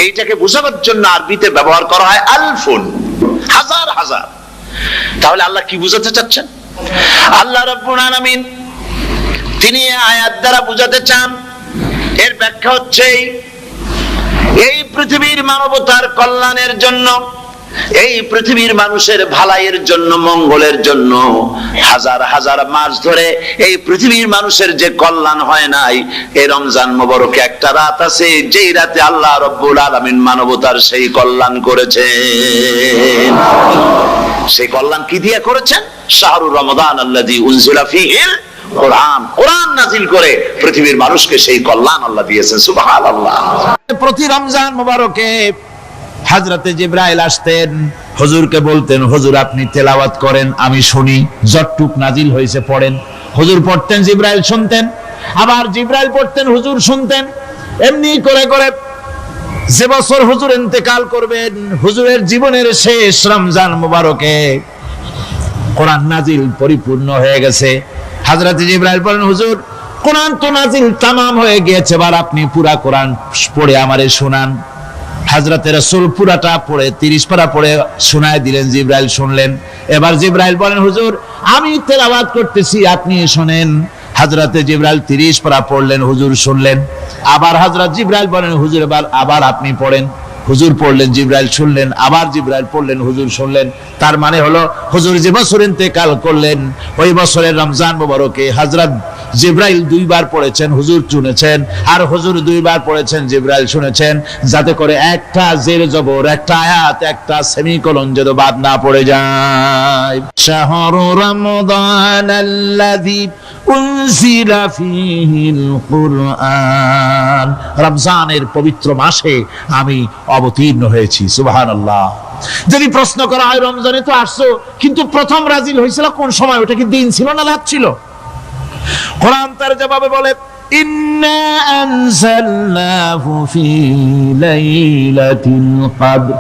এইটাকে বোঝানোর জন্য আরবিতে ব্যবহার করা হয় আলফুন, হাজার হাজার। তাহলে আল্লাহ কি বুঝাতে চাচ্ছেন? আল্লাহ রাব্বুল আলামিন তিনি আয়াত দ্বারা বুঝাতে চান, এর ব্যাখ্যা হচ্ছে এই পৃথিবীর মানবতার কল্যাণের জন্য, এই পৃথিবীর মানুষের ভালাইয়ের জন্য, মঙ্গলের জন্য হাজার হাজার মাস ধরে এই পৃথিবীর মানুষের যে কল্যাণ হয় নাই, এই রমজান মুবারকে একটা রাত আছে যেই রাতে আল্লাহ রাব্বুল আলামিন মানবতার সেই কল্যাণ করেছেন। সেই কল্যাণ কি দিয়ে করেছেন? শাহরু রমাদান আল্লাযী উনজিলা ফীহিল কোরআন, কোরআন নাজিল করে পৃথিবীর মানুষকে সেই কল্যাণ আল্লাহ দিয়েছেন। সুবহানাল্লাহ। প্রতি রমজান মুবারকে হযরতে জিবরাইল আসতেন, হুজুরকে বলতেন হুজুর আপনি তেলাওয়াত করেন, আমি শুনি, যতটুক নাজিল হয়েছে পড়েন। হুজুর পড়তেন, জিবরাইল শুনতেন, আবার জিবরাইল পড়তেন, হুজুর শুনতেন। এমনি করে করে যে বছর হুজুর ইন্তেকাল করবেন, হুজুরের জীবনের শেষ রমজান মুবারকে কোরআন নাজিল পরিপূর্ণ হয়ে গেছে। হযরতে জিবরাইল বলেন হুজুর কোরআন তো নাজিল তামাম হয়ে গিয়েছে, এবার আপনি পুরা কোরআন পড়ে আমারে শোনান। হযরতে রাসূল পুরাটা পড়ে 30 পারা পড়ে শোনায় দিলেন, জিবরাইল শুনলেন। এবার জিবরাইল বলেন হুজুর আমি তেলাওয়াত করতেছি, আপনি শুনেন। হযরতে জিবরাইল 30 পারা পড়লেন, হুজুর শুনলেন। আবার হযরত জিবরাইল বলেন হুজুর এবার আবার আপনি পড়েন। হুজুর পড়লেন, জিবরাইল শুনলেন, আবার জিবরাইল পড়লেন, হুজুর শুনলেন। তার মানে হলো হুজুর যে বছর ইন্তেকাল করলেন ওই বছরের রমজান মুবারকে হযরত জিবরাইল 2 বার পড়েছেন, হুজুর শুনেছেন, আর হুজুর 2 বার পড়েছেন, জিবরাইল শুনেছেন, যাতে করে একটা জের জবর, একটা আয়াত, একটা সেমিকোলন যেন বাদ না পড়ে যায়। শাহরু রমাদান আল্লাযী উনজিলা ফীহিল কুরআন, রমজানের পবিত্র মাসে আমি অবতীর্ণ হয়েছি। সুবহানাল্লাহ। যদি প্রশ্ন করা হয় রমজানে তো আসছো, কিন্তু প্রথম নাজিল হয়েছিল কোন সময়? ওটা কি দিন ছিল না রাত ছিল? কোরআন তার জবাবে বলে, ইন্না আনজালনাহু ফি লাইলাতিল কদর,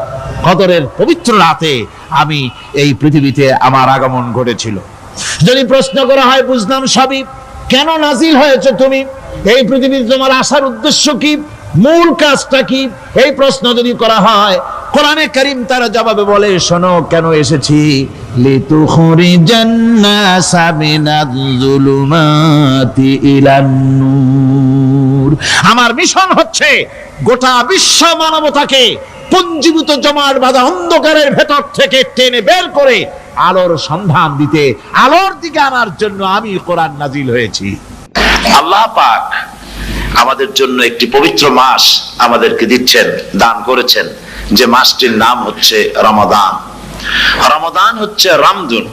কদরের পবিত্র রাতে আমি এই পৃথিবীতে আমার আগমন ঘটেছিল। যদি প্রশ্ন করা হয়, বুঝলাম সবই, কেন নাজিল হয়েছে তুমি, এই পৃথিবীতে তোমার আসার উদ্দেশ্য কি, মূল কাজটা কি, এই প্রশ্ন যদি করা হয়, কোরআনে কারীম তার জবাবে বলে, শোনো কেন এসেছি, লিতুখরিজান নাসা মিনাজ যুলুমাতি ইলান নূর। আমার মিশন হচ্ছে গোটা বিশ্ব মানবতাকে পুঞ্জীভূত জমাট বাঁধা অন্ধকারের ভেতর থেকে টেনে বের করে আলোর সন্ধান দিতে, আলোর দিকে আনার জন্য আমি কোরআন নাজিল হয়েছি। আল্লাহ পাক আমাদের জন্য একটি পবিত্র মাস আমাদেরকে দিচ্ছেন, দান করেছেন, যে মাসটির নাম হচ্ছে রমাদান। রমাদান হচ্ছে রামদুন,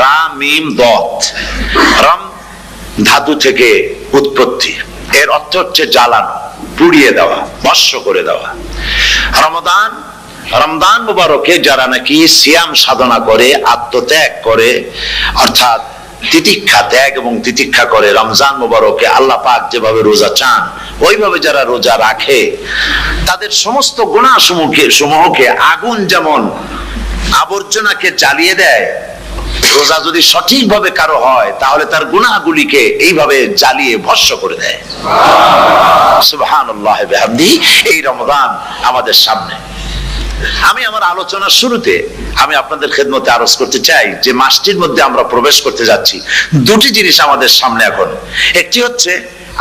রা মিম দত, রাম ধাতু থেকে উৎপত্তি, এর অর্থ হচ্ছে জ্বালানো, পুড়িয়ে দেওয়া, ভস্ম করে দেওয়া। রমাদান, রমজান মুবারকে যারা নাকি সিয়াম সাধনা করে, আত্মত্যাগ করে, অর্থাৎ তিতিক্ষা, ত্যাগ এবং তিতিক্ষা করে, রমজান মুবারকে আল্লাহ পাক যেভাবে রোজা চান ওইভাবে যারা রোজা রাখে, তাদের সমস্ত গুনাহ সমূহকে আগুন যেমন আবর্জনাকে জ্বালিয়ে দেয়, রোজা যদি সঠিকভাবে কারো হয় তাহলে তার গুনাহগুলিকে এইভাবে জ্বালিয়ে ভস্ম করে দেয়। সুবহানাল্লাহ ওয়া বিহামদিহি। এই রমাদান আমাদের সামনে। আমি আমার আলোচনার শুরুতে আমি আপনাদের খেদমতে আরজ করতে চাই যে মাসটির মধ্যে আমরা প্রবেশ করতে যাচ্ছি, দুটি জিনিস আমাদের সামনে এখন। একটি হচ্ছে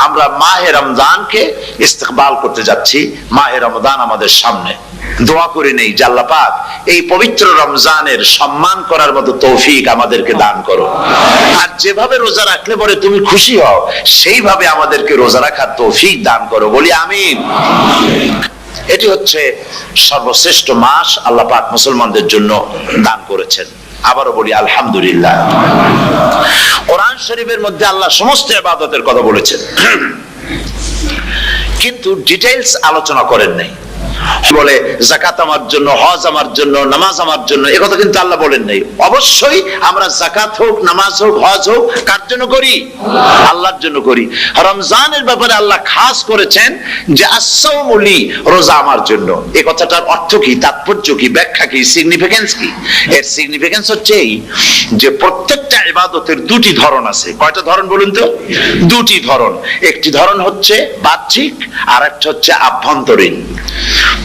আমরা মাহে রমজানকে ইস্তেকবাল করতে যাচ্ছি, মাহে রমজান আমাদের সামনে। দোয়া করে নেই যে আল্লাহ পাক এই পবিত্র রমজানের সম্মান করার মতো তৌফিক আমাদেরকে দান করো, আর যেভাবে রোজা রাখলে পরে তুমি খুশি হও সেইভাবে আমাদেরকে রোজা রাখার তৌফিক দান করো, বলি আমিন। এটি হচ্ছে সর্বশ্রেষ্ঠ মাস আল্লাহ পাক মুসলমানদের জন্য দান করেছেন। আবারও বলি আলহামদুলিল্লাহ। কোরআন শরীফের মধ্যে আল্লাহ সমস্ত ইবাদতের কথা বলেছেন, কিন্তু ডিটেইলস আলোচনা করেন নাই। বলে যাকাত আমার জন্য, হজ আমার জন্য, নামাজ আমার জন্য, এ কথা কিন্তু আল্লাহ বলেন নাই। অবশ্যই আমরা যাকাত হোক, নামাজ হোক, হজ হোক কার জন্য করি? আল্লাহর জন্য করি। রমজানের ব্যাপারে আল্লাহ খাস করেছেন যে আস-সাওমু লি, রোজা আমার জন্য। এই কথাটার অর্থ কি, তাৎপর্য কি, ব্যাখ্যা কি, সিগনিফিকেন্স কি? এর সিগনিফিকেন্স হচ্ছে এই যে প্রত্যেকটা ইবাদতের দুটি ধরন আছে। কয়টা ধরন বলুন তো? দুটি ধরন। একটি ধরন হচ্ছে বাহ্যিক, আর একটা হচ্ছে আভ্যন্তরীণ।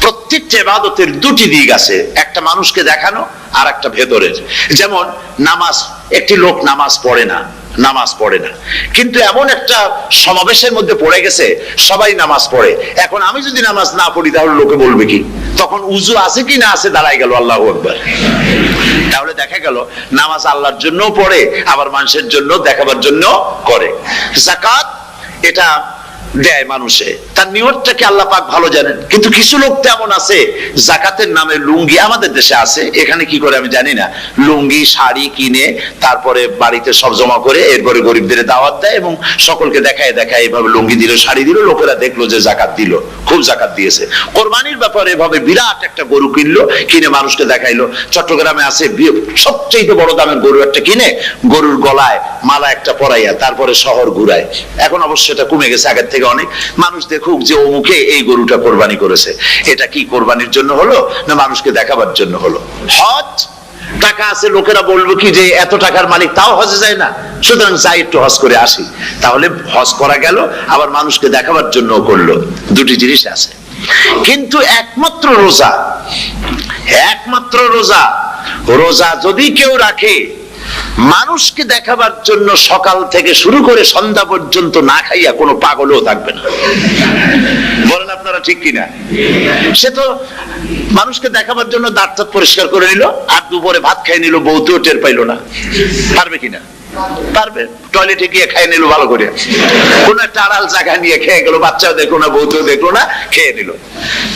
প্রত্যেকটা ইবাদতের দুটি দিক আছে, একটা মানুষকে দেখানো আর একটা ভেতরের। যেমন নামাজ, একটি লোক নামাজ পড়ে না, কিন্তু এমন একটা সমাবেশের মধ্যে পড়ে গেছে সবাই নামাজ পড়ে। এখন আমি যদি নামাজ না পড়ি তাহলে লোকে বলবে কি? তখন উযু আছে কি না আছে দাঁড়াই গেল, আল্লাহু আকবার। তাহলে দেখা গেল নামাজ আল্লাহর জন্য পড়ে, আবার মানুষের জন্য দেখাবার জন্য করে। যাকাত এটা দেয় মানুষে, তার নিয়তটাকে আল্লাহ পাক ভালো জানেন। কিন্তু কিছু লোক তেমন আছে যাকাতের নামে লুঙ্গি, আমাদের দেশে আছে, এখানে কি করে আমি জানি না, লুঙ্গি শাড়ি কিনে তারপরে বাড়িতে সব জমা করে এরপরে গরিবদের দাওয়াত দেয় এবং সকলকে দেখায় এভাবে লুঙ্গি দিল, শাড়ি দিল, লোকেরা দেখলো যে যাকাত দিল, খুব যাকাত দিয়েছে। কোরবানির ব্যাপারে এভাবে বিরাট একটা গরু কিনলো, কিনে মানুষকে দেখাইলো। চট্টগ্রামে আছে সবচেয়ে বড় দামের গরু একটা কিনে গরুর গলায় মালা একটা পরাইয়া তারপরে শহর ঘুরায়। এখন অবশ্য এটা কমে গেছে আগের থেকে অনেক। মানুষ দেখুক যে অমুকে এই গরুটা কোরবানি করেছে। এটা কি কোরবানির জন্য হলো না মানুষকে দেখাবার জন্য হলো? হজ, টাকা আছে, লোকেরা বলবো কি যে এত টাকার মালিক তাও হজে যায় না, সুতরাং যাই একটু হজ করে আসি। তাহলে হজ করা গেল, আবার মানুষকে দেখাবার জন্য করলো। দুটি জিনিস আছে। কিন্তু একমাত্র রোজা যদি কেউ রাখে মানুষকে দেখাবার জন্য সকাল থেকে শুরু করে সন্ধ্যা পর্যন্ত না খাইয়া কোনো পাগলও থাকবে না। বলেন আপনারা ঠিক কিনা? সে তো মানুষকে দেখাবার জন্য দাঁত পরিষ্কার করে নিল, আর দুপুরে ভাত খাই নিল, বউতেও টের পাইল না। পারবে কিনা? পারবে। টয়লেটে গিয়ে খাই নিল ভালো করে, কোন একটা আড়াল জায়গা নিয়ে খেয়ে গেল, বাচ্চাও দেখলো না, বউতেও দেখলো না, খেয়ে নিল।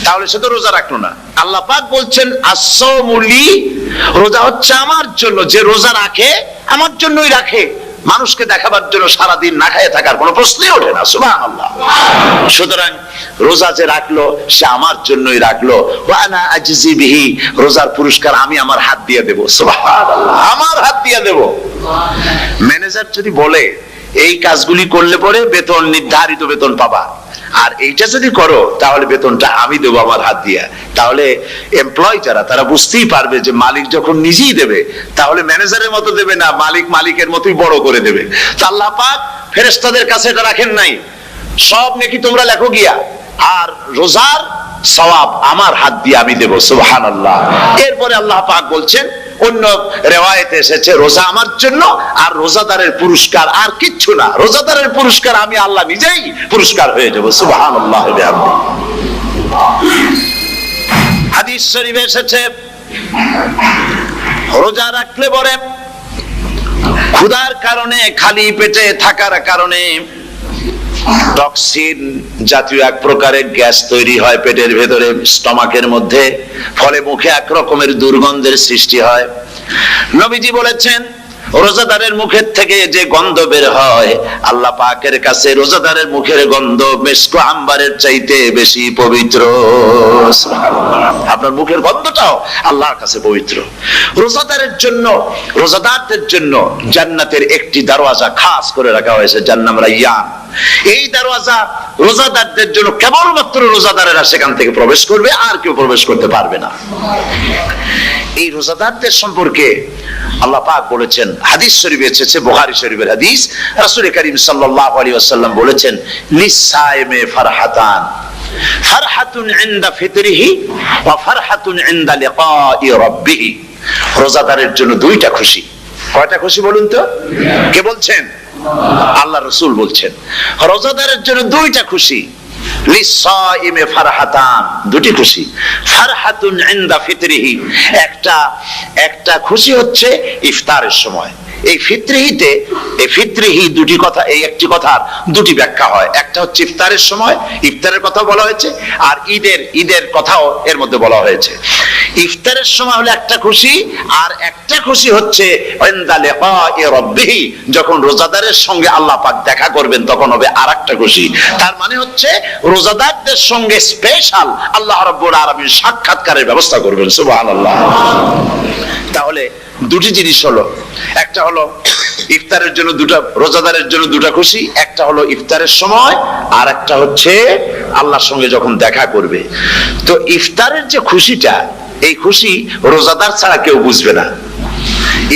তাহলে সে তো রোজা রাখলো না। আল্লাহ পাক বলছেন আস-সাওমু লি, রোজা হচ্ছে আমার জন্য। যে রোজা রাখে আমার জন্যই রাখে, মানুষকে দেখাবার জন্য সারাদিন না খাইয়ে থাকার কোনো প্রশ্নই ওঠে না। সুবহানাল্লাহ। সুতরাং রোজা যে রাখলো সে আমার জন্যই রাখলো। ওয়া আনা আজজি বিহি, রোজার পুরস্কার আমি আমার হাত দিয়ে দেব। সুবহানাল্লাহ, আমার হাত দিয়ে দেব। ম্যানেজার যদি বলে এই কাজগুলি করলে পরে বেতন, নির্ধারিত বেতন পাবা। আর এইটা যদি করো তাহলে বেতনটা আমি দেবো আমার হাত দিয়া। তাহলে এমপ্লয় যারা, তারা বুঝতেই পারবে যে মালিক যখন নিজেই দেবে তাহলে ম্যানেজারের মতো দেবে না, মালিক মালিকের মতোই বড় করে দেবে। তা আল্লাহ পাক ফেরেশতাদের কাছে এটা রাখেন নাই, সব নাকি তোমরা লেখো গিয়া, আর রোজার সওয়াব আমার হাত দিয়ে আমি দেব। সুবহানাল্লাহ। এরপরে আল্লাহ পাক বলছেন, অন্য রিওয়ায়েতে এসেছে রোজা আমার জন্য, আর রোজাদারের পুরস্কার আর কিচ্ছু না, রোজাদারের পুরস্কার আমি আল্লাহ নিজেই পুরস্কার হয়ে যাব। সুবহানাল্লাহ। হাদিস শরীফে এসেছে রোজা রাখলে পরে ক্ষুধার কারণে, খালি পেটে থাকার কারণে টক্সিন জাতীয় এক প্রকারের গ্যাস তৈরি হয় পেটের ভেতরে, স্টমাকের মধ্যে, ফলে মুখে এক রকমের দুর্গন্ধের সৃষ্টি হয়। নবীজি বলেছেন রোজাদারের মুখের থেকে যে গন্ধ বের হয়, আল্লাহ পাকের কাছে রোজাদারের মুখের গন্ধ মিস্ক আম্বারের চাইতে বেশি পবিত্র। আপনার মুখের গন্ধটাও আল্লাহর কাছে পবিত্র। রোজাদারের জন্য, রোজাদারদের জন্য জান্নাতের একটি দরওয়াজা খাস করে রাখা হয়েছে, যার নাম রায়্যান। এই দরওয়াজা রোজাদারদের জন্য, কেবলমাত্র রোজাদারেরা সেখান থেকে প্রবেশ করবে, আর কেউ প্রবেশ করতে পারবে না। এই রোজাদারদের সম্পর্কে আল্লাহ পাক বলেছেন, হাদিস শরীফে এসেছে, বুখারী শরীফের হাদিস, রাসূল করিম সাল্লাল্লাহু আলাইহি ওয়াসাল্লাম বলেছেন, লিসাইমে ফারহাতান, ফারহাতুন ইনদা ফিতরিহি ওয়া ফারহাতুন ইনদা লিকাই রাব্বিহি। রোজাদারের জন্য দুইটা খুশি। কয়টা খুশি বলুন তো? কে বলছেন? আল্লাহ রাসূল বলছেন রোজাদারের জন্য দুইটা খুশি। লিসাইমে ফারহাতান, দুটি খুশি। ফারহাতুন ইনদা ফিতরিহি, একটা খুশি হচ্ছে ইফতারের সময়। এই ফিতরিহিতে, এই ফিতরিহি দুটি কথা, এই একটি কথার দুটি ব্যাখ্যা হয়। একটা হচ্ছে ইফতারের সময়, ইফতারের কথা বলা হয়েছে, আর ঈদের কথাও এর মধ্যে বলা হয়েছে। ইফতারের সময় হলে একটা খুশি, আর একটা খুশি হচ্ছে ইনদা লিকাই রাব্বিহি, যখন রোজাদারের সঙ্গে আল্লাহ পাক দেখা করবেন তখন হবে আরেকটা খুশি। তার মানে হচ্ছে রোজাদারদের সঙ্গে স্পেশাল আল্লাহ রাব্বুল আলামিন সাক্ষাৎকারের ব্যবস্থা করবেন। সুবহানাল্লাহ। তাহলে দুটি জিনিস হলো, একটা হলো ইফতারের জন্য দুটা, রোজাদারের জন্য দুটা খুশি, একটা হলো ইফতারের সময়, আর একটা হচ্ছে আল্লাহর সঙ্গে যখন দেখা করবে। তো ইফতারের যে খুশিটা, এই খুশি রোজাদার ছাড়া কেউ বুঝবে না।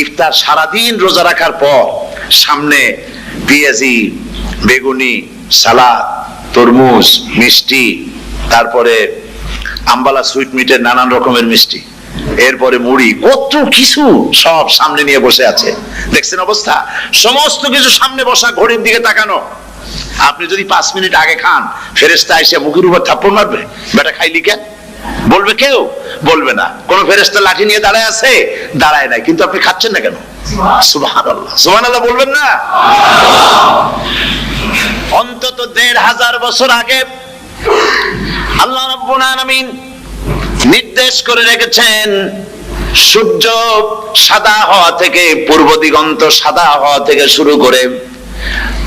ইফতার সারাদিন রোজা রাখার পর সামনে পেঁয়াজি, বেগুনি, সালাদ, তরমুজ, মিষ্টি, তারপরে আম্বালা সুইট মিটের নানান রকমের মিষ্টি, এরপরে মুড়ি, কত কিছু সব সামনে নিয়ে বসে আছে। দেখছেন অবস্থা? সমস্ত কিছু সামনে বসা, ঘড়ির দিকে তাকানো। আপনি যদি 5 মিনিট আগে খান, ফেরেশতা এসে মুখের উপর থাপ্পড় মারবে, বেটা খাইলি কেন? বলবে কেউ? বলবে না। কোন ফেরেশতা লাঠি নিয়ে দাঁড়ায় আছে? দাঁড়ায় নাই, কিন্তু আপনি খাচ্ছেন না কেন? সুবহানাল্লাহ। সুবহানাল্লাহ বলবেন না? অন্তত 1500 বছর আগে আল্লাহ রাব্বুল আলামিন নির্দেশ করে রেখেছেন, সূর্য সাদা হওয়া থেকে, পূর্ব দিগন্ত সাদা হওয়া থেকে শুরু করে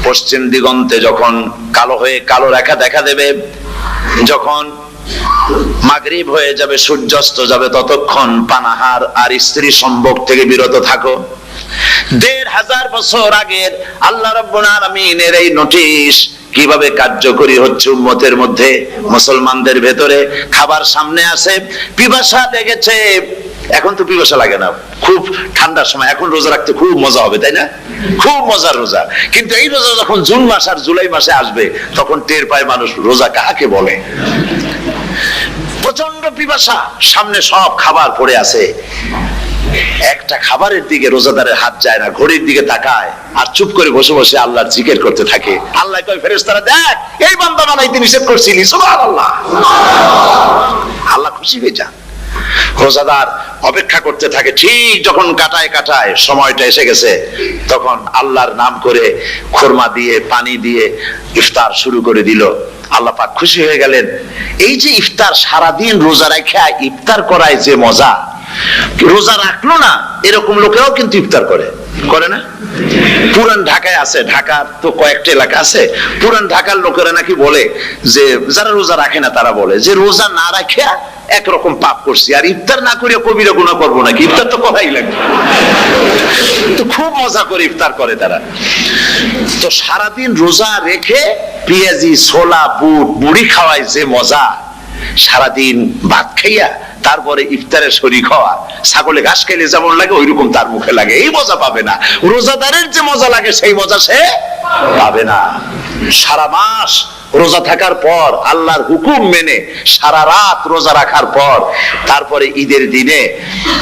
পশ্চিম দিগন্তে যখন কালো হয়ে কালো রেখা দেখা দেবে, যখন মাগরিব হয়ে যাবে, সূর্যাস্ত যাবে, ততক্ষণ পানাহার আর স্ত্রী সম্ভোগ থেকে বিরত থাকো। 1500 বছর আগের আল্লাহ রাব্বুল আলামিনের এই নোটিশ কিভাবে কার্যকরী হচ্ছে উম্মতের মধ্যে, মুসলমানদের ভেতরে। খাবার সামনে আছে, পিপাসা লেগেছে, এখন তো পিপাসা লাগে না, খুব ঠান্ডার সময়, এখন রোজা রাখতে খুব মজা হবে, তাই না? খুব মজার রোজা। কিন্তু এই রোজা যখন জুন মাস আর জুলাই মাসে আসবে, তখন টের পায় মানুষ রোজা কাকে বলে। প্রচন্ড পিপাসা, সামনে সব খাবার পড়ে আছে, একটা খাবারের দিকে রোজাদারের হাত যায় না, ঘড়ির দিকে তাকায় আর চুপ করে বসে বসে আল্লাহর জিকির করতে থাকে। আল্লাহ কয়, ফেরেশতারা দেখ, এই বান্দা বানাইতে নিষেধ করছিলি। সুবহানাল্লাহ। আল্লাহ খুশি হয়ে যান। রোজাদার অপেক্ষা করতে থাকে, ঠিক যখন কাটায় সময়টা এসে গেছে, তখন আল্লাহর নাম করে খুরমা দিয়ে, পানি দিয়ে ইফতার শুরু করে দিল। আল্লাহ পাক খুশি হয়ে গেলেন। এই যে ইফতার, সারাদিন রোজা রাখা ইফতার করায় যে মজা, রোজা রাখলো না এরকম লোকেরাও কিন্তু ইফতার করে। করে না? পুরান ঢাকায় আছে, ঢাকার তো কয়েকটা এলাকা আছে, পুরান ঢাকার লোকেরা নাকি বলে যে যারা রোজা রাখে না তারা বলে যে রোজা না রাখে একরকম পাপ করছি, আর ইফতার না করে কবিরা গুনাহ করবো নাকি, ইফতার তো করাই লাগবে। তো খুব মজা করে ইফতার করে তারা। তো সারাদিন রোজা রেখে পেঁয়াজি, ছোলা, বুট, মুড়ি খাওয়ায় যে মজা, সারাদিন ভাত খাইয়া তারপরে ইফতারের শরীক হওয়া, ছাগলে ঘাস খাইলে যেমন লাগে ওইরকম তার মুখে লাগে, এই মজা পাবে না। রোজাদারের যে মজা লাগে সেই মজা সে পাবে না। সারা মাস রোজা থাকার পর, আল্লাহর হুকুম মেনে সারা রাত রোজা রাখার পর, তারপরে ঈদের দিনে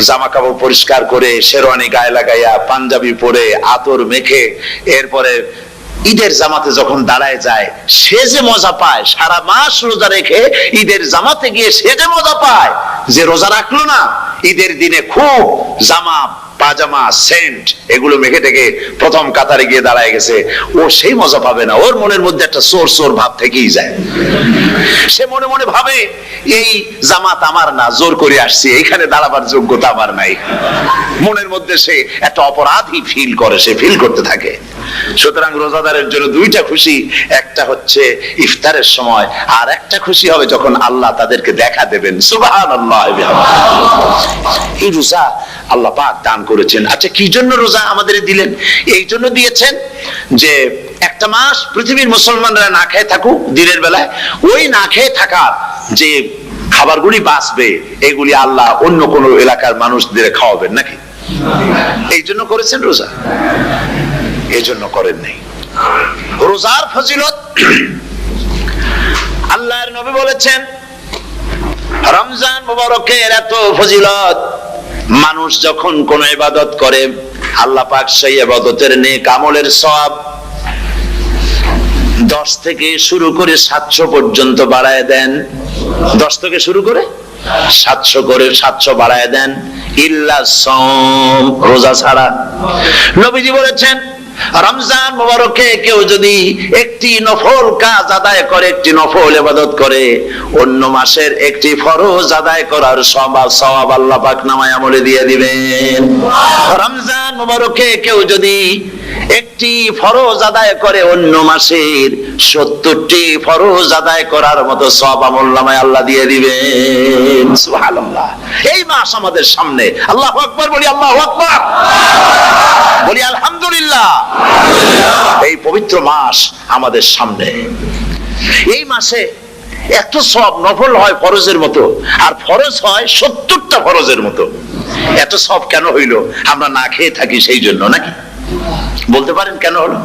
জামা কাপড় পরিষ্কার করে শেরওয়ানি গায়ে লাগাইয়া, পাঞ্জাবি পরে, আতর মেখে, এরপরে ঈদের জামাতে যখন দাঁড়ায় যায়, সে যে মজা পায়, সারা মাস রোজা রেখে ঈদের জামাতে গিয়ে সে যে মজা পায়, যে রোজা রাখলো না ঈদের দিনে খুব জামা, পাজামা, সেন্ট এগুলো মেখে টেকে প্রথম কাতারে গিয়ে দাঁড়ায় গেছে, ও সেই মজা পাবে না। ওর মনের মধ্যে একটা চোর চোর ভাব থেকেই যায়। সে মনে মনে ভাবে এই জামাত আমার না, জোর করে আসছি, এখানে দাঁড়াবার যোগ্যতা আমার নাই। মনের মধ্যে সে একটা অপরাধী ফিল করে, সে ফিল করতে থাকে। সুতরাং রোজাদারের জন্য দুইটা খুশি, একটা হচ্ছে ইফতারের সময়, আর একটা খুশি হবে যখন আল্লাহ তাদেরকে দেখা দেবেন। সুবহানাল্লাহ। এই রোজা আল্লাহ পাক দান করেছেন। আচ্ছা, কি জন্য রোজা আমাদের দিলেন? এই জন্য দিয়েছেন যে একটা মাস পৃথিবীর মুসলমানরা না খেয়ে থাকুক দিনের বেলায়, ওই না খেয়ে থাকার যে খাবারগুলি বাঁচবে এগুলি আল্লাহ অন্য কোন এলাকার মানুষদের খাওয়াবেন নাকি? এই জন্য করেছেন রোজা, এই জন্য করেন নাই। রোজার ফজিলত আল্লাহর নবী বলেছেন, রমজান মুবারকের এত ফজিলত, মানুষ যখন কোন ইবাদত করে আল্লাহ পাক সেই ইবাদতের নেক আমলের সওয়াব 10 থেকে শুরু করে 700 পর্যন্ত বাড়ায় দেন। 10 থেকে শুরু করে 700 করে 700 বাড়ায় দেন, ইল্লা সাওম, রোজা ছাড়া। নবীজি বলেছেন, রমজান মুবারকে কেউ যদি একটি নফল কাজ আদায় করে, একটি নফল ইবাদত করে, অন্য মাসের একটি ফরজ আদায় করার সওয়াব আল্লাহ পাক নামায়ে আমলে দিয়ে দিবেন। রমজান মুবারকে কেউ যদি একটি ফরজ আদায় করে, অন্য মাসের 70টি ফরজ আদায় করার মতো সওয়াব আমলনামায় আল্লাহ দিয়ে দিবেন। সুবহানাল্লাহ। এই মাস আমাদের সামনে, আল্লাহু আকবার বলি, আল্লাহু আকবার বলি, আলহামদুলিল্লাহ। এই পবিত্র মাস আমাদের সামনে, এই মাসে এত সওয়াব, নফল হয় ফরজের মতো, আর ফরজ হয় 70টা ফরজের মতো। এত সওয়াব কেন হইল? আমরা না খেয়ে থাকি সেই জন্য নাকি? বলতে পারেন কেন হলো?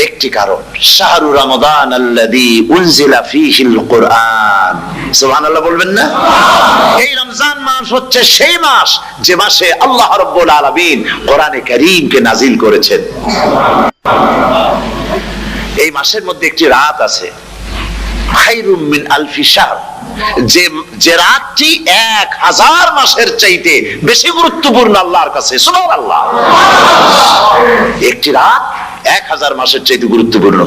একটি কারণ, শাহরু রমাদান আল্লাযী উনজিলা ফীহিল কুরআন। সুবহানাল্লাহ বলবেন না? এই রমজান মাস হচ্ছে সেই মাস যে মাসে আল্লাহ রাব্বুল আলামিন কোরআনে কারীমকে নাজিল করেছেন। এই মাসের মধ্যে একটি রাত আছে, খায়রুম মিন আলফি শাহর, যে রাতটি 1000 মাসের চাইতে বেশি গুরুত্বপূর্ণ আল্লাহর কাছে। সুবহানাল্লাহ। একটি রাত 1000 মাসের চাইতে গুরুত্বপূর্ণ।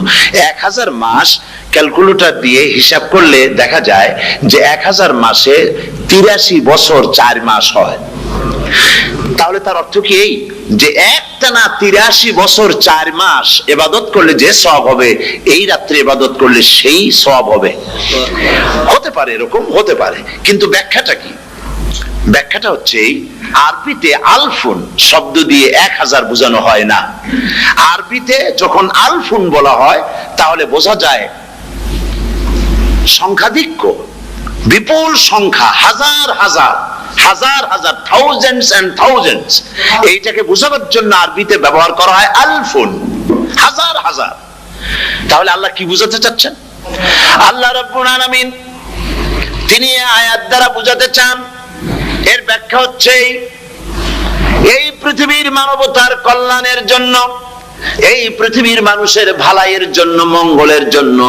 1000 মাস ক্যালকুলেটর দিয়ে হিসাব করলে দেখা যায় যে 1000 মাসে 83 বছর 4 মাস হয়। তাহলে তার অর্থ কি এই যে একটানা 83 বছর 4 মাস ইবাদত করলে যে সওয়াব হবে, এই রাত্রে ইবাদত করলে সেই সওয়াব হবে? হতে পারে, এরকম হতে পারে, কিন্তু ব্যাখ্যাটা কি? ব্যাখ্যাটা হচ্ছে আরবিতে আলফুন শব্দ দিয়ে 1000 বোঝানো হয় না। আরবিতে যখন আলফুন বলা হয় তাহলে বোঝা যায় সংখ্যাধিক্য, বিপুল সংখ্যা, হাজার হাজার, হাজার হাজার, থাউজেন্ডস এন্ড থাউজেন্ডস। এইটাকে বোঝানোর জন্য আরবিতে ব্যবহার করা হয় আলফুন, হাজার হাজার। তাহলে আল্লাহ কি বুঝাতে চাচ্ছেন? আল্লাহ রাব্বুল আলামিন তিনি আয়াত দ্বারা বুঝাতে চান, এর ব্যাখ্যা হচ্ছে এই পৃথিবীর মানবতার কল্যাণের জন্য, এই পৃথিবীর মানুষের ভালাইয়ের জন্য, মঙ্গলের জন্য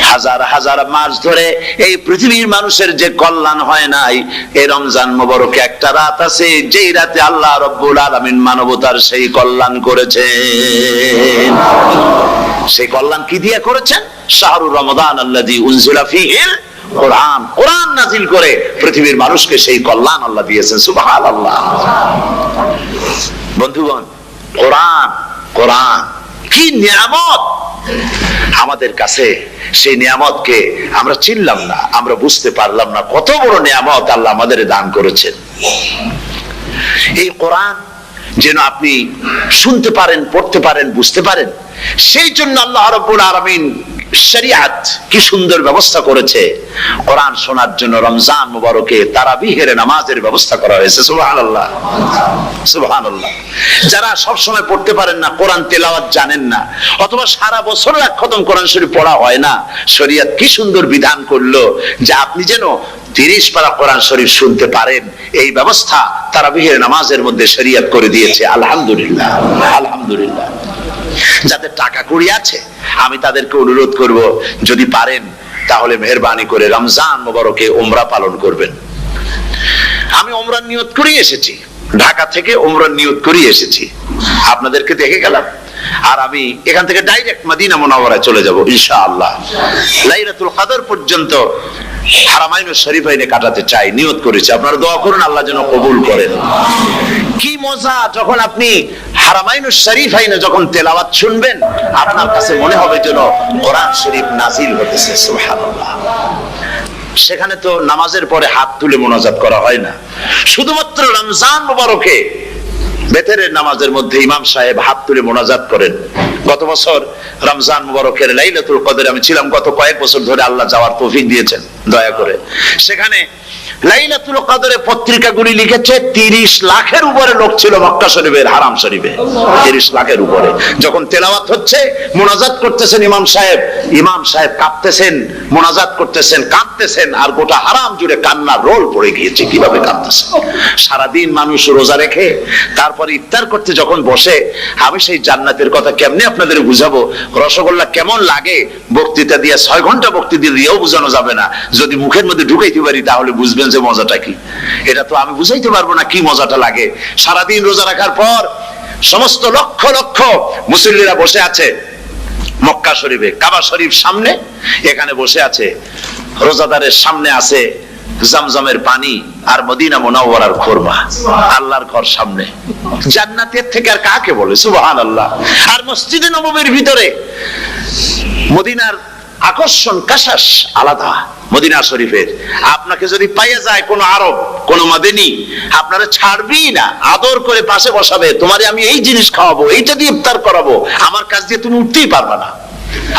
হাজার হাজার মাস ধরে এই পৃথিবীর মানুষের যে কল্যাণ হয় নাই, এই রমজান মুবারকে একটা রাত আছে যেই রাতে আল্লাহ রাব্বুল আলামিন মানবতার সেই কল্যাণ করেছেন। সেই কল্যাণ কি দিয়ে করেছেন? শাহরু রমাদান আল্লাযী উনজিলা ফীহিল কোরআন, কোরআন নাজিল করে পৃথিবীর মানুষকে সেই কল্যাণ আল্লাহ দিয়েছেন। সুবহানাল্লাহ। বন্ধুগণ, কোরআন, কোরআন কি নিয়ামত আমাদের কাছে। সেই নিয়ামতকে আমরা চিনলাম না, আমরা বুঝতে পারলাম না কত বড় নিয়ামত আল্লাহ আমাদের দান করেছেন। এই কোরআন যেন আপনি শুনতে পারেন, পড়তে পারেন, বুঝতে পারেন, সেই জন্য আল্লাহ রাব্বুল আলামিন শরিয়াত কি সুন্দর ব্যবস্থা করেছে। কোরআন শোনার জন্য রমজান মুবারকে তারাবিহের নামাজের ব্যবস্থা করা হয়েছে। সুবহানাল্লাহ, সুবহানাল্লাহ। যারা সব সময় পড়তে পারেন না, কোরআন তেলাওয়াত জানেন না, অথবা সারা বছর এক খতম কোরআন শরীফ পড়া হয় না, শরিয়াত কি সুন্দর বিধান করলো যে আপনি যেন 30 পারা কোরআন শরীফ শুনতে পারেন। এই ব্যবস্থা তারাবিহের নামাজের মধ্যে শরিয়াত করে দিয়েছে। আলহামদুলিল্লাহ, আলহামদুলিল্লাহ। যাদের টাকা কড়ি আছে আমি তাদেরকে অনুরোধ করব, যদি পারেন তাহলে মেহেরবানি করে রমজান মুবারকে উমরা পালন করবেন। আমি উমরার নিয়ত করে এসেছি, ঢাকা থেকে উমরার নিয়ত করে এসেছি, আপনাদেরকে দেখে গেলাম। আর আমি এখান থেকে ডাইরেক্ট মদিনা মুনাওয়ারায় চলে যাব ইনশাআল্লাহ। লাইলাতুল কদর পর্যন্ত হারামাইনুশ শরীফাইনে কাটাতে চাই, নিয়ত করেছি। আপনারা দোয়া করুন আল্লাহ যেন কবুল করেন। কি মজা যখন আপনি হারামাইনুশ শরীফাইনে যখন তেলাওয়াত শুনবেন, আপনার কাছে মনে হবে যেন কোরআন শরীফ নাজিল হতেছে। সুবহানাল্লাহ। সেখানে তো নামাজের পরে হাত তুলে মোনাজাত করা হয় না, শুধুমাত্র রমজান মুবারকে বেতেরের নামাজের মধ্যে ইমাম সাহেব হাত তুলে মোনাজাত করেন। গত বছর রমজান মুবারকের লাইলাতুল কদরে আমি ছিলাম, গত কয়েক বছর ধরে আল্লাহ যাওয়ার তৌফিক দিয়েছেন দয়া করে। সেখানে লাইলাতুল কদরে পত্রিকাগুলি লিখেছে 30 লাখের উপরে লোক ছিল মক্কা শরীফের, হারাম শরীফে 30 লাখের উপরে। যখন তেলাওয়াত হচ্ছে, মোনাজাত করতেছেন ইমাম সাহেব কাঁপতেছেন, মোনাজাত করতেছেন, কাঁদতেছেন, আর গোটা হারাম জুড়ে কান্নার রোল পড়ে গিয়েছে। কিভাবে কাঁদতেছে! সারাদিন মানুষ রোজা রেখে তারপরে ইফতার করতে যখন বসে, আমি সেই জান্নাতের কথা কেমনে আপনাদের বুঝাবো? রসগোল্লা কেমন লাগে বক্তৃতা দিয়ে 6 ঘন্টা বক্তৃতা দিয়েও বোঝানো যাবে না। যদি মুখের মধ্যে ঢুকাইতে পারি তাহলে বুঝবেন যে মজাটা কি। এটা তো আমি বুঝাইতে পারবো না কি মজাটা লাগে। সারাদিন রোজা রাখার পর সমস্ত লক্ষ লক্ষ মুসল্লিরা বসে আছে মক্কা শরীফে, কাবা শরীফ সামনে, এখানে বসে আছে। রোজাদারের সামনে আছে জমজমের পানি আর মদিনা মুনাওয়ারার খুরমা, আল্লাহর ঘর সামনে। জান্নাতের থেকে আর কাকে বলে! সুবহানাল্লাহ। আর মসজিদে নববীর ভিতরে মদিনার আকর্ষণ কাশাস আলাদা। মদিনা শরীফের আপনাকে যদি পাইয়া যায় কোন আরব, কোন মাদানী, আপনারা ছাড়বি না, আদর করে পাশে বসাবে, তোমারে আমি এই জিনিস খাওয়াবো, এইটা দিয়ে ইফতার করাবো, আমার কাছ দিয়ে তুমি উঠতেই পারবা না,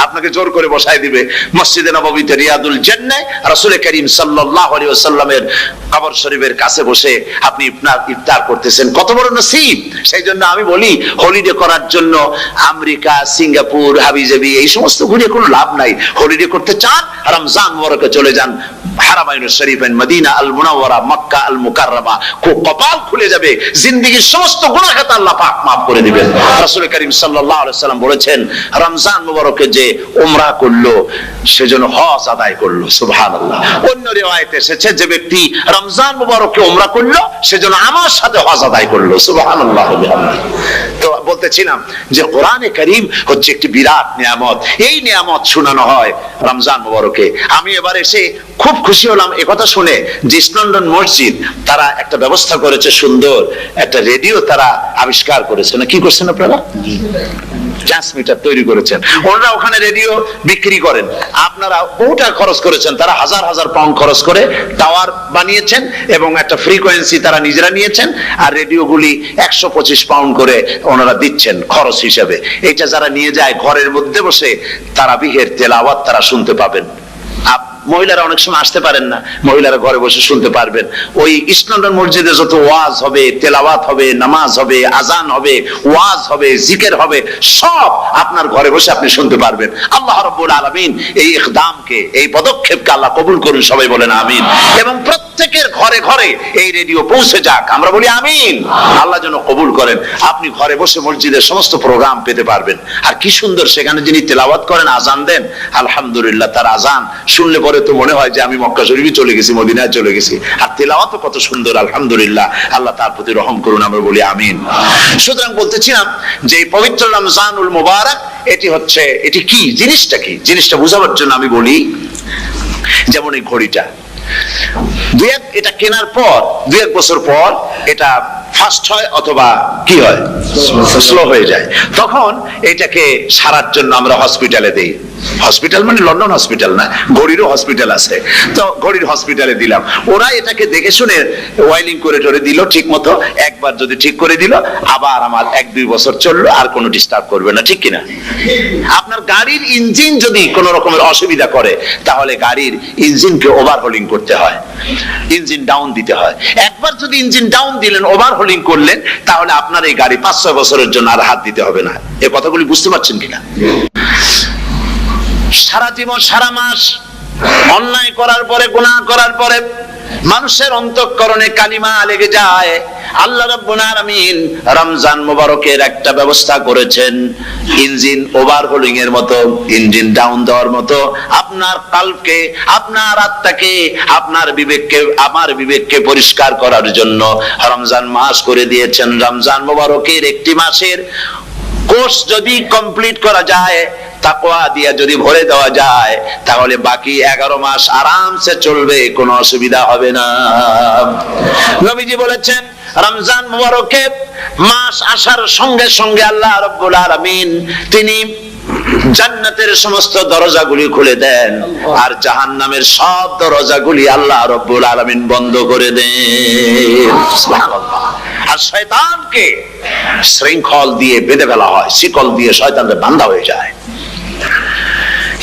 আপনাকে জোর করে বসায় দিবে। মসজিদে নববীতে রিয়াদুল জান্নাহ রাসূল করিম সাল্লাল্লাহু আলাইহি ওয়াসাল্লামের কবর শরীফের কাছে বসে আপনি ইফতার করতেছেন, কত বড় নসিব! সেই জন্য আমি বলি, হলিডে করার জন্য আমেরিকা, সিঙ্গাপুর, হাবিজাবি এই সমস্ত ঘুরে কোনো লাভ নাই। হলিডে করতে চান, রমজান মুবারকে চলে যান হারামাইনুশ শরীফাইন, মদিনা আল মুনাওয়ারা, মক্কা আল মুকাররমা। কপাল খুলে যাবে, জিন্দেগীর সমস্ত গুনাহ খাতা আল্লাহ পাক maaf করে দিবেন। রাসূল করিম সাল্লাল্লাহু আলাইহি ওয়াসাল্লাম বলেছেন, রমজান মুবারকে যে উমরা করলো সেজন্য হজ আদায় করলো। সুবহানাল্লাহ। অন্য রিওয়ায়াতে এসেছে, যে ব্যক্তি রমজান মুবারকে উমরা করলো সেজন্য আমার সাথে হজ আদায় করলো। সুবহানাল্লাহ। তো বলতেছিলাম যে কোরআনে কারীম হচ্ছে একটি বিরাট নিয়ামত। এই নিয়ামত শোনানো হয় রমজান মুবারকে। আমি এবার এসে খুব খুশি হলাম একথা শুনে যে ইস্ট লন্ডন মসজিদ তারা একটা ব্যবস্থা করেছে, সুন্দর একটা রেডিও তারা আবিষ্কার করেছে। না কি করছেন আপনারা? ট্রান্সমিটার তৈরি করেছেন। ওনারা ওখানে রেডিও বিক্রি করেন, আপনারা বহুটা খরচ করেছেন, তারা হাজার হাজার পাউন্ড খরচ করে টাওয়ার বানিয়েছেন এবং একটা ফ্রিকোয়েন্সি তারা নিজেরা নিয়েছেন, আর রেডিওগুলি 125 পাউন্ড করে ওনারা দিচ্ছেন খরচ হিসেবে। এটা যারা নিয়ে যায় ঘরের মধ্যে বসে তারাবিহের তেলাওয়াত তারা শুনতে পাবেন। মহিলারা অনেক সময় আসতে পারেন না, মহিলারা ঘরে বসে শুনতে পারবেন। ওই ইস্ট লন্ডন মসজিদে যত ওয়াজ হবে, তেলাওয়াত হবে, নামাজ হবে, আজান হবে, ওয়াজ হবে, জিকির হবে, সব আপনার ঘরে বসে আপনি শুনতে পারবেন। আল্লাহ রাব্বুল আলামিন এই ইকদামকে, এই পদক্ষেপকে আল্লাহ কবুল করুন, সবাই বলেন আমিন। এবং প্রত্যেকের ঘরে ঘরে এই রেডিও পৌঁছে যাক, আমরা বলি আমিন। আল্লাহ যেন কবুল করেন। আপনি ঘরে বসে মসজিদের সমস্ত প্রোগ্রাম পেতে পারবেন। আর কি সুন্দর সেখানে যিনি তেলাওয়াত করেন, আজান দেন, আলহামদুলিল্লাহ, তার আজান শুনলে পরে তো মনে হয় যে আমি মক্কা শরীফে চলে গেছি, মদিনায় চলে গেছি। আর তেলাওয়াতও কত সুন্দর, আলহামদুলিল্লাহ। আল্লাহ তার প্রতি রহম করুন, আমরা বলি আমিন। সুতরাং বলতেছিলাম যে এই পবিত্র রমজানুল মুবারক, এটি কি, জিনিসটা কি, জিনিসটা বোঝাবার জন্য আমি বলি, যেমন এই ঘড়িটা এটা কেনার পর 2-1 বছর পর এটা ফাস্ট হয় অথবা কি হয়, স্লো হয়ে যায়। তখন এটাকে সারার জন্য আমরা হসপিটালে দেই। হসপিটাল মানে লন্ডন হসপিটাল না, ঘড়িরও হসপিটাল আছে, তো ঘড়ির হসপিটালে দিলাম। ওরা এটাকে দেখে শুনে ওয়াইলিং করে টরে দিল ঠিক মতো। একবার যদি ঠিক করে দিল, আবার আমার 1-2 বছর চললো, আর কোনো ডিস্টার্ব করবে না, ঠিক কিনা? আপনার গাড়ির ইঞ্জিন যদি কোনো রকমের অসুবিধা করে, তাহলে গাড়ির ইঞ্জিনকে ওভারহোলিং করতে হয়, ইঞ্জিন ডাউন দিতে হয়। একবার যদি ইঞ্জিন ডাউন দিলেন, ওভারহোলিং করলেন, তাহলে আপনার এই গাড়ি 5-6 বছরের জন্য আর হাত দিতে হবে না। এই কথাগুলি বুঝতে পারছেন কিনা? সারা জীবন, সারা মাস অন্যায় করার পরে, গুনাহ করার পরে মানুষের অন্তঃকরণে কালিমা লেগে যায়। আল্লাহ রাব্বুল আলামিন রমজান মুবারকের একটা ব্যবস্থা করেছেন, ইঞ্জিন ওভারহোলিং এর মতো, ইঞ্জিন ডাউন দেওয়ার মতো। আপনার কালকে, আপনার আত্মাকে, আপনার বিবেককে, আমার বিবেককে পরিষ্কার করার জন্য রমজান মাস করে দিয়েছেন। রমজান মুবারকের একটি মাসের কোর্স যদি কমপ্লিট করা যায়, তাকওয়া দিয়া যদি ভরে দেওয়া যায়, তাহলে বাকি 11 মাস আরামসে চলবে, কোনো অসুবিধা হবে না। নবীজি বলেছেন, রমজান মুবারকের মাস আসার সঙ্গে সঙ্গে আল্লাহ রাব্বুল আলামিন তিনি জান্নাতের সমস্ত দরজাগুলি খুলে দেন, আর জাহান্নামের সব দরজাগুলি আল্লাহ রাব্বুল আলামিন বন্ধ করে দেন। সুবহানাল্লাহ। আর শয়তানকে শৃঙ্খল দিয়ে বেঁধে ফেলা হয়, শিকল দিয়ে শয়তানকে বাঁধা হয়ে যায়।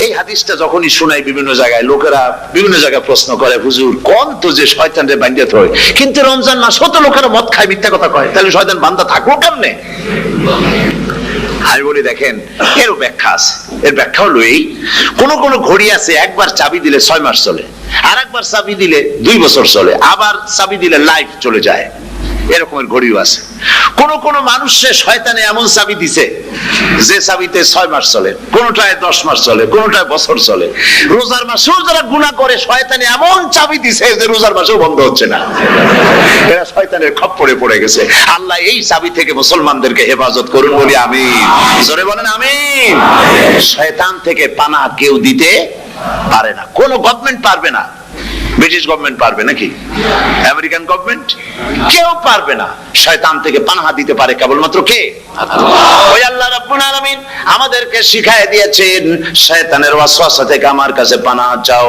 এই হাদিসটা যখনই শোনাই বিভিন্ন জায়গায়, লোকেরা বিভিন্ন জায়গায় প্রশ্ন করে, হুজুর কোন তো যে শয়তানরে বাঁধতে হয়, কিন্তু রমজান মাস হতো লোকেরা মদ খায়, মিথ্যা কথা কয়, তাহলে শয়তান বাঁধা থাকবো কেমনে? আমি বলি, দেখেন, এরও ব্যাখ্যা আছে। এর ব্যাখ্যা হলো এই, কোন কোন ঘড়ি আছে একবার চাবি দিলে 6 মাস চলে, আর একবার চাবি দিলে 2 বছর চলে, আবার চাবি দিলে লাইফ চলে যায়। এরকমের ঘড়িও আছে। কোন কোন মানুষের শয়তানে এমন চাবি দিছে যে চাবিতে 6 মাস চলে, কোনটায় 10 মাস চলে, কোনটায় বছর চলে। রোজার মাসেও যারা গুনাহ করে, শয়তানে এমন চাবি দিছে যে রোজার মাসেও বন্ধ হচ্ছে না। এরা শয়তানের খপ্পরে পড়ে গেছে। আল্লাহ এই চাবি থেকে মুসলমানদেরকে হেফাজত করুন, বলি আমিন। জোরে বলেন আমিন। শয়তান থেকে পানাহ কেউ দিতে পারে না, কোন গভর্নমেন্ট পারবে না। ব্রিটিশ গভর্নমেন্ট পারবে নাকি? American government? কেউ পারবে না। শয়তান থেকে পানাহ দিতে পারে কেবলমাত্র কে? ওই আল্লাহ রাব্বুল আলামিন আমাদেরকে শিখায় দিয়েছেন, শয়তানের ওয়াসওয়াসা থেকে আমার কাছে পানাহ চাও।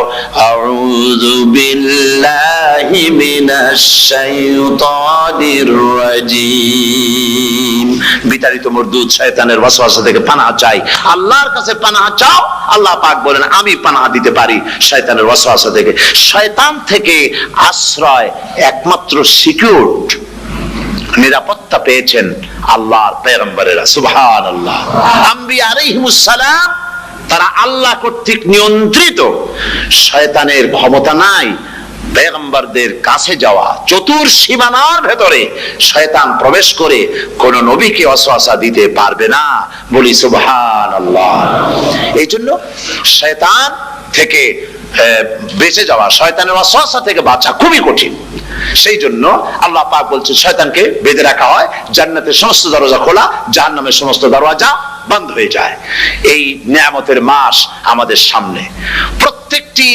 আউযু বিল্লাহি মিনাশ শাইতানির রাজিম। বিতাড়িত মরদুদ শয়তানের ওয়াসওয়াসা থেকে পানাহ চাই, আল্লাহর কাছে পানাহ চাও। আল্লাহ পাক বলেন, আমি পানাহ দিতে পারি শয়তানের ওয়াসওয়াসা থেকে। শয়তান থেকে আশ্রয় একমাত্র সিকিউরড, নিরাপত্তা পেয়েছেন আল্লাহর পয়গম্বরেরা। সুবহানাল্লাহ। আম্বিয়া আলাইহিমুস সালাম, তারা আল্লাহ কর্তৃক নিয়ন্ত্রিত। শয়তানের ক্ষমতা নাই পয়গম্বরদের কাছে যাওয়া। চতুর সীমানার ভেতরে শয়তান প্রবেশ করে কোন নবীকে ওয়াসওয়াসা দিতে পারবে না, বলি সুবহানাল্লাহ। এই জন্য শয়তান থেকে বেঁচে যাওয়া, শয়তানের ওয়াসওয়াসা থেকে বাঁচা খুবই কঠিন। সেই জন্য আল্লাহ পাক বলছে, শয়তানকে বেঁধে রাখা হয়, জান্নাতের সমস্ত দরজা খোলা, জাহান্নামের সমস্ত দরজা বন্ধ হয়ে যায়। এই নিয়ামতের মাস আমাদের সামনে। প্রত্যেকটি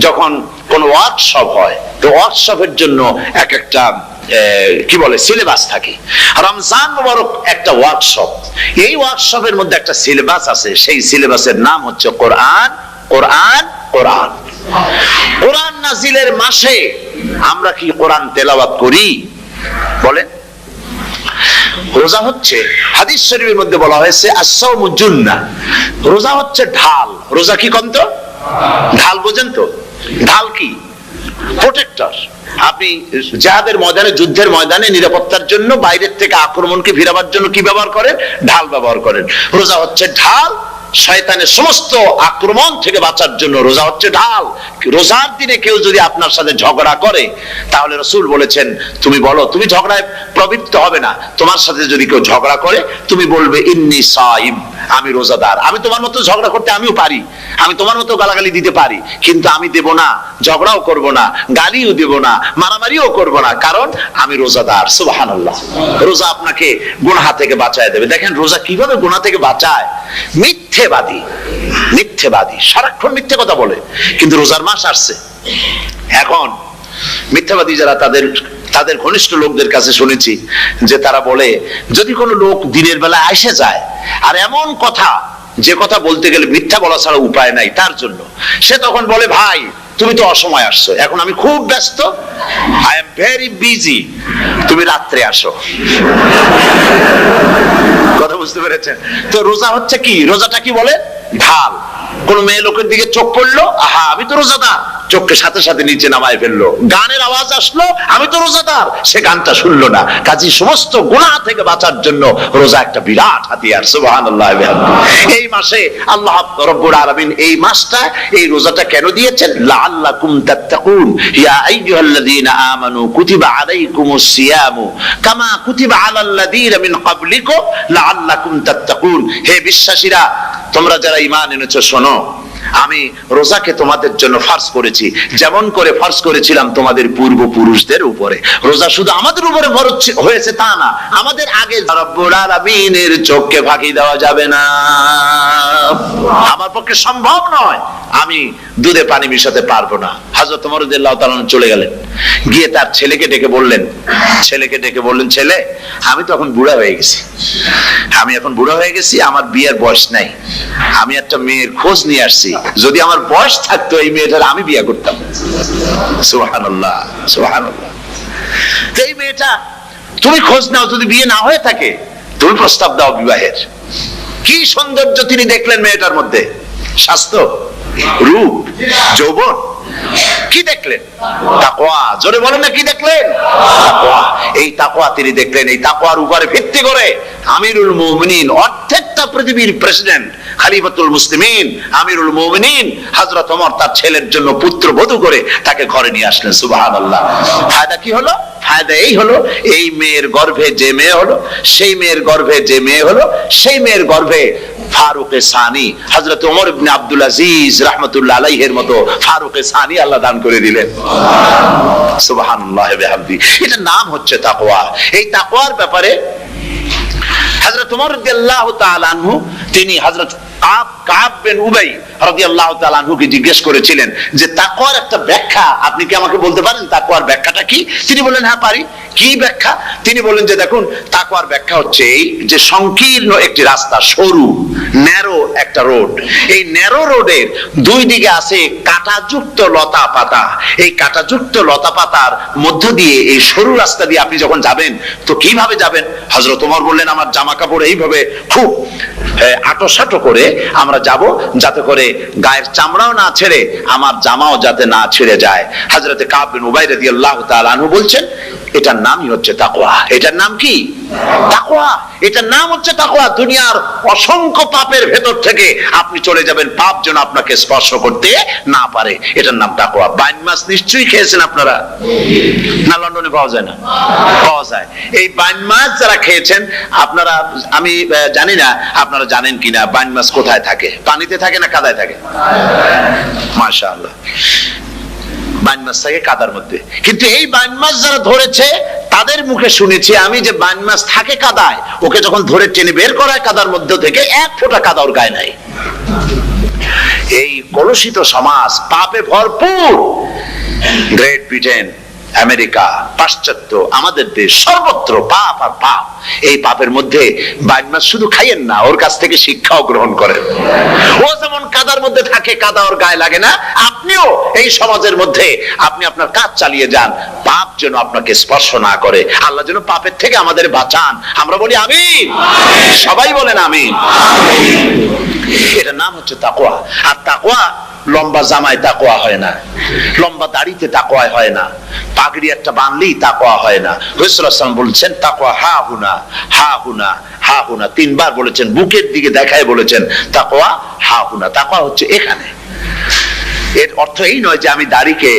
যখন কোন ওয়ার্কশপ হয়, তো ওয়ার্কশপের জন্য এক একটা কি বলে সিলেবাস থাকে। রমজান মুবারক একটা ওয়ার্কশপ। এই ওয়ার্কশপের মধ্যে একটা সিলেবাস আছে, সেই সিলেবাসের নাম হচ্ছে কোরআন। কোরআন, কোরআন। কোরআন নাজিলের মাসে আমরা কি কোরআন তেলাওয়াত করি? বলেন। রোজা হচ্ছে, হাদিস শরীফের মধ্যে বলা হয়েছে, আস-সাওমু জুন্নাহ। রোজা হচ্ছে ঢাল। রোজা কি কন্ত? ঢাল। বোঝেন তো ঢাল কি? প্রোটেক্টর। আপনি জিহাদের ময়দানে, যুদ্ধের ময়দানে নিরাপত্তার জন্য, বাইরের থেকে আক্রমণকে ফিরাবার জন্য কি ব্যবহার করেন? ঢাল ব্যবহার করেন। রোজা হচ্ছে ঢাল। শয়তানের সমস্ত আক্রমণ থেকে বাঁচার জন্য রোজা হচ্ছে ঢাল। রোজার দিনে কেউ যদি আপনার সাথে ঝগড়া করে, তাহলে রাসূল বলেছেন, তুমি বলো, তুমি ঝগড়ায় প্রবৃত্ত হবে না। তোমার সাথে যদি কেউ ঝগড়া করে, তুমি বলবে, ইন্নী সাইম, আমি রোজাদার। আমি তোমার মতো ঝগড়া করতে আমিও পারি, আমি তোমার মতো গালাগালি দিতে পারি, কিন্তু আমি দেব না, ঝগড়াও করব না, গালিও দেব না, মারামারিও করব না, কারণ আমি রোজাদার। সুবহানাল্লাহ। রোজা আপনাকে গুনাহ থেকে বাঁচায় দেবে। দেখেন রোজা কিভাবে গুনাহ থেকে বাঁচায়। মিথ্যেবাদী, মিথ্যেবাদী সারাক্ষণ মিথ্যে কথা বলে, কিন্তু রোজার মাস আসছে, এখন মিথ্যাবাদী যারা, তাদের তাদের ঘনিষ্ঠ লোকদের কাছে শুনেছি যে তারা বলে, যদি কোনো লোক দিনের বেলা এসে যায় আর এমন কথা, যে কথা বলতে গেলে মিথ্যা বলা ছাড়া উপায় নাই তার জন্য, সে তখন বলে, ভাই তুমি তো অসময় আসছো, এখন আমি খুব ব্যস্ত, আই এম ভেরি বিজি, তুমি রাত্রে আসো। কথা বুঝতে পেরেছেন? তো রোজা হচ্ছে কি, রোজাটা কি বলে, ঢাল। কোন মেয়ে লোকের দিকে চোখ পড়লো, আহা আমি তো রোজাদার, চোখকে সাথে সাথে নিচে নামায় ফেললো। গানের আওয়াজ আসলো, আমি তো রোজাদার, সে গানটা শুনলো না। কাজী সমস্ত গুনাহ থেকে বাঁচার জন্য রোজা একটা বিরাট হাতিয়ার। সুবহানাল্লাহ। এই মাসে আল্লাহ রাব্বুল আলামিন এই মাসটা, এই রোজাটা কেন দিয়েছেন? লাআল্লাকুম তাত্তাকুন, ইয়া আইয়ুহাল্লাযীনা আমানু কুতিবা আলাইকুমুস সিয়ামু কামা কুতিবা আলাল্লাযীনা মিন ক্বাবলিকুম লাআল্লাকুম তাত্তাকুন। হে বিশ্বাসীরা, তোমরা যারা ঈমান এনেছো, শোনো, আমি রোজাকে তোমাদের জন্য ফার্জ করেছি, যেমন করে ফার্জ করেছিলাম তোমাদের পূর্বপুরুষদের উপরে। রোজা শুধু আমাদের উপরে ফরজ হয়েছে তা না, আমাদের আগে রব্বুল আলামিনের চোখকে ফাঁকি দেওয়া যাবে না। আমার পক্ষে সম্ভব নয়, আমি দুধে পানি মিশাতে পারবো না। হযরত ওমর রাদিয়াল্লাহু তাআলা চলে গেলেন, গিয়ে তার ছেলেকে ডেকে বললেন, ছেলে আমি তো এখন বুড়া হয়ে গেছি, আমি এখন বুড়া হয়ে গেছি, আমার বিয়ের বয়স নাই, আমি একটা মেয়ের খোঁজ নিয়ে আসছি, যদি আমার বয়স থাকতো এই মেয়েটার আমি বিয়ে করতাম। সুবহানাল্লাহ, সুবহানাল্লাহ। এই মেয়েটা তুমি খোঁজ নাও, যদি বিয়ে না হয়ে থাকে তুমি প্রস্তাব দাও বিবাহের। কি সৌন্দর্য তিনি দেখলেন মেয়েটার মধ্যে, স্বাস্থ্য, রূপ, যৌবন, কি দেখলেন? তাকওয়া। জোরে বলেন না, কি দেখলেন? তাকওয়া। এই তাকওয়া তিনি দেখলেন। এই তাকওয়ার উপরে ভিত্তি করে আমিরুল মুমিনিন, অর্ধেকটা পৃথিবীর প্রেসিডেন্ট, খলিফাতুল মুসলিমিন, আমিরুল মুমিনিন হযরত ওমর তার ছেলের জন্য পুত্রবধূ করে তাকে ঘরে নিয়ে আসলেন। সুবহানাল্লাহ। ফায়দা কি হলো? ফায়দা এই হলো, এই মেয়ের গর্ভে যে মেয়ে হলো, সেই মেয়ের গর্ভে যে মেয়ে হলো, সেই মেয়ের গর্ভে ফারুকে সানি হযরত ওমর ইবনে আব্দুল আজিজ রাহমাতুল্লাহ আলাইহির মতো ফারুকে সানি আল্লাহ দান করে দিলেন। সুবহানাল্লাহ ওয়া বিহামদি। এটার নাম হচ্ছে তাকওয়া। এই তাকওয়ার ব্যাপারে হযরত ওমর রাদিয়াল্লাহু তাআলা আনহু, তিনি হযরত কাব বিন উবাই রাদিয়াল্লাহু তাআলা আনহুকে জিজ্ঞেস করেছিলেন যে তাকওয়ার একটা ব্যাখ্যা আপনি কি আমাকে বলতে পারেন, তাকওয়ার ব্যাখ্যাটা কি? তিনি বললেন, হ্যাঁ পারি। কি ব্যাখ্যা? তিনি বললেন যে দেখুন, তাকওয়ার ব্যাখ্যা হচ্ছে এই যে সংকীর্ণ একটি রাস্তা, সরু ন্যারো একটা রোড, এই ন্যারো রোডের দুই দিকে আছে কাঁটাযুক্ত লতা পাতা। এই কাঁটাযুক্ত লতা পাতার মধ্য দিয়ে এই সরু রাস্তা দিয়ে আপনি যখন যাবেন তো কিভাবে যাবেন? হযরত ওমর বললেন, আমার জামা কাপড় এইভাবে খুব আটোসাটো করে আমরা যাব, যাতে করে গায়ের চামড়াও না ছেড়ে আমার জামাও যাতে না ছিঁড়ে যায়। হযরত কাব বিন উবাই রাদিয়াল্লাহু তাআলা আনহু বলছেন, এটার নামই হচ্ছে তাকওয়া। এটার নাম কি? তাকওয়া। এটার নাম হচ্ছে তাকওয়া। দুনিয়ার অসংখ্য পাপের ভেতর থেকে আপনি চলে যাবেন, পাপ যেন আপনাকে স্পর্শ করতে না পারে। এটার নাম তাকওয়া। বাইন মাছ নিশ্চয়ই খেয়েছেন আপনারা, না লন্ডনে পাওয়া যায় না? পাওয়া যায়। এই বাইন মাছ যারা খেয়েছেন আপনারা, আমি জানি না আপনারা জানেন কিনা, বাইন মাছ কোথায় থাকে? পানিতে থাকে না কাদায় থাকে? মাশাআল্লাহ, বাইন মাছ থাকে কাদার মধ্যে। কিন্তু এই বাইন মাছ যারা ধরেছে তাদের মুখে শুনেছি আমি যে বাইন মাছ থাকে কাদায়, ওকে যখন ধরে টেনে বের করা হয় কাদার মধ্য থেকে, এক ফোঁটা কাদা ওর গায়ে নাই। এই কলুষিত সমাজ, পাপে ভরপুর, গ্রেট ব্রিটেন, আমেরিকা, পাশ্চাত্য, আমাদের দেশ, সর্বত্র পাপ আর পাপ। এই পাপের মধ্যে বাইন মাছ শুধু খাইয়েন না, ওর কাছ থেকে শিক্ষাও গ্রহণ করেন। ও যেমন কাদার মধ্যে থাকে, কাদা ওর গায়ে লাগে না, আপনিও এই সমাজের মধ্যে আপনি আপনার কাজ চালিয়ে যান, পাপ যেন আপনাকে স্পর্শ না করে। আল্লাহ যেন পাপের থেকে আমাদের বাঁচান। আমরা বলি আমিন, সবাই বলেন আমিন। এটার নাম হচ্ছে তাকওয়া। আর তাকওয়া লম্বা জামায় তাকওয়া হয় না, লম্বা দাড়িতে তাকওয়া হয় না, পাগড়ি একটা বানলেই তাকওয়া হয় না। রাসূলুল্লাহ সাল্লাল্লাহু আলাইহি ওয়াসাল্লাম বলছেন তাকওয়া হা হুনা, হা হুনা, হা হুনা, তিনবার বলেছেন, বুকের দিকে দেখায় বলেছেন তাকওয়া হা হুনা। তাকওয়া হচ্ছে এখানে। এর অর্থ এই নয় যে আমি দাড়িকে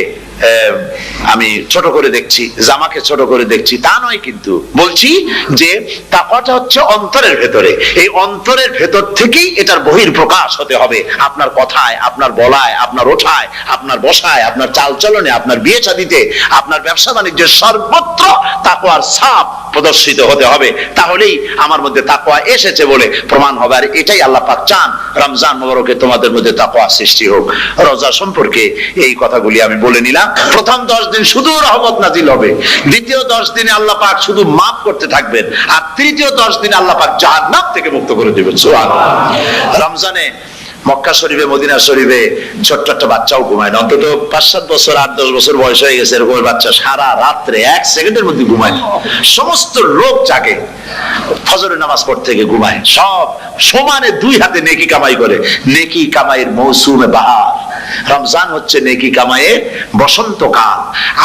আমি ছোট করে দেখছি, জামাকে ছোট করে দেখছি, তা নয়। কিন্তু বলছি যে তাকওয়াটা হচ্ছে অন্তরের ভেতরে। এই অন্তরের ভেতর থেকেই এটার বহির প্রকাশ হতে হবে। আপনার কথায়, আপনার বলায়, আপনার ওঠায়, আপনার বসায়, আপনার চালচলনে, আপনার বিয়ে শাদীতে, আপনার ব্যবসা বাণিজ্যের সর্বত্র তাকওয়ার ছাপ প্রদর্শিত হতে হবে। তাহলেই আমার মধ্যে তাকওয়া এসেছে বলে প্রমাণ হবে। আর এটাই আল্লাহ পাক চান, রমজান মুবারকে তোমাদের মধ্যে তাকওয়া সৃষ্টি হোক। রোজা সম্পর্কে এই কথাগুলি আমি বলে নিলাম। প্রথম 10 দিন শুধু রহমত নাজিল হবে, দ্বিতীয় 10 দিনে আল্লাহ পাক শুধু মাফ করতে থাকবেন, আর তৃতীয় 10 দিনে আল্লাহ পাক জাহান্নাম থেকে মুক্ত করে দিবেন। সুবহানাল্লাহ। রমজানে মক্কা শরীফে, মদিনা শরীফে ছোট্ট একটা বাচ্চাও ঘুমায় না, অন্তত 5-7 বছর 8-10 বছর বয়স হয়ে গেছে এরকম বাচ্চা সারা রাত্রে 1 সেকেন্ডের মধ্যে ঘুমায় না। সমস্ত লোক জাগে, ফজরের নামাজ পড়তে গিয়ে ঘুমায়, সব সমানে 2 হাতে নেকি কামাই করে। নেকি কামাইয়ের মৌসুমে বাহার, রমজান হচ্ছে নেকি কামাইয়ের বসন্তকাল।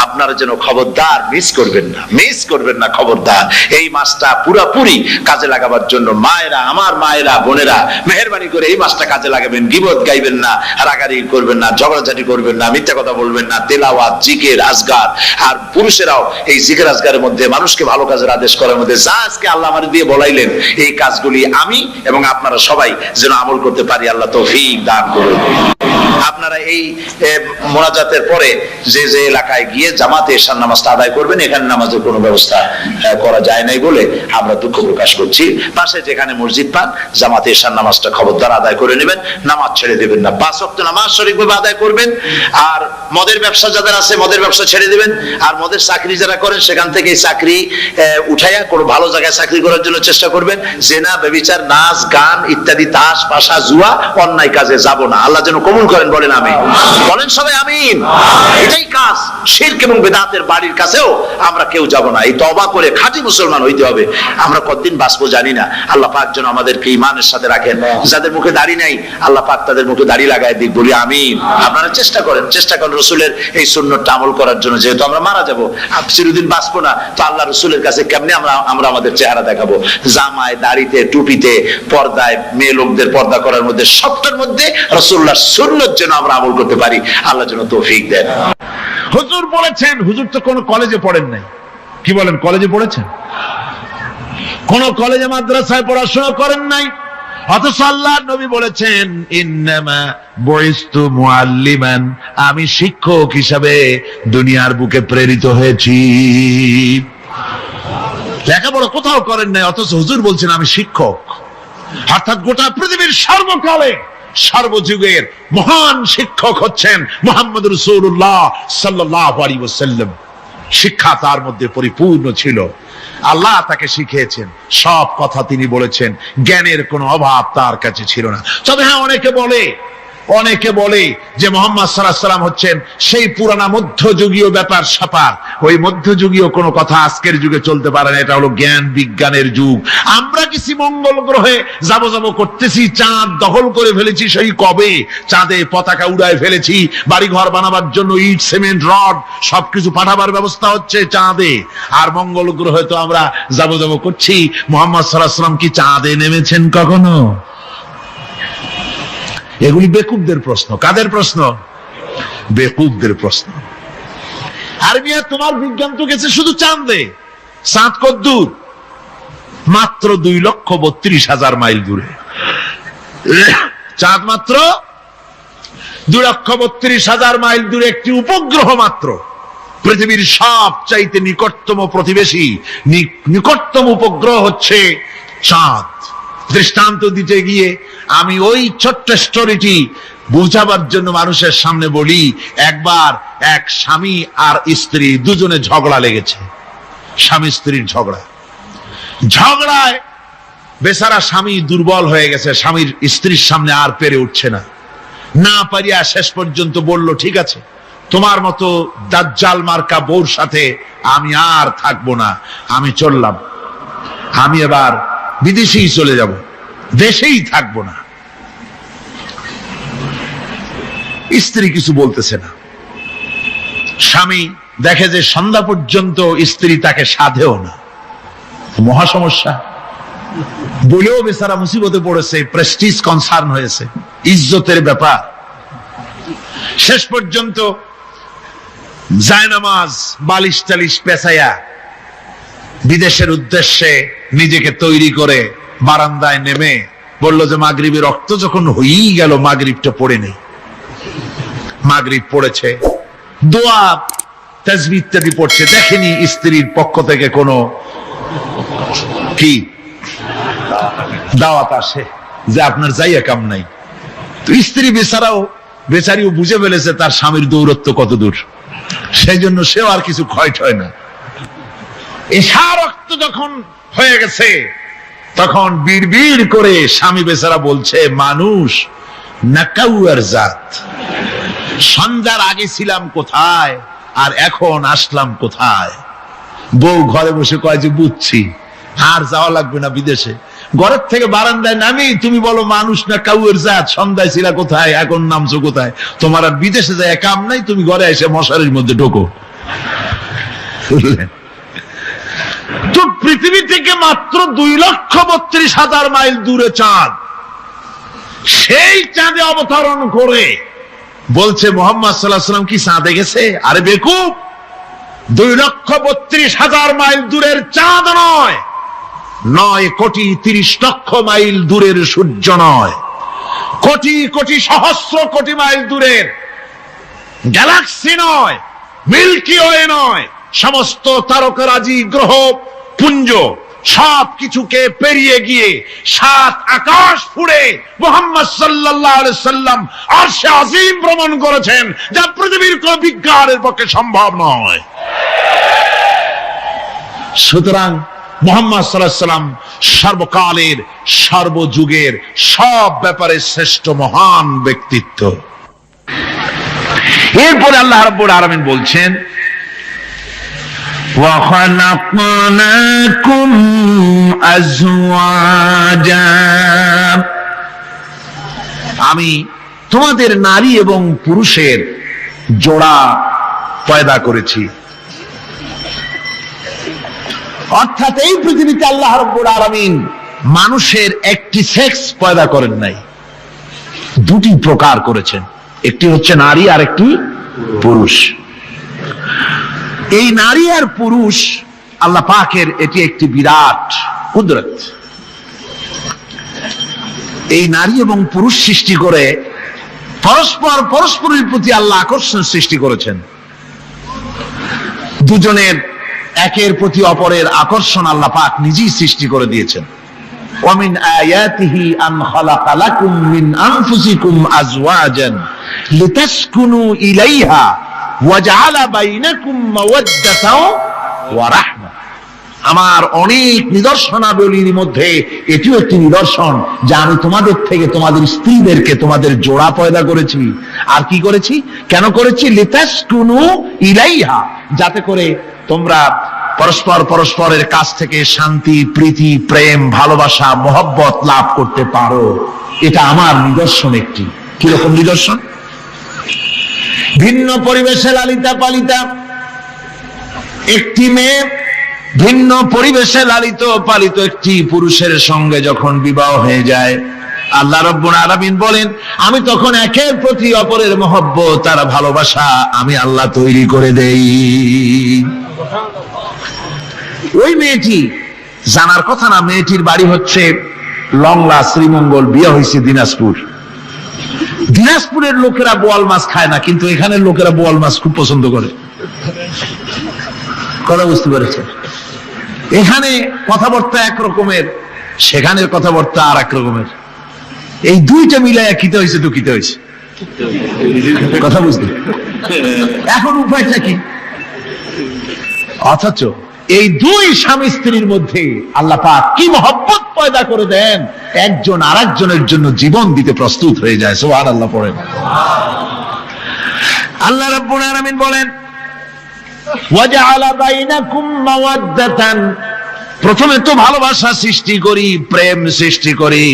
আপনারা যেন খবরদার মিস করবেন না, মিস করবেন না খবরদার। এই মাসটা পুরোপুরি কাজে লাগাবার জন্য মায়েরা, আমার মায়েরা, বোনেরা, মেহেরবানি করে এই মাসটা কাজে লাগাবেন। গীবত গাইবেন না, রাগারাগি করবেন না, ঝগড়াঝাটি করবেন না, মিথ্যা কথা বলবেন না, তেলাওয়াত, জিকির, আজগার। আর পুরুষেরাও এই জিকির আজগারের মধ্যে, মানুষকে ভালো কাজের আদেশ করার মধ্যে যা আজকে আল্লাহ আমার দিয়ে বলাইলেন, এই কাজগুলি আমি এবং আপনারা সবাই যেন আমল করতে পারি, আল্লাহ তৌফিক দান করুন। আপনারা এই মোনাজাতের পরে যে যে এলাকায় গিয়ে জামাতে এশার নামাজটা আদায় করবেন, এখানে নামাজের কোনো ব্যবস্থা করা যায় নাই বলে আমরা দুঃখ প্রকাশ করছি। পাশে যেখানে মসজিদ পান, জামাতে এশার নামাজটা খবরদার আদায় করে নেবেন, নামাজ ছেড়ে দেবেন না। 5 ওয়াক্ত নামাজ সঠিকভাবে আদায় করবেন। আর মদের ব্যবসা যাদের আছে, মদের ব্যবসা ছেড়ে দিবেন। আর মদের চাকরি যারা করেন, সেখান থেকে এই চাকরি উঠাইয়া কোনো ভালো জায়গায় চাকরি করার জন্য চেষ্টা করবেন। জেনা, ব্যভিচার, নাচ, গান ইত্যাদি, তাস, পাশা, জুয়া, অন্যায় কাজে যাব না। আল্লাহ যেন কবুল করেন, বলেন আমিন। বলেন সবাই আমিন। এটাই কাজ। শিরক এবং বিদআতের বাড়ির কাছেও আমরা কেউ যাব না। এই তওবা করে খাঁটি মুসলমান হইতে হবে। আমরা কতদিন বাঁচবো জানি না, আল্লাহ পাক যেন আমাদেরকে ঈমানের সাথে রাখেন। যাদের মুখে দাড়ি নাই, আল্লাহ পাক তাদের মুখে দাড়ি লাগায় দিক, বলি আমিন। আপনারা চেষ্টা করেন রাসূলের এই সুন্নতটা আমল করার জন্য। যেহেতু আমরা মারা যাব, চিরদিন বাঁচবো না, তো আল্লাহ রাসূলের কাছে কেমনে আমরা আমাদের চেহারা দেখাবো? জামায়, দাড়িতে, টুপিতে, পর্দায়, মেয়ে লোকদের পর্দা করার মধ্যে, সবটার মধ্যে রাসূলুল্লাহর সুন্নত যেন আমরা আমল করতে পারি, আল্লাহ যেন তৌফিক দেন। হুজুর বলেছেন, হুজুর তো কোন কলেজে পড়েন নাই, কি বলেন, কলেজে পড়েছেন? কোন কলেজে মাদ্রাসায় পড়াশোনা করেন নাই, অথচ আল্লাহর নবী বলেছেন ইন্নামা বুইস্তু মুআল্লিমান, আমি শিক্ষক হিসাবে দুনিয়ার বুকে প্রেরিত হয়েছি। লেখাপড়া কোথাও করেন নাই, অথচ হুজুর বলছেন আমি শিক্ষক। অর্থাৎ গোটা পৃথিবীর সর্বকালে সর্বযুগের মহান শিক্ষক হচ্ছেন মুহাম্মদ রাসূলুল্লাহ সাল্লাল্লাহু আলাইহি ওয়াসাল্লাম। শিক্ষা তার মধ্যে পরিপূর্ণ ছিল, আল্লাহ তাকে শিখিয়েছেন, সব কথা তিনি বলেছেন, জ্ঞানের কোনো অভাব তার কাছে ছিল না। তবে হ্যাঁ, অনেকে বলে যে মুহাম্মদ সাল্লাল্লাহু আলাইহি ওয়াসাল্লাম হচ্ছেন সেই পুরানা মধ্যযুগীয় ব্যাপার স্যাপার। ওই মধ্যযুগীয় কোনো কথা আজকের যুগে চলতে পারে না, এটা হলো জ্ঞান বিজ্ঞানের যুগ। আমরা কিছু মঙ্গল গ্রহে যাব করতেছি, চাঁদ দখল করে ফেলেছি সেই কবে, চাঁদে পতাকা উড়ায় ফেলেছি, বাড়িঘর বানাবার জন্য ইট, সিমেন্ট, রড সবকিছু পাঠাবার ব্যবস্থা হচ্ছে চাঁদে। আর মঙ্গল গ্রহে তো আমরা যাব করছি। মুহাম্মদ সাল্লাল্লাহু আলাইহি ওয়াসাল্লাম কি চাঁদে নেমেছেন কখনো? এগুলি বেকুবদের প্রশ্ন। কাদের প্রশ্ন? বেকুবদের প্রশ্ন। আর মিয়া, তোমার বিজ্ঞান তো গেছে শুধু চাঁদে। চাঁদ কত দূর? মাত্র 2,32,000 মাইল দূরে। চাঁদ মাত্র 2,32,000 মাইল দূরে একটি উপগ্রহ মাত্র। পৃথিবীর সবচাইতে নিকটতম প্রতিবেশী, নিকটতম উপগ্রহ হচ্ছে চাঁদ। দৃষ্টান্ত দিতে গিয়ে আমি ওই ছোট্ট স্টোরিটি বুঝাবার জন্য মানুষের সামনে বলি। একবার এক স্বামী আর স্ত্রী দুজনে ঝগড়া লেগেছে, স্বামী স্ত্রীর ঝগড়ায় বেচারা স্বামী দুর্বল হয়ে গেছে, স্বামীর স্ত্রীর সামনে আর পেরে উঠছে না পারিয়া শেষ পর্যন্ত বলল, ঠিক আছে, তোমার মতো দাজ্জাল মার্কা বউর সাথে আমি আর থাকবো না, আমি চললাম, আমি এবার বিদেশেই চলে যাব, দেশেই থাকবো না। স্ত্রী কিছু বলতেছে না। স্বামী দেখে যে সন্ধ্যা পর্যন্ত স্ত্রী তাকে সাধেও না, মহা সমস্যা। বলেও বেচারা মুসিবতে পড়েছে, প্রেস্টিজ কনসার্ন হয়েছে, ইজ্জতের ব্যাপার। শেষ পর্যন্ত জায়নামাজ, বালিশ টালিশ পেছাইয়া বিদেশের উদ্দেশ্যে নিজেকে তৈরি করে বারান্দায় নেমে বলল যে মাগরিবের রক্ত যখন হয়েই গেল, মাগরিবটা পড়ে নেই। মাগরিব পড়েছে, দোয়া তাসবিহ ইত্যাদি পড়ছে, দেখেনি স্ত্রীর পক্ষ থেকে কোনো কি দাওয়াত আসে যে আপনার যাইয়া কাম নাই। তো স্ত্রী বেচারিও বুঝে ফেলেছে তার স্বামীর দৌরত্ব কত দূর। সেই জন্য সেও আর কিছু ক্ষয় হয় না। এশা রক্ত যখন হয়ে গেছে তখন বিড়বিড় করে স্বামী বেচারা বলছে, মানুষ নাকাউয়ার জাত, সন্ধ্যার আগে ছিলাম কোথায় আর এখন আসলাম কোথায়। বউ ঘরে বসে কয় যে বুঝছি, আর যাওয়া লাগবে না বিদেশে। ঘরের থেকে বারান্দায় নামি তুমি বলো মানুষ না কাউয়ের জাত, সন্ধ্যায় ছিলা কোথায় এখন নামছো কোথায়। তোমার আর বিদেশে যায় কাম নাই, তুমি ঘরে এসে মশারির মধ্যে ঢোকো। বুঝলেন? তো পৃথিবী থেকে মাত্র 2,32,000 মাইল দূরে চাঁদ, সেই চাঁদে অবতরণ করে বলছে মুহাম্মদ সাল্লাল্লাহু আলাইহি ওয়াসাল্লাম কি চাঁদে গেছে? আরে বেকুব, 2,32,000 মাইল দূরের চাঁদ নয়, 9,30,00,000 মাইল দূরের সূর্য নয়, কোটি কোটি সহস্র কোটি মাইল দূরের গ্যালাক্সি নয়, মিল্কি ওয়ে নয়, সমস্ত তারকারাজি গ্রহ পুঞ্জ সব কিছুকে পেরিয়ে গিয়ে 7 আকাশ ফুড়ে মুহাম্মদ সাল্লাল্লাহু আলাইহি সাল্লাম আরশে আজিম ভ্রমণ করেছেন, যা পৃথিবীর কোন বিজ্ঞানের পক্ষে সম্ভব নয়। সুতরাং মুহাম্মদ সাল্লাল্লাহু আলাইহি সাল্লাম সর্বকালের সর্বযুগের সব ব্যাপারে শ্রেষ্ঠ মহান ব্যক্তিত্ব। এরপরে আল্লাহ রাব্বুল আলামিন বলছেন, وَخَلَقْنَاكُمْ أَزْوَاجًا, আমি তোমাদের নারী এবং পুরুষের জোড়া পয়দা করেছি। অর্থাৎ এই পৃথিবীতে আল্লাহ রাব্বুল আলামিন মানুষের একটি সেক্স পয়দা করেন নাই, দুটি প্রকার করেছেন, একটি হচ্ছে নারী আর একটি পুরুষ। এই নারী আর পুরুষ আল্লাহ পাকের এটি একটি বিরাট কুদরত। এই নারী এবং পুরুষ সৃষ্টি করে পরস্পরের প্রতি আল্লাহ আকর্ষণ সৃষ্টি করেছেন। দুজনের একের প্রতি অপরের আকর্ষণ আল্লাহ পাক নিজেই সৃষ্টি করে দিয়েছেন। ওয়ামিন আয়াতিহি আন খালাকা লাকুম মিন আনফুসিকুম আজওয়াজান লিতাসকুনু ইলাইহা ওয়াজআলা বাইনাকুম মাওয়াদ্দাতাও ওয়া রাহমা। আমার অনেক নিদর্শনাবলীর মধ্যে এটিও একটি নিদর্শন যে আমি তোমাদের থেকে তোমাদের স্ত্রীদেরকে তোমাদের জোড়া পয়দা করেছি। আর কি করেছি, কেন করেছি? লিতাসকুনু ইলাইহা, যাতে করে তোমরা পরস্পরের কাছ থেকে শান্তি, প্রীতি, প্রেম, ভালোবাসা, মহব্বত লাভ করতে পারো। এটা আমার নিদর্শন একটি। কিরকম নিদর্শন? ভিন্ন পরিবেশে লালিতা পালিতা একটি মেয়ে ভিন্ন পরিবেশে লালিত পালিত একটি পুরুষের সঙ্গে যখন বিবাহ হয়ে যায়, আল্লাহ রাব্বুল আলামিন বলেন আমি তখন একের প্রতি অপরের মহব্বত আর ভালোবাসা আমি আল্লাহ তৈরি করে দেই। ওই মেয়েটি জানার কথা না, মেয়েটির বাড়ি হচ্ছে লংলা, শ্রীমঙ্গল, বিয়ে হয়েছে দিনাজপুর। দিনাজপুরের লোকেরা বোয়াল মাছ খায় না, কিন্তু এখানের লোকেরা বোয়াল মাছ খুব পছন্দ করে। কথা বুঝতে পেরেছে? এখানে কথাবার্তা এক রকমের, সেখানের কথাবার্তা আর এক রকমের। এই দুইটা মিলাইয়া খিতে হয়েছে তো খিতে হয়েছে। কথা বুঝতে এখন উপায়টা কি? অথচ এই দুই স্বামী স্ত্রীর মধ্যে আল্লাহ পাক কি মহব্বত পয়দা করে দেন, একজন আরেকজনের জন্য জীবন দিতে প্রস্তুত হয়ে যায়। সুবহানাল্লাহ পড়েন। আল্লাহ রাব্বুল আলামিন বলেন ওয়াজআলা বাইনাকুম মাওয়াদ্দাতান, প্রথমে তো ভালোবাসা সৃষ্টি করি, প্রেম সৃষ্টি করি।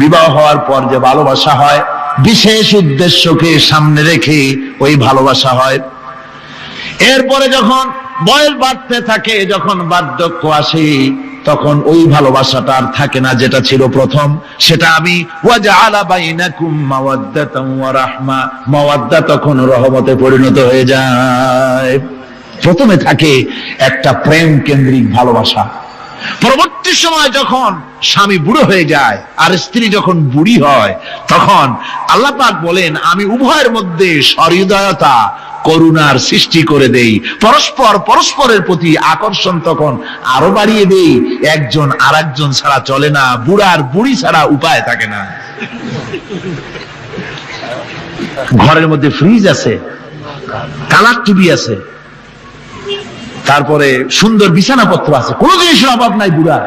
বিবাহ হওয়ার পর যে ভালোবাসা হয় বিশেষ উদ্দেশ্যকে সামনে রেখে ওই ভালোবাসা হয়। এরপরে যখন বয়স বাড়তে থাকে, যখন বার্ধক্য আসে, তখন ওই ভালোবাসাটা আর থাকে না যেটা ছিল প্রথম। সেটা আমি ওয়াজআলা বাইনাকুম মাওয়াদ্দাতান ওয়া রাহমা, মাওয়াদ্দা তখন রহমতে পরিণত হয়ে যায়। প্রথমে থাকে একটা প্রেম কেন্দ্রিক ভালোবাসা। পরবর্তী সময় যখন স্বামী বুড়ো হয়ে যায় আর স্ত্রী যখন বুড়ি হয়, তখন আল্লাহ পাক বলেন আমি উভয়ের মধ্যে সহৃদয়তা, করুণার সৃষ্টি করে দেই। পরস্পরের প্রতি আকর্ষণ তখন আরো বাড়িয়ে দেই। একজন আরেকজন ছাড়া চলে না, বুড়ার বুড়ি ছাড়া উপায় থাকে না। ঘরের মধ্যে ফ্রিজ আছে, কালার টিভি আছে, তারপরে সুন্দর বিছানাপত্র আছে, কোন জিনিসের অভাব নাই বুড়া।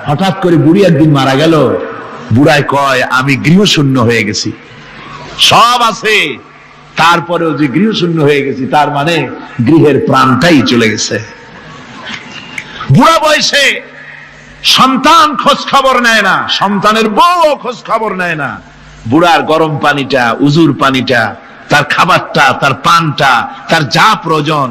হঠাৎ করে বুড়ি একদিন মারা গেল, বুড়ায় কয় আমি গৃহশূন্য হয়ে গেছি। সব আছে, তারপরেও যে গৃহশূন্য হয়ে গেছি, তার মানে গৃহের প্রাণটাই চলে গেছে। বুড়া বয়সে সন্তান খোঁজ খবর নেয় না, সন্তানের বউ খোঁজ খবর নেয় না। বুড়ার গরম পানিটা, উজুর পানিটা, তার খাবারটা, তার পানটা, তার যা প্রয়োজন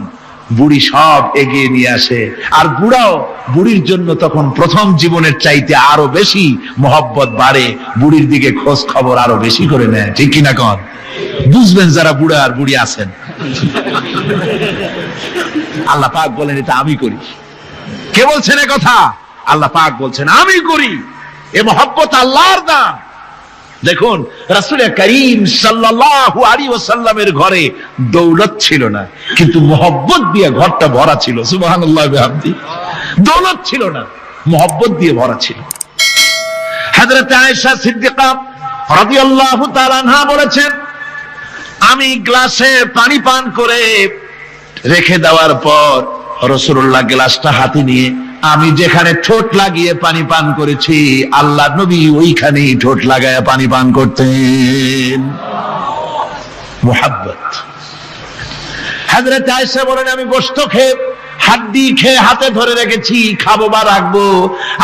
বুড়ি সব এগিয়ে নিয়ে আসে। আর বুড়াও বুড়ির জন্য তখন প্রথম জীবনের চাইতে আরো বেশি মহব্বত বাড়ে, বুড়ির দিকে খোঁজ খবর আরো বেশি করে নেয়। ঠিক কিনা কন? বুঝবেন যারা বুড়া আর বুড়ি আছেন। আল্লাহ পাক বলেন এটা আমি করি। কে বলছেন এ কথা? আল্লাহ পাক বলছেন আমি করি। এ মহব্বত আল্লাহর দান। দেখুন রাসূল করিম সাল্লাল্লাহু আলাইহি ওয়াসাল্লামের ঘরে দৌলত ছিল না, কিন্তু মহব্বত দিয়ে ঘরটা ভরা ছিল। সুবহানাল্লাহ বিহামদি। দৌলত ছিল না, মহব্বত দিয়ে ভরা ছিল। হযরত আয়েশা সিদ্দিকা রাদিয়াল্লাহু তাআলা আনহা বলেছেন, আমি গ্লাসে পানি পান করে রেখে দেওয়ার পর রাসূলুল্লাহ গ্লাসটা হাতে নিয়ে আমি যেখানে ঠোঁট লাগিয়ে পানি পান করেছি, আল্লাহ নবী ওইখানেই ঠোঁট লাগায় পানি পান করতেন। মুহাব্বত। হযরত আয়েশা বলেন আমি গোশত খেয়ে হাড্ডি খেয়ে হাতে ধরে রেখেছি, খাবো বা রাখবো,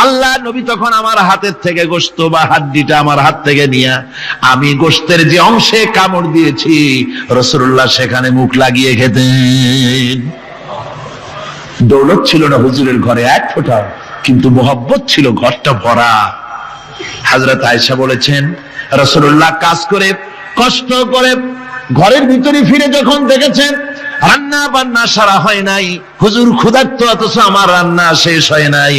আল্লাহ নবী তখন আমার হাতের থেকে গোশত বা হাড্ডিটা আমার হাত থেকে নিয়ে আমি গোশতের যে অংশে কামড় দিয়েছি রাসূলুল্লাহ সেখানে মুখ লাগিয়ে খেতেন। দৌলত ছিল না হুজুরের ঘরে এক ফোঁটা, কিন্তু মোহব্বত ছিল ঘরটা ভরা। হযরত আয়েশা বলেছেন রাসূলুল্লাহ কাজ করে কষ্ট করে ঘরের ভিতরে ফিরে যখন দেখেছেন রান্না বান্না সারা হয় নাই, হুজুর ক্ষুধার্ত অথচ আমার রান্না শেষ হয় নাই,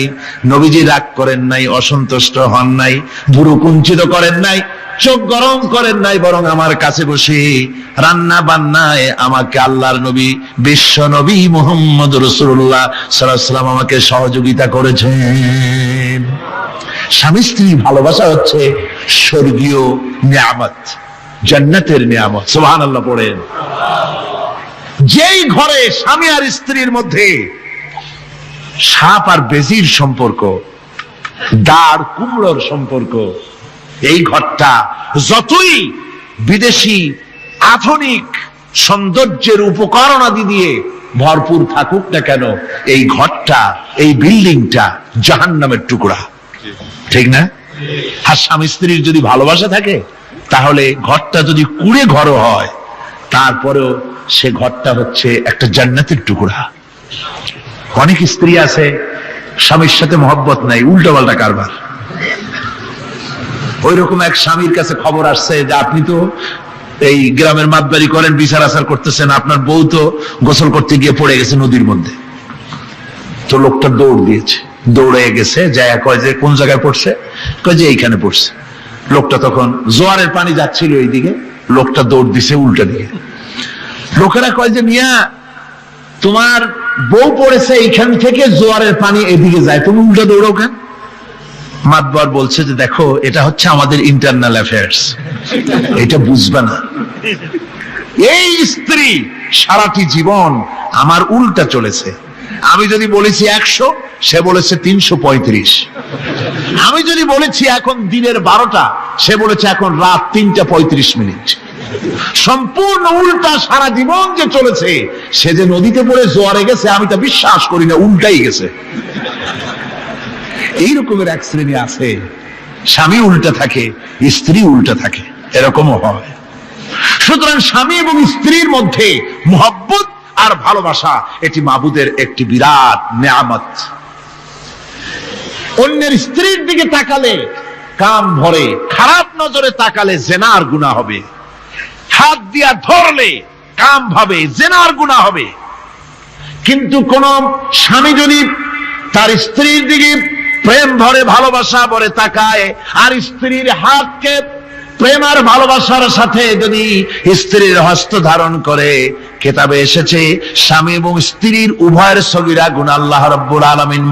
নবীজি রাগ করেন নাই, অসন্তুষ্ট হন নাই, ভুরু কুঞ্চিত করেন নাই, চোখ গরম করেন নাই, বরং আমার কাছে বসে রান্না বান্নায় আমাকে আল্লাহর নবী বিশ্ব নবী মুহাম্মদ রাসূলুল্লাহ সাল্লাল্লাহু আলাইহি ওয়াসাল্লাম আমাকে সহযোগিতা করেছেন। স্বামী স্ত্রী ভালোবাসা হচ্ছে স্বর্গীয় নিয়ামত, জান্নাতের নিয়ামত। সুবহানাল্লাহ পড়েন। যেই ঘরে স্বামী আর স্ত্রীর মধ্যে সাপ আর বেজির সম্পর্ক, দাঁড় কুমড়োর সম্পর্ক, এই ঘরটা যতই বিদেশি আধুনিক সৌন্দর্যের উপকরণাদি দিয়ে ভরপুর থাকুক না কেন, এই ঘরটা, এই বিল্ডিংটা জাহান্নামের টুকরা। ঠিক না? আর স্বামী স্ত্রীর যদি ভালোবাসা থাকে তাহলে ঘরটা যদি কুড়ে ঘর হয় তারপরেও সে ঘরটা হচ্ছে একটা জান্নাতের টুকরা। অনেক স্ত্রী আছে স্বামীর সাথে মহব্বত নাই, উল্টো পাল্টা কারবার। ওই রকম এক স্বামীর কাছে খবর আসছে যে আপনি তো এই গ্রামের মাতবাড়ি করেন, বিচার আচার করতেছেন, আপনার বউ তো গোসল করতে গিয়ে পড়ে গেছে নদীর মধ্যে। তো লোকটা দৌড় দিয়েছে, দৌড়ে গেছে, যায় কয় যে কোন জায়গায় পড়ছে, কয় যে এইখানে পড়ছে। লোকটা তখন জোয়ারের পানি যাচ্ছিল এইদিকে, লোকটা দৌড় দিছে উল্টা দিকে। লোকেরা কয় যে মিয়া তোমার বউ পড়েছে এইখান থেকে জোয়ারের পানি এদিকে যায়, তুমি উল্টা দৌড়ো কেন? মাতবার বলছে যে দেখো এটা হচ্ছে আমাদের ইন্টারনাল অ্যাফেয়ার্স, এটা বুঝবে না। এই স্ত্রী সারাটি জীবন আমার উল্টা চলেছে। আমি যদি বলেছি 100, সে বলেছে 335। আমি যদি বলেছি এখন দিনের 12টা, সে বলেছে এখন রাত 3:35। সম্পূর্ণ উল্টা সারা জীবন যে চলেছে। সে যে নদীতে পড়ে জোয়ারে গেছে আমি তা বিশ্বাস করি না, উল্টাই গেছে। এই রকমের এক শ্রেণী আছে, স্বামী উল্টা থাকে, স্ত্রী উল্টা থাকে, এরকমও হয়। সুতরাং স্বামী এবং স্ত্রীর মধ্যে মহব্বত আর ভালোবাসা এটি মাবুদের একটি বিরাট নিয়ামত। অন্যের স্ত্রীর দিকে তাকালে কাম ভরে, খারাপ নজরে তাকালে জিনার গুনাহ হবে, হাত দিয়া ধরলে কাম ভাবে জিনার গুনাহ হবে। কিন্তু কোন স্বামী যদি তার স্ত্রীর দিকে প্রেম ভরে ভালোবাসা ভরে তাকায় আর স্ত্রীর হাতকে প্রেম আর ভালোবাসার সাথে যদি স্ত্রীর হস্ত ধারণ করে, কিতাবে এসেছে স্বামী এবং স্ত্রীর উভয়ের সগীরা গুনাহ আল্লাহ রাব্বুল আলামিন